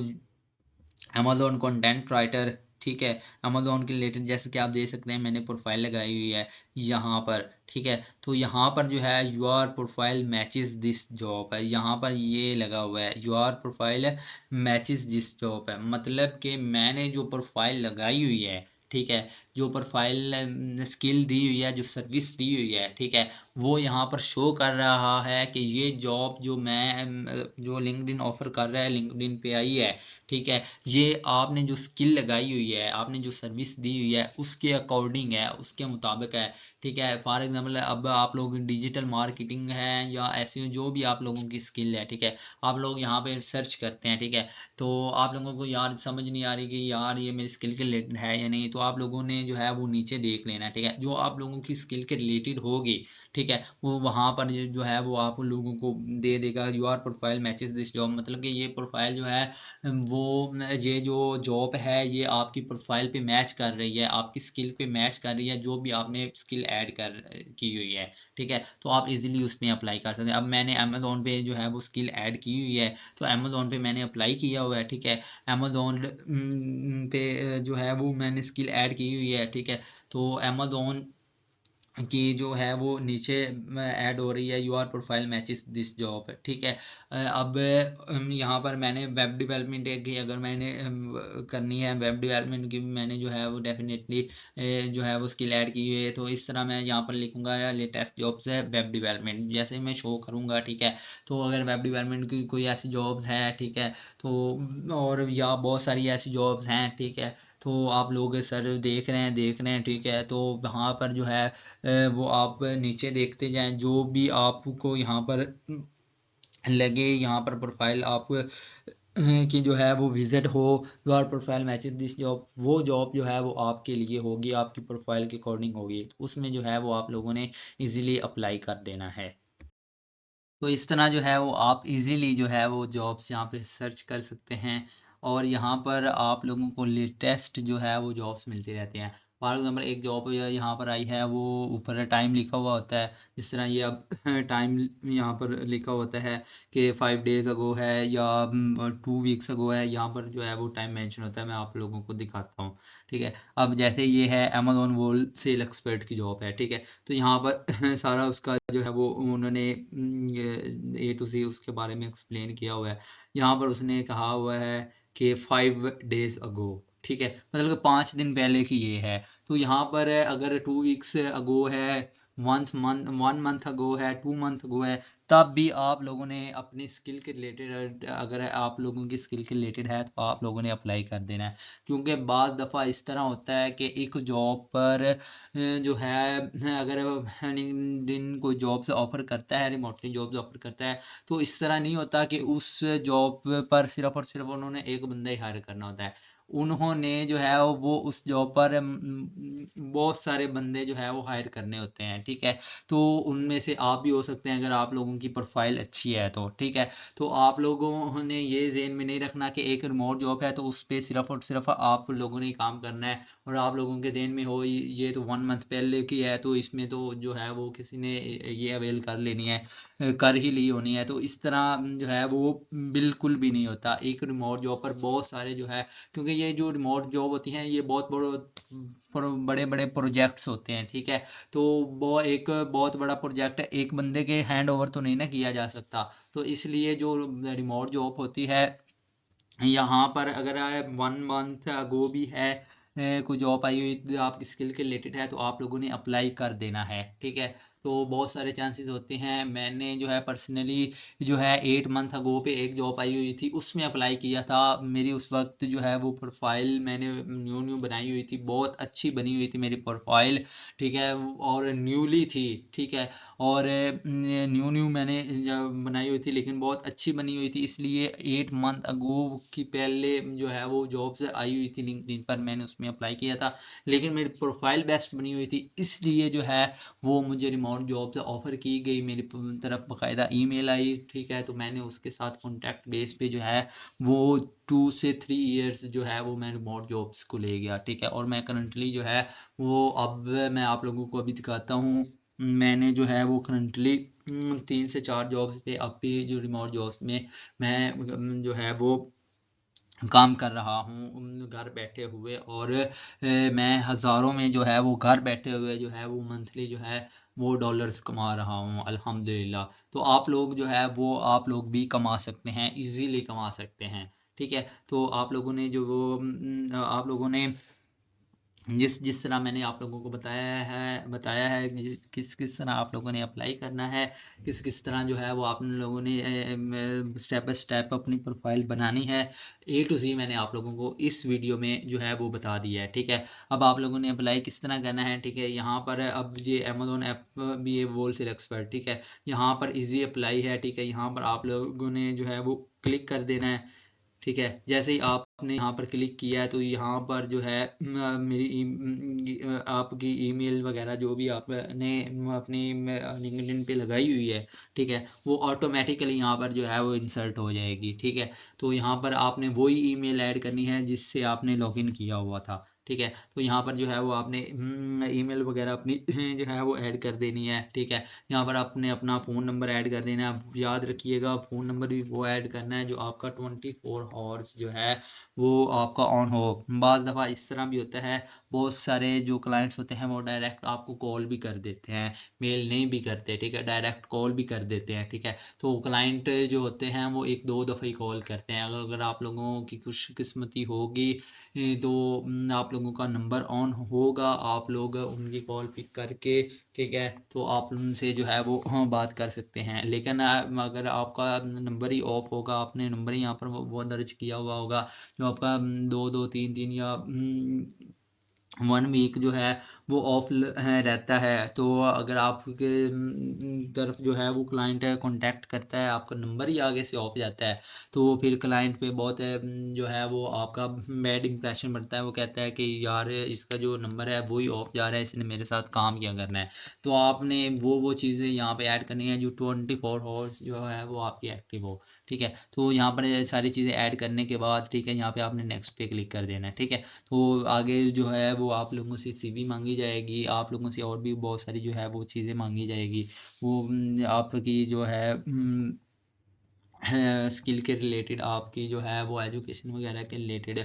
अमेजोन कंटेंट राइटर। ठीक है, अमेजोन के रिलेटेड जैसे कि आप देख सकते हैं मैंने प्रोफाइल लगाई हुई है यहाँ पर। ठीक है, तो यहाँ पर जो है your profile matches this job है, यहाँ पर ये लगा हुआ है your profile matches this job है, मतलब कि मैंने जो प्रोफाइल लगाई हुई है, ठीक है, जो प्रोफाइल स्किल दी हुई है, जो सर्विस दी हुई है, ठीक है, वो यहाँ पर शो कर रहा है कि ये जॉब जो मैं जो लिंक्डइन ऑफर कर रहा है, लिंक्डइन पे आई है। ठीक है, ये आपने जो स्किल लगाई हुई है, आपने जो सर्विस दी हुई है उसके अकॉर्डिंग है, उसके मुताबिक है। ठीक है, फॉर एग्जांपल अब आप लोग डिजिटल मार्केटिंग है या ऐसे जो भी आप लोगों की स्किल है, ठीक है, आप लोग यहाँ पे सर्च करते हैं। ठीक है, तो आप लोगों को यार समझ नहीं आ रही कि यार ये मेरी स्किल के रिलेटेड है या नहीं, तो आप लोगों ने जो है वो नीचे देख लेना है। ठीक है, जो आप लोगों की स्किल के रिलेटेड होगी, ठीक है, वो वहाँ पर जो है वो आप लोगों को दे देगा your profile matches this job, मतलब कि ये प्रोफाइल जो है वो ये जो जॉब है ये आपकी प्रोफाइल पे मैच कर रही है, आपकी स्किल पे मैच कर रही है, जो भी आपने स्किल ऐड कर की हुई है। ठीक है, तो आप इजीली उसमें अप्लाई कर सकते हैं। अब मैंने अमेजोन पे जो है वो स्किल ऐड की हुई है, तो अमेजोन पे मैंने अप्लाई किया हुआ है। ठीक है, अमेजोन पे जो है वो मैंने स्किल ऐड की हुई है। ठीक है, तो अमेजोन कि जो है वो नीचे ऐड हो रही है your profile matches this job. ठीक है, अब यहाँ पर मैंने वेब डेवलपमेंट की अगर मैंने करनी है, वेब डेवलपमेंट की मैंने जो है वो डेफिनेटली जो है वो स्किल ऐड की हुई है, तो इस तरह मैं यहाँ पर लिखूंगा लेटेस्ट जॉब्स है वेब डेवलपमेंट, जैसे मैं शो करूँगा। ठीक है, तो अगर वेब डेवलपमेंट की कोई ऐसी जॉब्स है, ठीक है, तो और या बहुत सारी ऐसी जॉब्स हैं, ठीक है, तो आप लोग सर देख रहे हैं। ठीक है, तो वहाँ पर जो है वो आप नीचे देखते जाएं, जो भी आपको यहाँ पर लगे, यहाँ पर प्रोफाइल आप कि जो है वो विजिट हो your profile matches this job, वो जॉब जो है वो आपके लिए होगी, आपकी प्रोफाइल के अकॉर्डिंग होगी, तो उसमें जो है वो आप लोगों ने इजीली अप्लाई कर देना है। तो इस तरह जो है वो आप इजीली जो है वो जॉब्स यहाँ पे सर्च कर सकते हैं और यहाँ पर आप लोगों को लेटेस्ट जो है वो जॉब्स मिलती रहती हैं। फॉर एग्जाम्पल एक जॉब यहाँ पर आई है, वो ऊपर टाइम लिखा हुआ होता है, जिस तरह ये अब टाइम यहाँ पर लिखा होता है कि 5 days अगो है या 2 weeks अगो है, यहाँ पर जो है वो टाइम मेंशन होता है। मैं आप लोगों को दिखाता हूँ, ठीक है। अब जैसे ये है अमेजोन वोल सेल एक्सपर्ट की जॉब है, ठीक है। तो यहाँ पर सारा उसका जो है वो उन्होंने ए टू ज़ेड उसके बारे में एक्सप्लेन किया हुआ है। यहाँ पर उसने कहा हुआ है कि 5 days अगो, ठीक है, मतलब कि 5 दिन पहले की ये है। तो यहाँ पर अगर 2 weeks अगो है, 1 month अगो है, 2 month अगो है, तब भी आप लोगों ने अपनी स्किल के रिलेटेड, अगर आप लोगों की स्किल के रिलेटेड है तो आप लोगों ने अप्लाई कर देना है। क्योंकि बाज़ दफ़ा इस तरह होता है कि एक जॉब पर जो है, अगर लिंक्डइन कोई जॉब्स ऑफर करता है, रिमोटली जॉब्स ऑफर करता है, तो इस तरह नहीं होता कि उस जॉब पर सिर्फ और सिर्फ उन्होंने एक बंदा ही हायर करना होता है। उन्होंने जो है वो उस जॉब पर बहुत सारे बंदे जो है वो हायर करने होते हैं, ठीक है। तो उनमें से आप भी हो सकते हैं, अगर आप लोगों की प्रोफाइल अच्छी है तो, ठीक है। तो आप लोगों ने ये ज़हन में नहीं रखना कि एक रिमोट जॉब है तो उस पर सिर्फ और सिर्फ आप लोगों ने ही काम करना है, और आप लोगों के ज़हन में हो ये तो 1 month पहले की है, तो इसमें तो जो है वो किसी ने ये अवेल कर लेनी है, कर ही ली होनी है। तो इस तरह जो है वो बिल्कुल भी नहीं होता। एक रिमोट जॉब पर बहुत सारे जो है, क्योंकि ये जो रिमोट जॉब होती हैं ये बहुत बड़े बड़े प्रोजेक्ट्स होते हैं, ठीक है। तो वो एक बहुत बड़ा प्रोजेक्ट एक बंदे के हैंड ओवर तो नहीं ना किया जा सकता। तो इसलिए जो रिमोट जॉब होती है, यहाँ पर अगर 1 month अगो भी है कोई जॉब आई हुई आपकी स्किल के रिलेटेड है, तो आप लोगों ने अप्लाई कर देना है, ठीक है। तो बहुत सारे चांसेस होते हैं। मैंने जो है पर्सनली जो है 8 month अगो पे एक जॉब आई हुई थी, उसमें अप्लाई किया था। मेरी उस वक्त जो है वो प्रोफाइल मैंने न्यू न्यू बनाई हुई थी, बहुत अच्छी बनी हुई थी मेरी प्रोफाइल, ठीक है, और न्यूली थी, ठीक है। और न्यू न्यू मैंने बनाई हुई थी, लेकिन बहुत अच्छी बनी हुई थी, इसलिए 8 month अगो की पहले जो है वो जॉब्स आई हुई थी लिंक्डइन पर, मैंने उसमें अप्लाई किया था। लेकिन मेरी प्रोफाइल बेस्ट बनी हुई थी, इसलिए जो है वो मुझे रिमोट जॉब से ऑफर की गई, मेरी तरफ बाकायदा ईमेल आई, ठीक है। तो मैंने उसके साथ कॉन्टैक्ट बेस पे जो है वो 2 से 3 years जो है वो मैं रिमोट जॉब्स को ले गया, ठीक है। और मैं करंटली जो है वो, अब मैं आप लोगों को अभी दिखाता हूँ, मैंने जो है वो करंटली 3 से 4 जॉब्स पे, अब भी जो रिमोट जॉब्स में मैं जो है वो काम कर रहा हूँ घर बैठे हुए। और मैं हज़ारों में जो है वो घर बैठे हुए जो है वो मंथली जो है वो डॉलर्स कमा रहा हूँ, अल्हम्दुलिल्लाह। तो आप लोग जो है वो आप लोग भी कमा सकते हैं, इजीली कमा सकते हैं, ठीक है। तो आप लोगों ने जो वो आप लोगों ने जिस जिस तरह मैंने आप लोगों को बताया है किस किस तरह आप लोगों ने अप्लाई करना है, किस किस तरह जो है वो आप लोगों ने स्टेप बाय स्टेप अपनी प्रोफाइल बनानी है, ए टू जी मैंने आप लोगों को इस वीडियो में जो है वो बता दिया है, ठीक है। अब आप लोगों ने अप्लाई किस तरह करना है, ठीक है। यहाँ पर अब ये अमेजोन ऐप भी है होलसेल एक्सपर्ट, ठीक है। यहाँ पर इजी अप्लाई है, ठीक है। यहाँ पर आप लोगों ने जो है वो क्लिक कर देना है, ठीक है। जैसे ही आपने यहाँ पर क्लिक किया है तो यहाँ पर जो है आपकी ईमेल वगैरह जो भी आपने अपनी लिंक्डइन पे लगाई हुई है, ठीक है, वो ऑटोमेटिकली यहाँ पर जो है वो इंसर्ट हो जाएगी, ठीक है। तो यहाँ पर आपने वही ईमेल ऐड करनी है जिससे आपने लॉगिन किया हुआ था, ठीक है। तो यहाँ पर जो है वो आपने ईमेल वगैरह अपनी जो है वो ऐड कर देनी है, ठीक है। यहाँ पर आपने अपना फ़ोन नंबर ऐड कर देना है। याद रखिएगा फ़ोन नंबर भी वो ऐड करना है जो आपका 24 आवर्स जो है वो आपका ऑन हो। बाज़ दफ़ा इस तरह भी होता है, बहुत सारे जो क्लाइंट्स होते हैं वो डायरेक्ट आपको कॉल भी कर देते हैं, मेल नहीं भी करते, ठीक है, डायरेक्ट कॉल भी कर देते हैं, ठीक है। तो क्लाइंट जो होते हैं वो एक दो दफ़ा ही कॉल करते हैं। अगर आप लोगों की खुशकिस्मती होगी तो आप लोगों का नंबर ऑन होगा, आप लोग उनकी कॉल पिक करके, ठीक है, तो आप उनसे जो है वो हाँ बात कर सकते हैं। लेकिन अगर आपका नंबर ही ऑफ होगा, आपने नंबर ही यहाँ पर वो दर्ज किया हुआ होगा जो आपका 2 2 3 3 या 1 वीक जो है वो ऑफ रहता है, तो अगर आपके तरफ जो है वो क्लाइंट कांटेक्ट करता है, आपका नंबर ही आगे से ऑफ जाता है, तो फिर क्लाइंट पे बहुत जो है वो आपका बैड इंप्रेशन पड़ता है। वो कहता है कि यार इसका जो नंबर है वो ही ऑफ जा रहा है, इसने मेरे साथ काम क्या करना है। तो आपने वो चीज़ें यहाँ पे ऐड करनी है जो 24 आवर्स जो है वो आपकी एक्टिव हो, ठीक है। तो यहाँ पर सारी चीज़ें ऐड करने के बाद, ठीक है, यहाँ पे आपने नेक्स्ट पे क्लिक कर देना है, ठीक है। तो आगे जो है वो वो आप लोगों से CV मांगी जाएगी, आप लोगों से और भी बहुत सारी जो है वो चीज़ें मांगी जाएगी। वो आपकी जो है स्किल के रिलेटेड, आपकी जो है वो एजुकेशन वगैरह के रिलेटेड,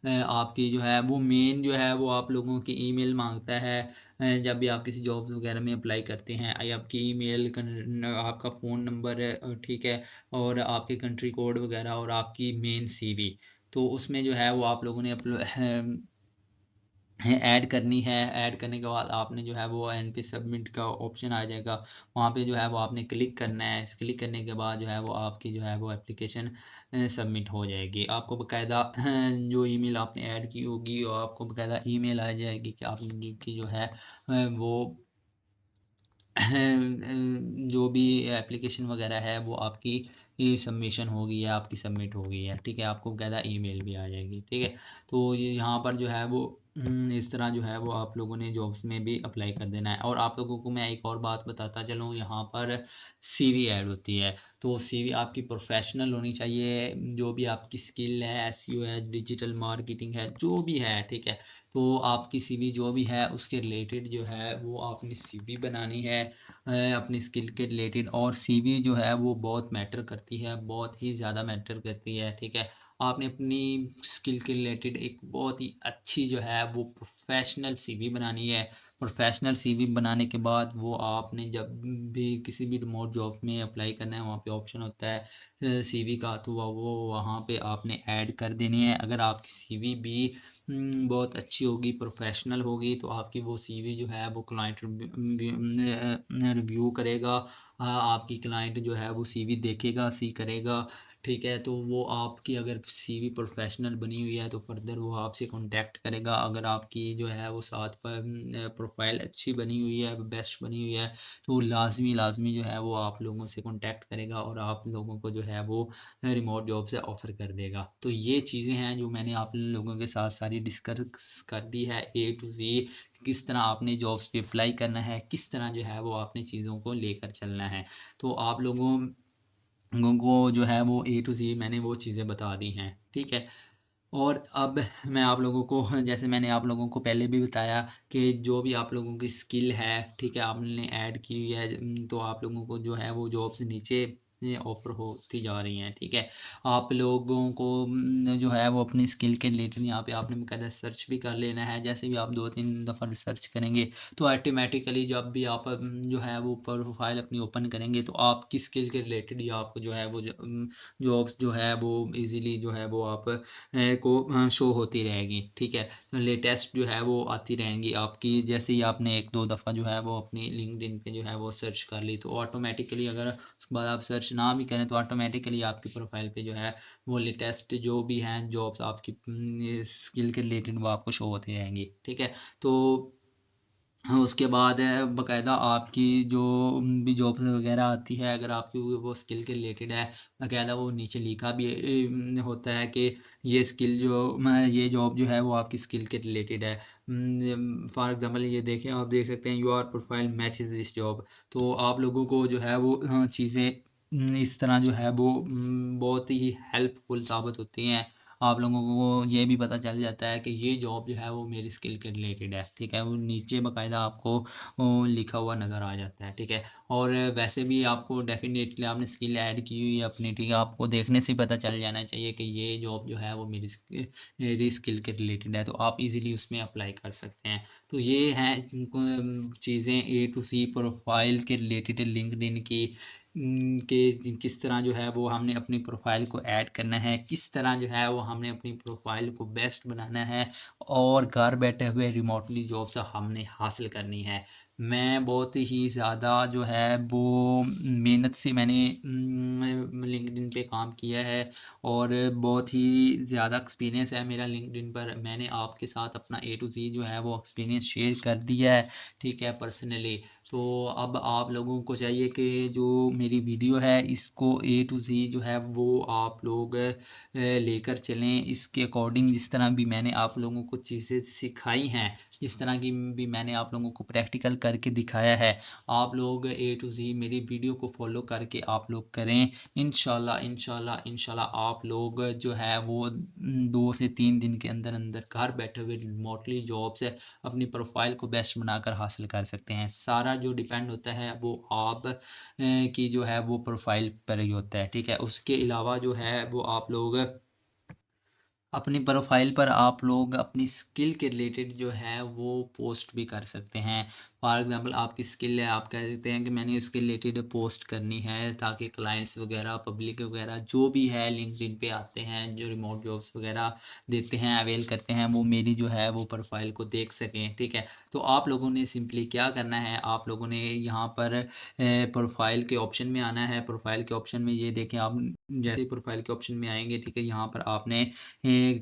आपकी जो है वो मेन जो है वो आप लोगों की ईमेल मांगता है। जब भी आप किसी जॉब वगैरह में अप्लाई करते हैं, आपकी ईमेल, आपका फ़ोन नंबर, ठीक है, और आपके कंट्री कोड वगैरह, और आपकी मेन CV। तो उसमें जो है वो आप लोगों ने ऐड करनी है। ऐड करने के बाद आपने जो है वो एंड पे सबमिट का ऑप्शन आ जाएगा, वहाँ पे जो है वो आपने क्लिक करना है। क्लिक करने के बाद जो है वो आपकी जो है वो एप्लीकेशन सबमिट हो जाएगी। आपको बकायदा जो ईमेल आपने ऐड की होगी, और आपको बकायदा ईमेल आ जाएगी कि आपकी जो है वो जो भी एप्लीकेशन वगैरह है वो आपकी सबमिशन हो गई है, आपकी सबमिट हो गई है, ठीक है। आपको बकायदा ईमेल भी आ जाएगी, ठीक है। तो ये यहाँ पर जो है वो इस तरह जो है वो आप लोगों ने जॉब्स में भी अप्लाई कर देना है। और आप लोगों को मैं एक और बात बताता चलूँ, यहाँ पर CV ऐड होती है। तो CV आपकी प्रोफेशनल होनी चाहिए, जो भी आपकी स्किल है, SEO है, डिजिटल मार्केटिंग है, जो भी है, ठीक है। तो आपकी CV जो भी है उसके रिलेटेड जो है वो आपने CV बनानी है, अपनी स्किल के रिलेटेड। और CV जो है वो बहुत मैटर करती है, बहुत ही ज़्यादा मैटर करती है, ठीक है। आपने अपनी स्किल के रिलेटेड एक बहुत ही अच्छी जो है वो प्रोफेशनल CV बनानी है। प्रोफेशनल CV बनाने के बाद वो आपने जब भी किसी भी रिमोट जॉब में अप्लाई करना है, वहाँ पे ऑप्शन होता है CV का, तो वो वहाँ पे आपने ऐड कर देनी है। अगर आपकी CV भी बहुत अच्छी होगी, प्रोफेशनल होगी, तो आपकी वो CV जो है वो क्लाइंट रिव्यू करेगा। आपकी क्लाइंट जो है वो CV देखेगा, सी करेगा, ठीक है। तो वो आपकी अगर CV प्रोफेशनल बनी हुई है तो फर्दर वो आपसे कांटेक्ट करेगा। अगर आपकी जो है वो साथ पर प्रोफाइल अच्छी बनी हुई है, बेस्ट बनी हुई है, तो लाजमी जो है वो आप लोगों से कांटेक्ट करेगा और आप लोगों को जो है वो रिमोट जॉब से ऑफ़र कर देगा। तो ये चीज़ें हैं जो मैंने आप लोगों के साथ सारी डिस्कस कर दी है, A to Z। किस तरह आपने जॉब्स पे अप्लाई करना है, किस तरह जो है वो आपने चीज़ों को लेकर चलना है। तो आप लोगों को जो है वो A to Z मैंने वो चीज़ें बता दी हैं, ठीक है। और अब मैं आप लोगों को, जैसे मैंने आप लोगों को पहले भी बताया कि जो भी आप लोगों की स्किल है, ठीक है, आपने ऐड की हुई है, तो आप लोगों को जो है वो जॉब्स नीचे ऑफर होती जा रही हैं, ठीक है। आप लोगों को जो है वो अपनी स्किल के रिलेटेड यहाँ पे आपने बकायदा सर्च भी कर लेना है। जैसे भी आप 2-3 दफ़ा रिसर्च करेंगे तो ऑटोमेटिकली जब भी आप जो है वो प्रोफाइल अपनी ओपन करेंगे तो आपकी स्किल के रिलेटेड ही आपको जो है वो जॉब्स जो है वो इजीली जो है वो आप को शो होती रहेगी, ठीक है। तो लेटेस्ट जो है वो आती रहेंगी आपकी। जैसे ही आपने 1-2 दफ़ा जो है वो अपनी लिंक्डइन पे जो है वो सर्च कर ली, तो ऑटोमेटिकली अगर उसके बाद आप सर्च ना भी करें तो ऑटोमेटिकली आपकी प्रोफाइल पे जो है वो लेटेस्ट जो भी हैं जॉब्स आपकी स्किल के रिलेटेड वो आपको शो होती रहेंगी, ठीक है। तो हाँ, उसके बाद बाकायदा आपकी जो भी जॉब वगैरह आती है, अगर आपकी वो स्किल के रिलेटेड है, बाकायदा वो नीचे लिखा भी होता है कि ये स्किल जो ये जॉब जो है वो आपकी स्किल के रिलेटेड है। फॉर एग्जांपल ये देखें, आप देख सकते हैं your profile matches this job. तो आप लोगों को जो है वो चीज़ें इस तरह जो है वो बहुत ही हेल्पफुल साबित होती हैं। आप लोगों को ये भी पता चल जाता है कि ये जॉब जो है वो मेरी स्किल के रिलेटेड है, ठीक है। वो नीचे बाकायदा आपको लिखा हुआ नज़र आ जाता है, ठीक है। और वैसे भी आपको डेफिनेटली आपने स्किल ऐड की हुई है अपनी, ठीक है, आपको देखने से पता चल जाना चाहिए कि ये जॉब जो है वो मेरी स्किल के रिलेटेड है, तो आप इजीली उसमें अप्लाई कर सकते हैं। तो ये हैं चीज़ें A to Z प्रोफाइल के रिलेटेड लिंक्डइन की, कि किस तरह जो है वो हमने अपनी प्रोफाइल को ऐड करना है, किस तरह जो है वो हमने अपनी प्रोफाइल को बेस्ट बनाना है, और घर बैठे हुए रिमोटली जॉब्स हमने हासिल करनी है। मैं बहुत ही ज़्यादा जो है वो मेहनत से मैंने लिंक्डइन पे काम किया है, और बहुत ही ज़्यादा एक्सपीरियंस है मेरा लिंक्डइन पर। मैंने आपके साथ अपना A to Z जो है वो एक्सपीरियंस शेयर कर दिया है, ठीक है, पर्सनली। तो अब आप लोगों को चाहिए कि जो मेरी वीडियो है इसको A to Z जो है वो आप लोग लेकर चलें, इसके अकॉर्डिंग जिस तरह भी मैंने आप लोगों को चीज़ें सिखाई हैं, जिस तरह की भी मैंने आप लोगों को प्रैक्टिकल करके दिखाया है, आप लोग A to Z मेरी वीडियो को फॉलो करके आप लोग करें। इंशाल्लाह इंशाल्लाह इंशाल्लाह आप लोग जो है वो 2 से 3 दिन के अंदर अंदर घर बैठे हुए रिमोटली जॉब से अपनी प्रोफाइल को बेस्ट बनाकर हासिल कर सकते हैं। सारा जो डिपेंड होता है वो आप की जो है वो प्रोफाइल पर ही होता है, ठीक है। उसके अलावा जो है वो आप लोग अपनी प्रोफाइल पर आप लोग अपनी स्किल के रिलेटेड जो है वो पोस्ट भी कर सकते हैं। फॉर एग्जांपल आपकी स्किल है, आप कह देते हैं कि मैंने उसके रिलेटेड पोस्ट करनी है ताकि क्लाइंट्स वगैरह पब्लिक वगैरह जो भी है लिंक्डइन पे आते हैं, जो रिमोट जॉब्स वगैरह देते हैं, अवेल करते हैं, वो मेरी जो है वो प्रोफाइल को देख सकें, ठीक है। तो आप लोगों ने सिंपली क्या करना है, आप लोगों ने यहाँ पर प्रोफाइल के ऑप्शन में आना है। प्रोफाइल के ऑप्शन में ये देखें, आप जैसे प्रोफाइल के ऑप्शन में आएंगे, ठीक है, यहाँ पर आपने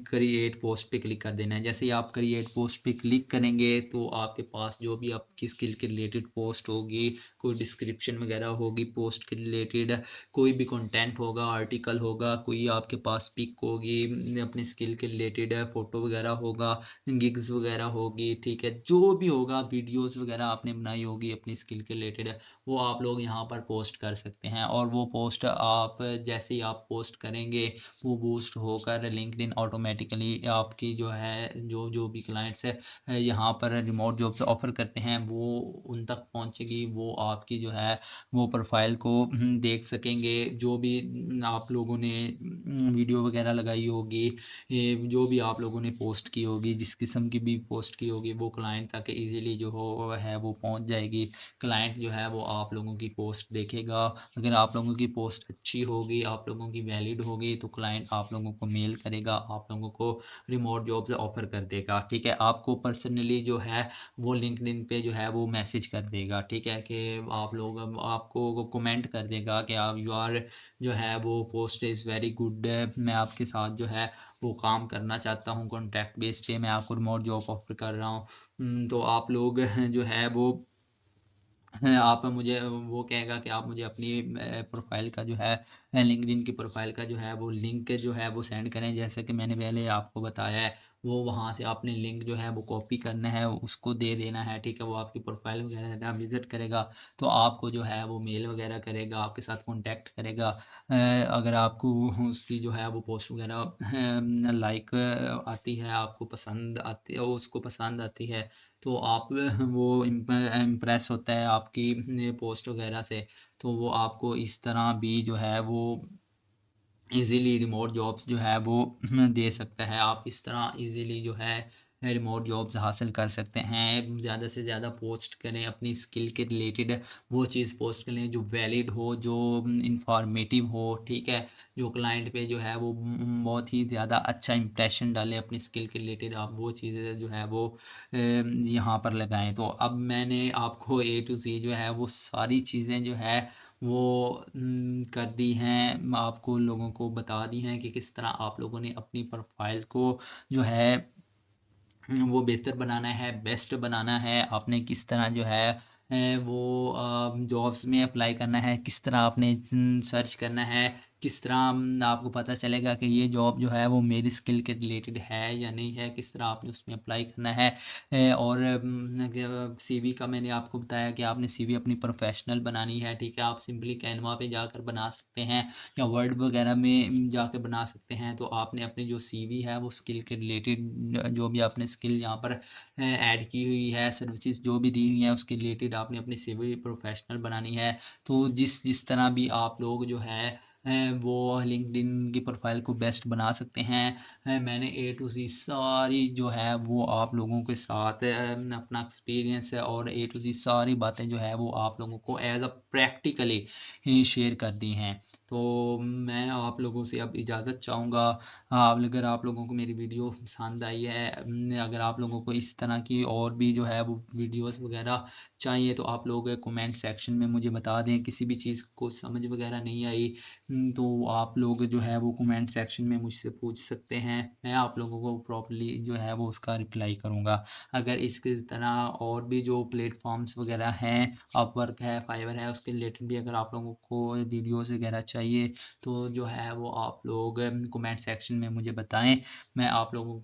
क्रिएट पोस्ट पे क्लिक कर देना है। जैसे ही आप क्रिएट पोस्ट पे क्लिक करेंगे तो आपके पास जो भी आपकी स्किल के रिलेटेड पोस्ट होगी, कोई डिस्क्रिप्शन वगैरह होगी पोस्ट के रिलेटेड, कोई भी कंटेंट होगा, आर्टिकल होगा, कोई आपके पास पिक होगी अपनी स्किल के रिलेटेड, फोटो वगैरह होगा, गिग्स वगैरह होगी, ठीक है, जो भी होगा, वीडियोस वगैरह आपने बनाई होगी अपनी स्किल के रिलेटेड, वो आप लोग यहाँ पर पोस्ट कर सकते हैं। और वो पोस्ट आप जैसे ही आप पोस्ट करेंगे वो बूस्ट होकर लिंक्डइन ऑटोमेटिकली आपकी जो है जो जो भी क्लाइंट्स है यहाँ पर रिमोट जॉब्स ऑफर करते हैं वो उन तक पहुँचेगी, वो आपकी जो है वो प्रोफाइल को देख सकेंगे। जो भी आप लोगों ने वीडियो वगैरह लगाई होगी, जो भी आप लोगों ने पोस्ट की होगी, जिस किस्म की भी पोस्ट की होगी, वो क्लाइंट तक इजीली जो हो है वो पहुंच जाएगी। क्लाइंट जो है वो आप लोगों की पोस्ट देखेगा। अगर आप लोगों की पोस्ट अच्छी होगी, आप लोगों की वैलिड होगी, तो क्लाइंट आप लोगों को मेल करेगा, आप लोगों को रिमोट जॉब से ऑफर कर देगा, ठीक है। आपको पर्सनली जो है वो लिंक्डइन पे जो है वो मैसेज कर देगा, ठीक है, कि आप लोग आपको कमेंट कर देगा कि आप यू आर जो है वो पोस्ट इज़ वेरी गुड, मैं आपके साथ जो है वो काम करना चाहता हूँ, कॉन्ट्रैक्ट बेस पे मैं आपको रिमोट जॉब ऑफर कर रहा हूँ। तो आप लोग जो है वो आप मुझे वो कहेगा कि आप मुझे अपनी प्रोफाइल का जो है लिंक्डइन की प्रोफाइल का जो है वो लिंक जो है वो सेंड करें, जैसे कि मैंने पहले आपको बताया है। वो वहाँ से आपने लिंक जो है वो कॉपी करना है, उसको दे देना है, ठीक है। वो आपकी प्रोफाइल वगैरह विजिट करेगा तो आपको जो है वो मेल वगैरह करेगा, आपके साथ कांटेक्ट करेगा। अगर आपको उसकी जो है वो पोस्ट वगैरह लाइक आती है, आपको पसंद आती है, उसको पसंद आती है, तो आप वो इम्प्रेस होता है आपकी पोस्ट वगैरह से, तो वो आपको इस तरह भी जो है वो इजीली रिमोट जॉब्स जो है वो दे सकता है। आप इस तरह इजीली जो है रिमोट जॉब्स हासिल कर सकते हैं। ज़्यादा से ज़्यादा पोस्ट करें अपनी स्किल के रिलेटेड, वो चीज़ पोस्ट करें जो वैलिड हो, जो इंफॉर्मेटिव हो, ठीक है, जो क्लाइंट पे जो है वो बहुत ही ज़्यादा अच्छा इंप्रेशन डाले अपनी स्किल के रिलेटेड। आप वो चीज़ें जो है वो यहाँ पर लगाएं। तो अब मैंने आपको A to Z जो है वो सारी चीज़ें जो है वो कर दी हैं, आपको लोगों को बता दी हैं कि किस तरह आप लोगों ने अपनी प्रोफाइल को जो है वो बेहतर बनाना है, बेस्ट बनाना है। आपने किस तरह जो है वो जॉब्स में अप्लाई करना है, किस तरह आपने सर्च करना है, किस तरह आपको पता चलेगा कि ये जॉब जो है वो मेरी स्किल के रिलेटेड है या नहीं है, किस तरह आपने उसमें अप्लाई करना है। और सीवी का मैंने आपको बताया कि आपने सीवी अपनी प्रोफेशनल बनानी है, ठीक है। आप सिंपली कैनवा पे जाकर बना सकते हैं या वर्ड वगैरह में जाकर बना सकते हैं। तो आपने अपनी जो सीवी है वो स्किल के रिलेटेड जो भी आपने स्किल यहाँ पर ऐड की हुई है, सर्विसेज जो भी दी हुई हैं उसके रिलेटेड आपने अपनी सीवी प्रोफेशनल बनानी है। तो जिस जिस तरह भी आप लोग जो है वो लिंक्डइन की प्रोफाइल को बेस्ट बना सकते हैं। मैंने A to Z सारी जो है वो आप लोगों के साथ अपना एक्सपीरियंस है और A to Z सारी बातें जो है वो आप लोगों को एज अ प्रैक्टिकली ही शेयर कर दी हैं। तो मैं आप लोगों से अब इजाज़त चाहूँगा। अगर आप लोगों को मेरी वीडियो पसंद आई है, अगर आप लोगों को इस तरह की और भी जो है वो वीडियोस वगैरह चाहिए, तो आप लोग कमेंट सेक्शन में मुझे बता दें। किसी भी चीज़ को समझ वगैरह नहीं आई, तो आप लोग जो है वो कमेंट सेक्शन में मुझसे पूछ सकते हैं, मैं आप लोगों को प्रॉपर्ली जो है वो उसका रिप्लाई करूँगा। अगर इसकी तरह और भी जो प्लेटफॉर्म्स वगैरह हैं, अपवर्क है, फाइवर है, उसके रिलेटेड भी अगर आप लोगों को वीडियोस वगैरह चाहिए तो जो है वो आप लोग कमेंट सेक्शन में मुझे बताएं। मैं आप लोगों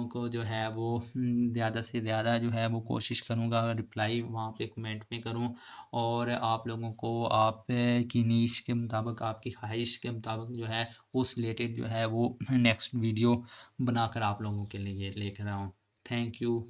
को जो है वो ज़्यादा से ज़्यादा जो है वो कोशिश करूँगा रिप्लाई वहाँ पे कमेंट में करूँ, और आप लोगों को आप की नीश के मुताबिक, आपकी ख्वाहिश के मुताबिक जो है उस रिलेटेड जो है वो नेक्स्ट वीडियो बनाकर आप लोगों के लिए लेकर आऊँ। Thank you.